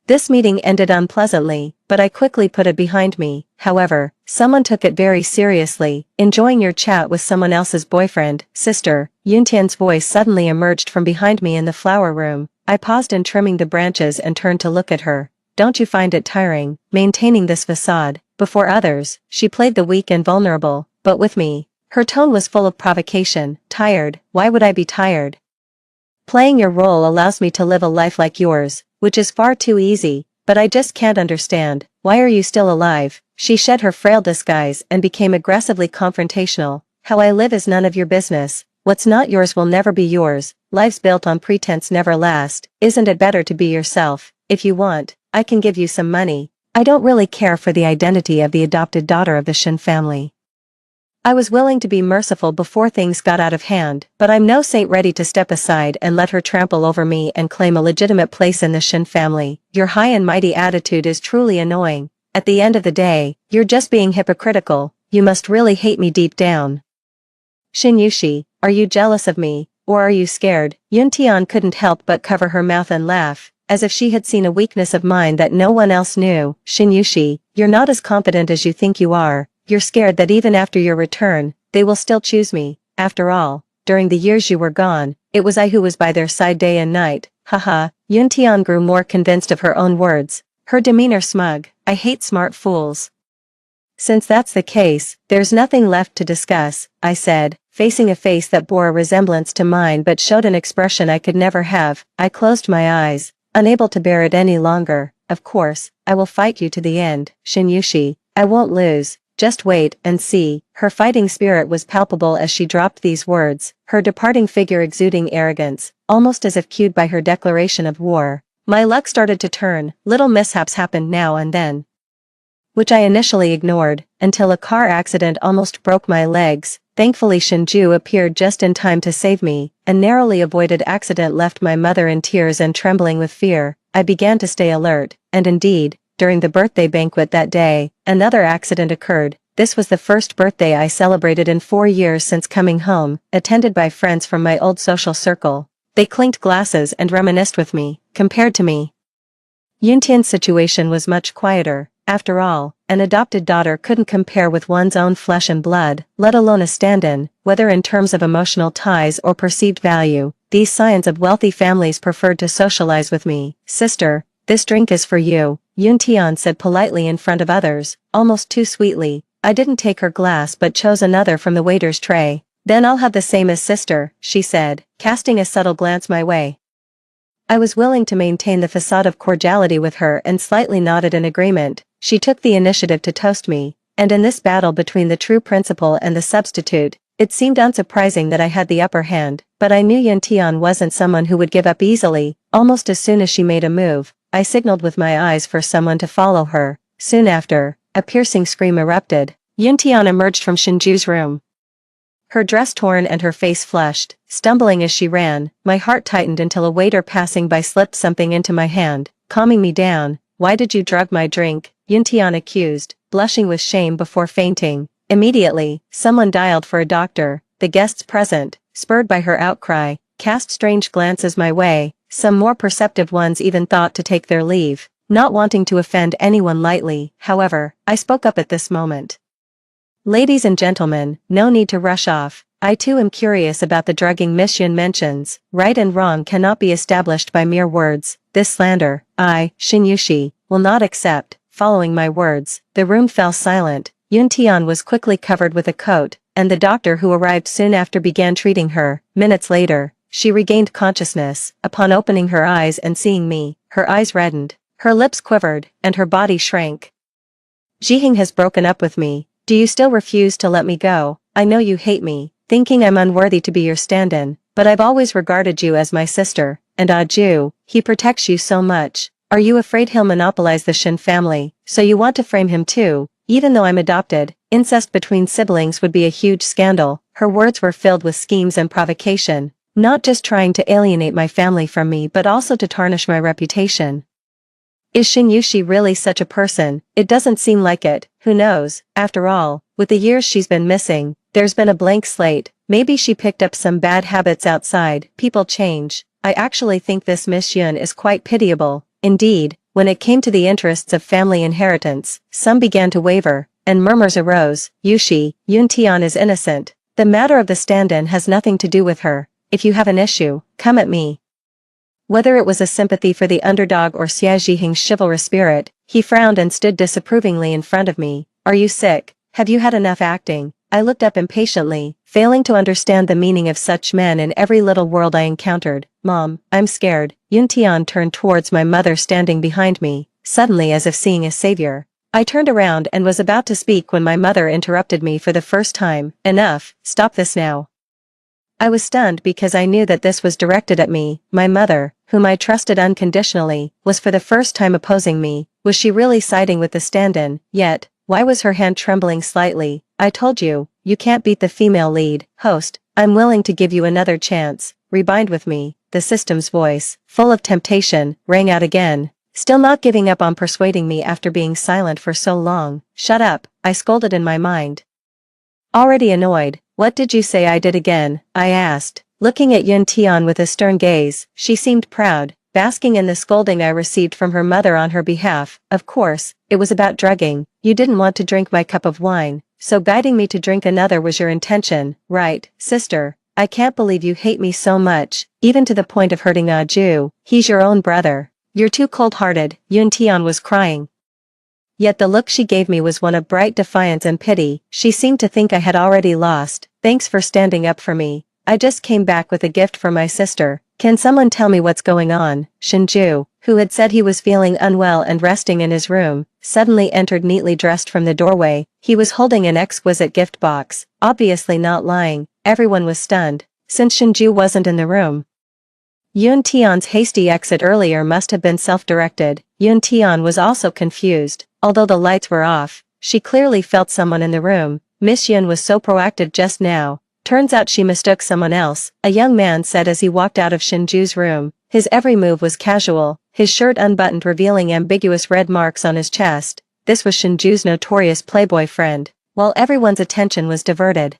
This meeting ended unpleasantly, but I quickly put it behind me. However, someone took it very seriously. Enjoying your chat with someone else's boyfriend, sister. Yuntian's voice suddenly emerged from behind me in the flower room. I paused in trimming the branches and turned to look at her. Don't you find it tiring, maintaining this facade? Before others, she played the weak and vulnerable, but with me, her tone was full of provocation. Tired? Why would I be tired? Playing your role allows me to live a life like yours, which is far too easy, but I just can't understand. Why are you still alive? She shed her frail disguise and became aggressively confrontational. How I live is none of your business. What's not yours will never be yours. Lives built on pretense never last. Isn't it better to be yourself? If you want, I can give you some money. I don't really care for the identity of the adopted daughter of the Shin family. I was willing to be merciful before things got out of hand, but I'm no saint ready to step aside and let her trample over me and claim a legitimate place in the Shin family. Your high and mighty attitude is truly annoying. At the end of the day, you're just being hypocritical. You must really hate me deep down. Shin Yushi, are you jealous of me, or are you scared? Yuntian couldn't help but cover her mouth and laugh, as if she had seen a weakness of mine that no one else knew. Shin Yushi, you're not as confident as you think you are. You're scared that even after your return, they will still choose me. After all, during the years you were gone, it was I who was by their side day and night. Haha, Yuntian grew more convinced of her own words, her demeanor smug. I hate smart fools. Since that's the case, there's nothing left to discuss, I said, facing a face that bore a resemblance to mine but showed an expression I could never have. I closed my eyes, unable to bear it any longer. Of course, I will fight you to the end, Shin Yushi. I won't lose. Just wait and see. Her fighting spirit was palpable as she dropped these words, her departing figure exuding arrogance, almost as if cued by her declaration of war. My luck started to turn. Little mishaps happened now and then, which I initially ignored, until a car accident almost broke my legs. Thankfully Shinju appeared just in time to save me. A narrowly avoided accident left my mother in tears and trembling with fear. I began to stay alert, and indeed, during the birthday banquet that day, another accident occurred. This was the first birthday I celebrated in 4 years since coming home, attended by friends from my old social circle. They clinked glasses and reminisced with me. Compared to me, Yuntian's situation was much quieter. After all, an adopted daughter couldn't compare with one's own flesh and blood, let alone a stand-in, whether in terms of emotional ties or perceived value. These scions of wealthy families preferred to socialize with me. Sister, this drink is for you, Yuntian said politely in front of others, almost too sweetly. I didn't take her glass but chose another from the waiter's tray. Then I'll have the same as sister, she said, casting a subtle glance my way. I was willing to maintain the facade of cordiality with her and slightly nodded in agreement. She took the initiative to toast me, and in this battle between the true principal and the substitute, it seemed unsurprising that I had the upper hand, but I knew Yuntian wasn't someone who would give up easily. Almost as soon as she made a move, I signaled with my eyes for someone to follow her. Soon after, a piercing scream erupted. Yuntian emerged from Shinju's room, her dress torn and her face flushed. Stumbling as she ran, my heart tightened until a waiter passing by slipped something into my hand, calming me down. Why did you drug my drink? Yuntian accused, blushing with shame before fainting. Immediately, someone dialed for a doctor. The guests present, spurred by her outcry, cast strange glances my way. Some more perceptive ones even thought to take their leave. Not wanting to offend anyone lightly, however, I spoke up at this moment. Ladies and gentlemen, no need to rush off. I too am curious about the drugging Miss Yun mentions. Right and wrong cannot be established by mere words. This slander, I, Shin Yushi, will not accept. Following my words, the room fell silent. Yun Tian was quickly covered with a coat, and the doctor who arrived soon after began treating her. Minutes later, she regained consciousness. Upon opening her eyes and seeing me, her eyes reddened, her lips quivered, and her body shrank. Jiheng has broken up with me. Do you still refuse to let me go? I know you hate me, thinking I'm unworthy to be your stand-in, but I've always regarded you as my sister, and Ju, he protects you so much. Are you afraid he'll monopolize the Shin family, so you want to frame him too? Even though I'm adopted, incest between siblings would be a huge scandal. Her words were filled with schemes and provocation, not just trying to alienate my family from me but also to tarnish my reputation. Is Shin Yushi really such a person? It doesn't seem like it. Who knows? After all, with the years she's been missing, there's been a blank slate. Maybe she picked up some bad habits outside. People change. I actually think this Miss Yun is quite pitiable. Indeed, when it came to the interests of family inheritance, some began to waver, and murmurs arose. Yun Tian is innocent. The matter of the stand-in has nothing to do with her. If you have an issue, come at me. Whether it was a sympathy for the underdog or Xia Zhiheng's chivalrous spirit, he frowned and stood disapprovingly in front of me. Are you sick? Have you had enough acting? I looked up impatiently, failing to understand the meaning of such men in every little world I encountered. Mom, I'm scared. Yun Tian turned towards my mother standing behind me, suddenly as if seeing a savior. I turned around and was about to speak when my mother interrupted me for the first time. Enough, stop this now. I was stunned because I knew that this was directed at me. My mother, whom I trusted unconditionally, was for the first time opposing me. Was she really siding with the stand-in? Yet, why was her hand trembling slightly? I told you, you can't beat the female lead. Host, I'm willing to give you another chance. Rebind with me. The system's voice, full of temptation, rang out again. Still not giving up on persuading me after being silent for so long. Shut up, I scolded in my mind. Already annoyed. What did you say I did again? I asked, looking at Yun Tian with a stern gaze. She seemed proud, basking in the scolding I received from her mother on her behalf. Of course, it was about drugging. You didn't want to drink my cup of wine, so guiding me to drink another was your intention, right, sister? I can't believe you hate me so much, even to the point of hurting Ju. He's your own brother. You're too cold-hearted. Yun Tian was crying. Yet the look she gave me was one of bright defiance and pity. She seemed to think I had already lost. Thanks for standing up for me. I just came back with a gift for my sister. Can someone tell me what's going on? Shinju, who had said he was feeling unwell and resting in his room, suddenly entered neatly dressed from the doorway. He was holding an exquisite gift box, obviously not lying. Everyone was stunned, since Shinju wasn't in the room. Yun Tian's hasty exit earlier must have been self-directed. Yun Tian was also confused. Although the lights were off, she clearly felt someone in the room. Miss Yun was so proactive just now. Turns out she mistook someone else, a young man said as he walked out of Shinju's room. His every move was casual, his shirt unbuttoned revealing ambiguous red marks on his chest. This was Shinju's notorious playboy friend. While everyone's attention was diverted,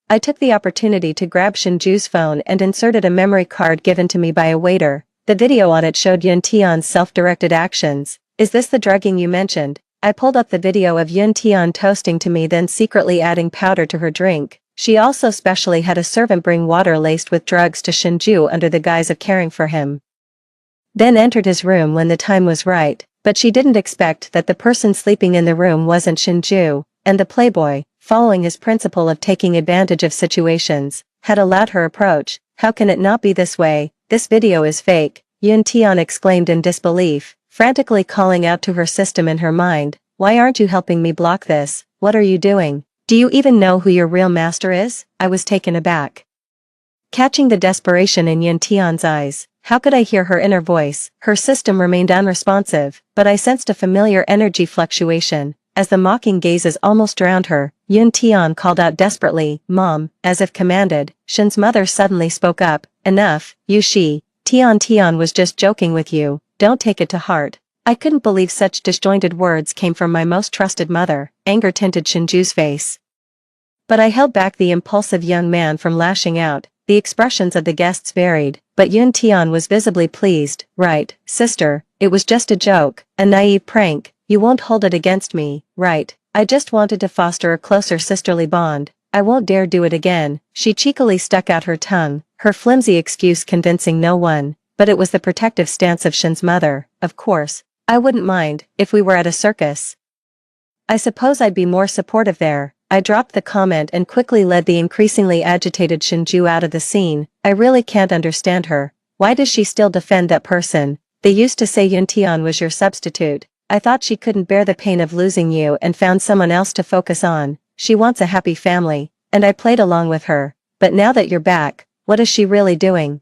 I took the opportunity to grab Shinju's phone and inserted a memory card given to me by a waiter. The video on it showed Yun Tian's self-directed actions. Is this the drugging you mentioned? I pulled up the video of Yun Tian toasting to me, then secretly adding powder to her drink. She also specially had a servant bring water laced with drugs to Shinju under the guise of caring for him. Then entered his room when the time was right, but she didn't expect that the person sleeping in the room wasn't Shinju, and the playboy, following his principle of taking advantage of situations, had allowed her approach. How can it not be this way? This video is fake, Yun Tian exclaimed in disbelief, frantically calling out to her system in her mind. Why aren't you helping me block this? What are you doing? Do you even know who your real master is? I was taken aback, catching the desperation in Yun Tian's eyes. How could I hear her inner voice? Her system remained unresponsive, but I sensed a familiar energy fluctuation. As the mocking gazes almost drowned her, Yun Tian called out desperately, Mom, as if commanded. Shin's mother suddenly spoke up. Enough, Yushi. Tian was just joking with you. Don't take it to heart. I couldn't believe such disjointed words came from my most trusted mother. Anger tinted Shinju's face, but I held back the impulsive young man from lashing out. The expressions of the guests varied, but Yun Tian was visibly pleased. Right, sister, it was just a joke, a naive prank. You won't hold it against me, right? I just wanted to foster a closer sisterly bond. I won't dare do it again. She cheekily stuck out her tongue, her flimsy excuse convincing no one, but it was the protective stance of Shin's mother. Of course, I wouldn't mind if we were at a circus. I suppose I'd be more supportive there. I dropped the comment and quickly led the increasingly agitated Shinju out of the scene. I really can't understand her. Why does she still defend that person? They used to say Yuntian was your substitute. I thought she couldn't bear the pain of losing you and found someone else to focus on. She wants a happy family, and I played along with her. But now that you're back, what is she really doing?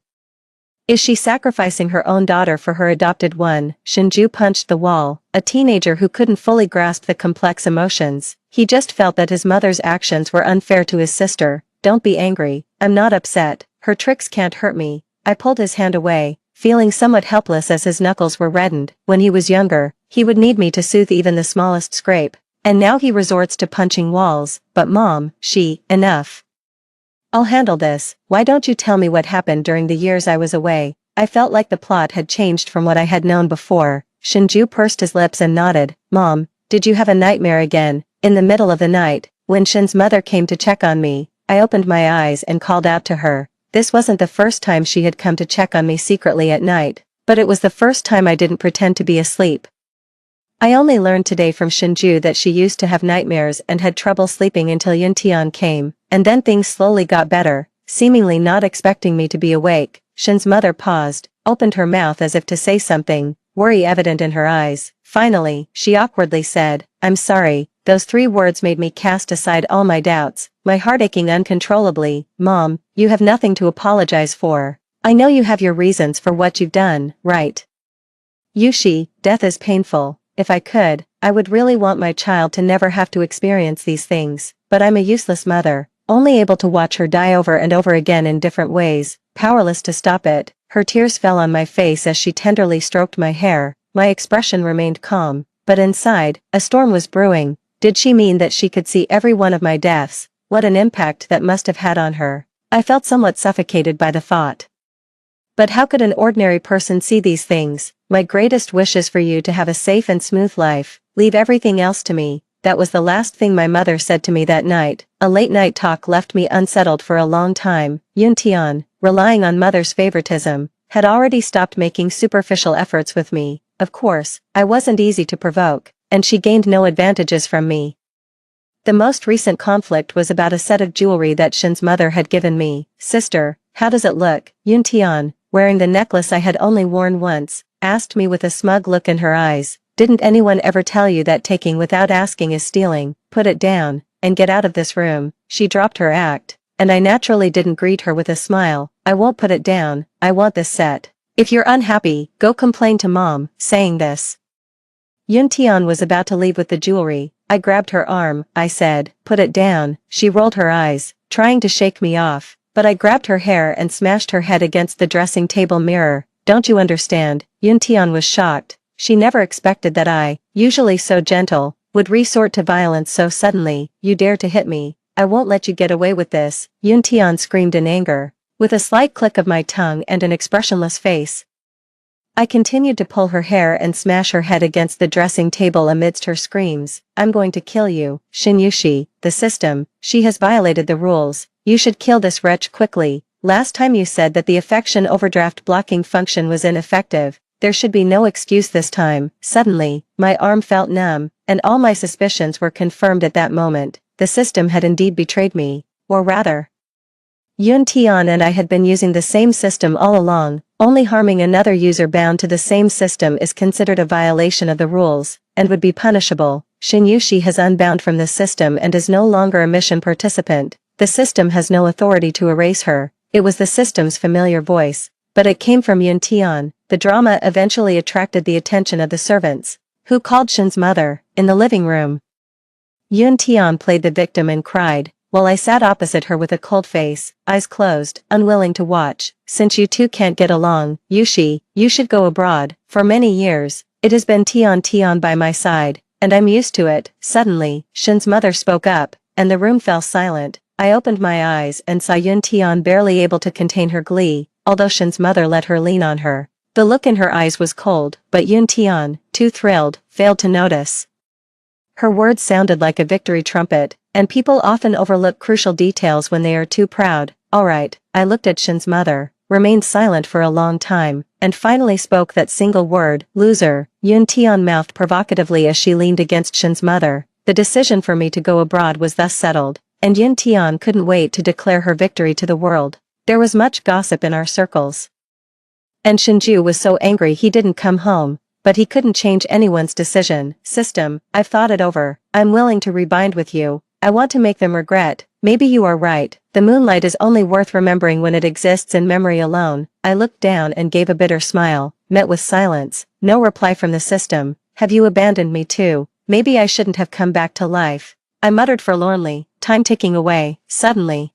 Is she sacrificing her own daughter for her adopted one? Shinju punched the wall, a teenager who couldn't fully grasp the complex emotions. He just felt that his mother's actions were unfair to his sister. Don't be angry, I'm not upset, her tricks can't hurt me. I pulled his hand away, feeling somewhat helpless as his knuckles were reddened. When he was younger, he would need me to soothe even the smallest scrape. And now he resorts to punching walls. But Mom, enough. I'll handle this. Why don't you tell me what happened during the years I was away? I felt like the plot had changed from what I had known before. Shinju pursed his lips and nodded. Mom, did you have a nightmare again? In the middle of the night, when Shin's mother came to check on me, I opened my eyes and called out to her. This wasn't the first time she had come to check on me secretly at night, but it was the first time I didn't pretend to be asleep. I only learned today from Shinju that she used to have nightmares and had trouble sleeping until Yuntian came, and then things slowly got better, seemingly not expecting me to be awake. Shin's mother paused, opened her mouth as if to say something, worry evident in her eyes. Finally, she awkwardly said, I'm sorry. Those 3 words made me cast aside all my doubts, my heart aching uncontrollably. Mom, you have nothing to apologize for. I know you have your reasons for what you've done, right? Yushi, death is painful. If I could, I would really want my child to never have to experience these things, but I'm a useless mother, only able to watch her die over and over again in different ways, powerless to stop it. Her tears fell on my face as she tenderly stroked my hair. My expression remained calm, but inside, a storm was brewing. Did she mean that she could see every one of my deaths? What an impact that must have had on her. I felt somewhat suffocated by the thought. But how could an ordinary person see these things? My greatest wish is for you to have a safe and smooth life. Leave everything else to me. That was the last thing my mother said to me that night. A late-night talk left me unsettled for a long time. Yuntian, relying on mother's favoritism, had already stopped making superficial efforts with me. Of course, I wasn't easy to provoke, and she gained no advantages from me. The most recent conflict was about a set of jewelry that Shin's mother had given me. Sister, how does it look? Yuntian, wearing the necklace I had only worn once, asked me with a smug look in her eyes. Didn't anyone ever tell you that taking without asking is stealing? Put it down, and get out of this room. She dropped her act, and I naturally didn't greet her with a smile. I won't put it down, I want this set. If you're unhappy, go complain to Mom. Saying this, Yuntian was about to leave with the jewelry. I grabbed her arm. I said, put it down. She rolled her eyes, trying to shake me off, but I grabbed her hair and smashed her head against the dressing table mirror. Don't you understand? Yuntian was shocked. She never expected that I, usually so gentle, would resort to violence so suddenly. You dare to hit me. I won't let you get away with this. Yuntian screamed in anger, with a slight click of my tongue and an expressionless face. I continued to pull her hair and smash her head against the dressing table amidst her screams. I'm going to kill you, Shinyushi, the system. She has violated the rules. You should kill this wretch quickly. Last time you said that the affection overdraft blocking function was ineffective. There should be no excuse this time. Suddenly, my arm felt numb, and all my suspicions were confirmed at that moment. The system had indeed betrayed me. Or rather, Yuntian and I had been using the same system all along. Only harming another user bound to the same system is considered a violation of the rules, and would be punishable. Shinyushi has unbound from the system and is no longer a mission participant. The system has no authority to erase her. It was the system's familiar voice, but it came from Yuntian. The drama eventually attracted the attention of the servants, who called Shin's mother, in the living room. Yuntian played the victim and cried, while I sat opposite her with a cold face, eyes closed, unwilling to watch. Since you two can't get along, Yushi, you should go abroad. For many years, it has been Tian by my side, and I'm used to it. Suddenly, Shin's mother spoke up, and the room fell silent. I opened my eyes and saw Yuntian barely able to contain her glee, although Shin's mother let her lean on her. The look in her eyes was cold, but Yuntian, too thrilled, failed to notice. Her words sounded like a victory trumpet, and people often overlook crucial details when they are too proud. Alright, I looked at Shin's mother, remained silent for a long time, and finally spoke that single word, loser. Yuntian mouthed provocatively as she leaned against Shin's mother. The decision for me to go abroad was thus settled, and Yin Tian couldn't wait to declare her victory to the world. There was much gossip in our circles. And Shinju was so angry he didn't come home, but he couldn't change anyone's decision. System, I've thought it over. I'm willing to rebind with you. I want to make them regret. Maybe you are right. The moonlight is only worth remembering when it exists in memory alone. I looked down and gave a bitter smile, met with silence. No reply from the system. Have you abandoned me too? Maybe I shouldn't have come back to life. I muttered forlornly, time ticking away. Suddenly,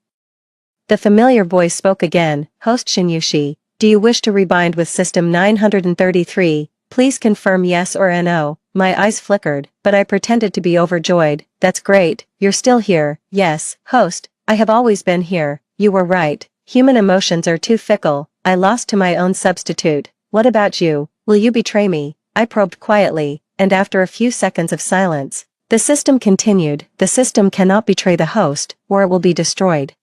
the familiar voice spoke again. Host Shinyushi, do you wish to rebind with System 933? Please confirm yes or no. My eyes flickered, but I pretended to be overjoyed. That's great, you're still here. Yes, host, I have always been here. You were right. Human emotions are too fickle. I lost to my own substitute. What about you? Will you betray me? I probed quietly, and after a few seconds of silence, the system continued. The system cannot betray the host, or it will be destroyed.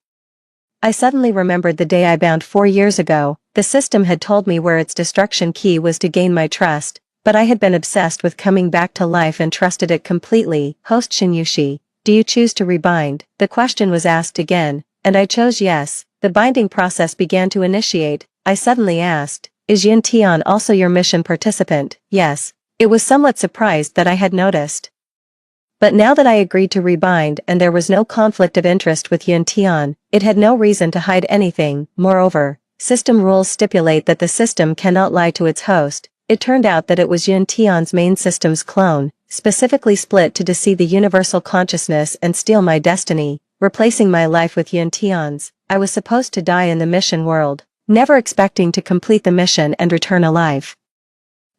I suddenly remembered the day I bound 4 years ago. The system had told me where its destruction key was to gain my trust, but I had been obsessed with coming back to life and trusted it completely. Host Shinyushi, do you choose to rebind? The question was asked again, and I chose yes. The binding process began to initiate. I suddenly asked, is Yin Tian also your mission participant? Yes. It was somewhat surprised that I had noticed. But now that I agreed to rebind and there was no conflict of interest with Yin Tian, it had no reason to hide anything. Moreover, system rules stipulate that the system cannot lie to its host. It turned out that it was Yin Tian's main system's clone, specifically split to deceive the universal consciousness and steal my destiny, replacing my life with Yin Tian's. I was supposed to die in the mission world, never expecting to complete the mission and return alive.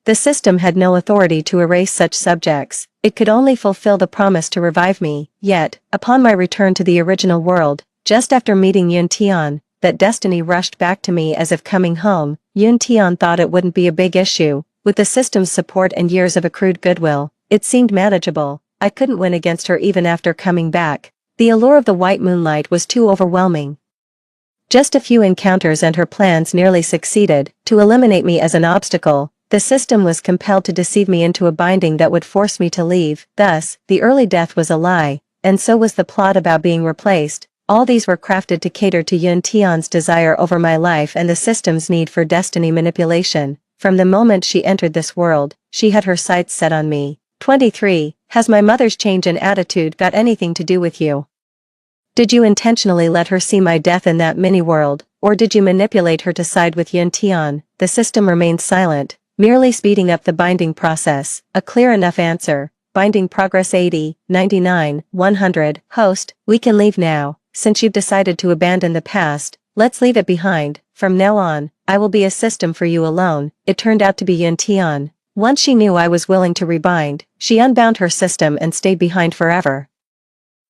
The system had no authority to erase such subjects. It could only fulfill the promise to revive me. Yet, upon my return to the original world, just after meeting Yin Tian, that destiny rushed back to me as if coming home. Yin Tian thought it wouldn't be a big issue. With the system's support and years of accrued goodwill, it seemed manageable. I couldn't win against her even after coming back. The allure of the white moonlight was too overwhelming. Just a few encounters and her plans nearly succeeded. To eliminate me as an obstacle, the system was compelled to deceive me into a binding that would force me to leave. Thus, the early death was a lie, and so was the plot about being replaced. All these were crafted to cater to Yin Tian's desire over my life and the system's need for destiny manipulation. From the moment she entered this world, she had her sights set on me. 23. Has my mother's change in attitude got anything to do with you? Did you intentionally let her see my death in that mini-world, or did you manipulate her to side with Yin Tian? The system remained silent, merely speeding up the binding process. A clear enough answer. Binding progress 80, 99, 100. Host, we can leave now. Since you've decided to abandon the past, let's leave it behind. From now on, I will be a system for you alone. It turned out to be Yin Tian. Once she knew I was willing to rebind, she unbound her system and stayed behind forever.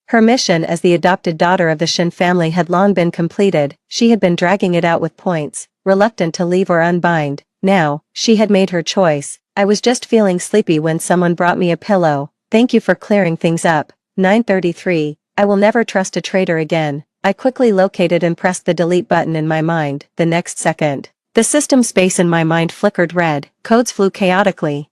Her mission as the adopted daughter of the Shin family had long been completed. She had been dragging it out with points, reluctant to leave or unbind. Now, she had made her choice. I was just feeling sleepy when someone brought me a pillow. Thank you for clearing things up. 933. I will never trust a traitor again. I quickly located and pressed the delete button in my mind. The next second, the system space in my mind flickered red. Codes flew chaotically,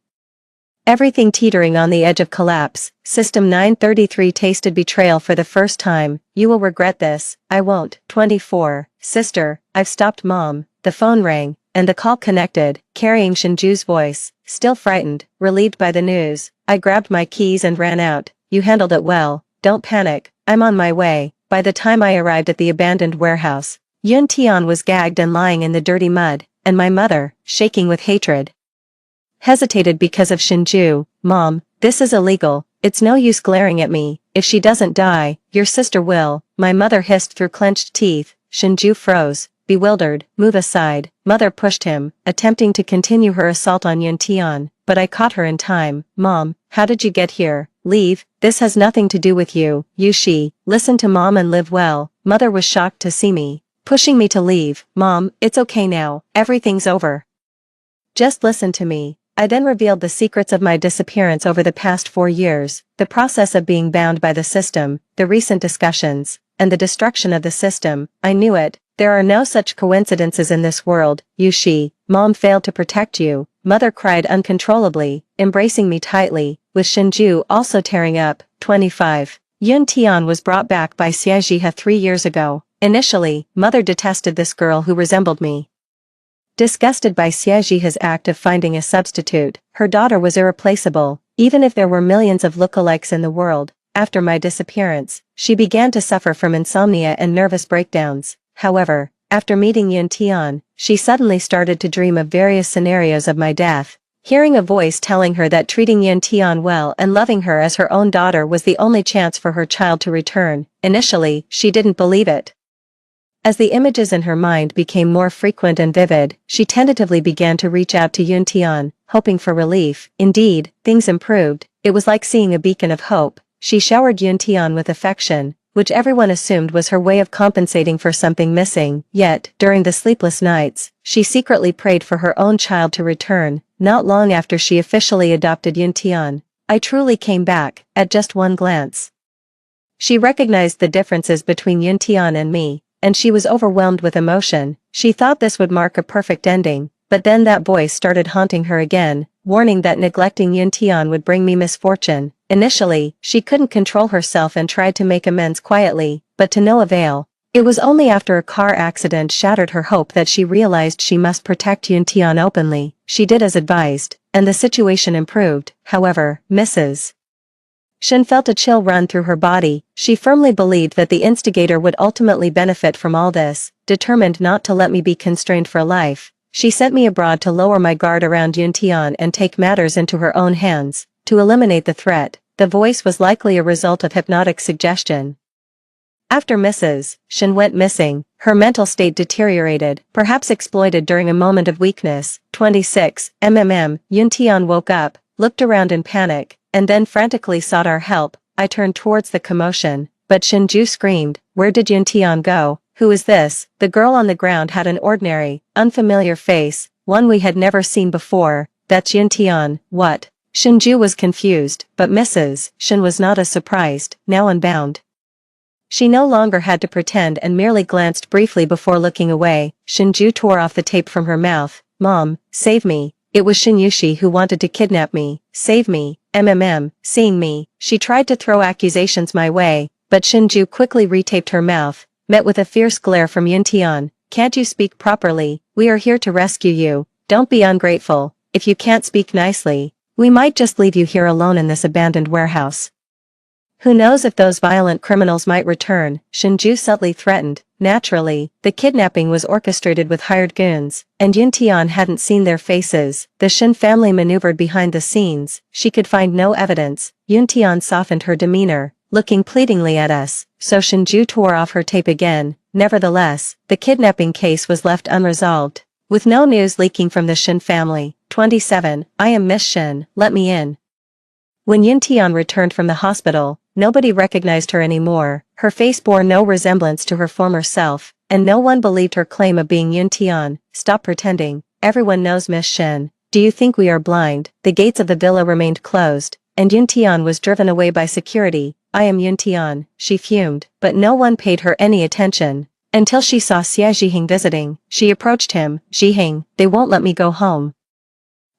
everything teetering on the edge of collapse. System 933 tasted betrayal for the first time. You will regret this. I won't. 24. Sister, I've stopped Mom. The phone rang, and the call connected, carrying Shinju's voice. Still frightened, relieved by the news, I grabbed my keys and ran out. You handled it well. Don't panic. I'm on my way. By the time I arrived at the abandoned warehouse, Yun Tian was gagged and lying in the dirty mud, and my mother, shaking with hatred, hesitated because of Shinju. Mom, this is illegal. It's no use glaring at me. If she doesn't die, your sister will. My mother hissed through clenched teeth. Shinju froze, bewildered. Move aside. Mother pushed him, attempting to continue her assault on Yun Tian, but I caught her in time. Mom, how did you get here? Leave. This has nothing to do with you. Yushi, listen to Mom and live well. Mother was shocked to see me, pushing me to leave. Mom, it's okay now. Everything's over. Just listen to me. I then revealed the secrets of my disappearance over the past 4 years, the process of being bound by the system, the recent discussions, and the destruction of the system. I knew it. There are no such coincidences in this world. Yushi, Mom failed to protect you. Mother cried uncontrollably, embracing me tightly. with Shinju also tearing up. 25. Yun Tian was brought back by Xie Jihe 3 years ago. Initially, mother detested this girl who resembled me. Disgusted by Xie Jihe's act of finding a substitute, her daughter was irreplaceable, even if there were millions of lookalikes in the world. After my disappearance, she began to suffer from insomnia and nervous breakdowns. However, after meeting Yun Tian, she suddenly started to dream of various scenarios of my death. Hearing a voice telling her that treating Yun Tian well and loving her as her own daughter was the only chance for her child to return, initially, she didn't believe it. As the images in her mind became more frequent and vivid, she tentatively began to reach out to Yun Tian, hoping for relief. Indeed, things improved. It was like seeing a beacon of hope. She showered Yun Tian with affection, which everyone assumed was her way of compensating for something missing. Yet, during the sleepless nights, she secretly prayed for her own child to return. Not long after she officially adopted Yun Tian, I truly came back, at just one glance. She recognized the differences between Yun Tian and me, and she was overwhelmed with emotion. She thought this would mark a perfect ending, but then that voice started haunting her again, warning that neglecting Yun Tian would bring me misfortune. Initially, she couldn't control herself and tried to make amends quietly, but to no avail. It was only after a car accident shattered her hope that she realized she must protect Yun Tian openly. She did as advised, and the situation improved. However, Mrs. Shin felt a chill run through her body. She firmly believed that the instigator would ultimately benefit from all this. Determined not to let me be constrained for life, she sent me abroad to lower my guard around Yun Tian and take matters into her own hands. To eliminate the threat, the voice was likely a result of hypnotic suggestion. After Mrs. Shin went missing, her mental state deteriorated, perhaps exploited during a moment of weakness. 26. Yun Tian woke up, looked around in panic, and then frantically sought our help. I turned towards the commotion, but Shinju screamed, "Where did Yun Tian go? Who is this?" The girl on the ground had an ordinary, unfamiliar face, one we had never seen before. "That's Yun Tian." "What?" Shinju was confused, but Mrs. Shin was not as surprised, now unbound. She no longer had to pretend and merely glanced briefly before looking away. Shinju tore off the tape from her mouth. "Mom, save me. It was Shinyushi who wanted to kidnap me. Save me." Seeing me, she tried to throw accusations my way, but Shinju quickly retaped her mouth, met with a fierce glare from Yun Tian. "Can't you speak properly? We are here to rescue you. Don't be ungrateful. If you can't speak nicely, we might just leave you here alone in this abandoned warehouse. Who knows if those violent criminals might return," Shinju subtly threatened. Naturally, the kidnapping was orchestrated with hired goons, and Yun Tian hadn't seen their faces. The Shin family maneuvered behind the scenes. She could find no evidence. Yun Tian softened her demeanor, looking pleadingly at us, so Shinju tore off her tape again. Nevertheless, the kidnapping case was left unresolved, with no news leaking from the Shin family. 27. I am Miss Shin, let me in. When Yun Tian returned from the hospital, nobody recognized her anymore. Her face bore no resemblance to her former self, and no one believed her claim of being Yun Tian. "Stop pretending. Everyone knows Miss Shin. Do you think we are blind?" The gates of the villa remained closed, and Yun Tian was driven away by security. "I am Yun Tian," she fumed, but no one paid her any attention. Until she saw Xie Jihing visiting, she approached him. "Jihing, they won't let me go home.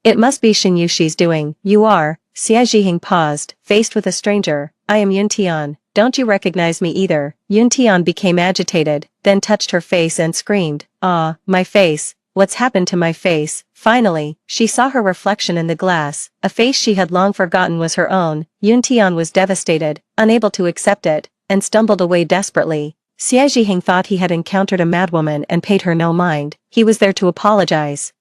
It must be Shinyushi's doing." "You are." Xie Jihing paused, faced with a stranger. "I am Yun Tian. Don't you recognize me either?" Yun Tian became agitated, then touched her face and screamed, "Ah, my face. What's happened to my face?" Finally, she saw her reflection in the glass. A face she had long forgotten was her own. Yun Tian was devastated, unable to accept it, and stumbled away desperately. Xie Jihing thought he had encountered a madwoman and paid her no mind. He was there to apologize.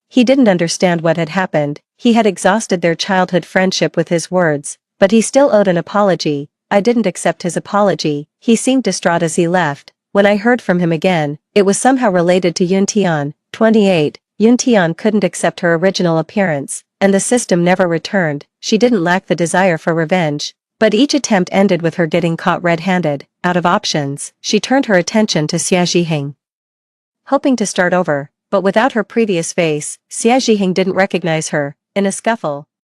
He didn't understand what had happened. He had exhausted their childhood friendship with his words, but he still owed an apology. I didn't accept his apology. He seemed distraught as he left. When I heard from him again, it was somehow related to Yun Tian. 28. Yun Tian couldn't accept her original appearance, and the system never returned. She didn't lack the desire for revenge, but each attempt ended with her getting caught red-handed. Out of options, she turned her attention to Xie Jihing, hoping to start over. But without her previous face, Xie Jihing didn't recognize her. In a scuffle,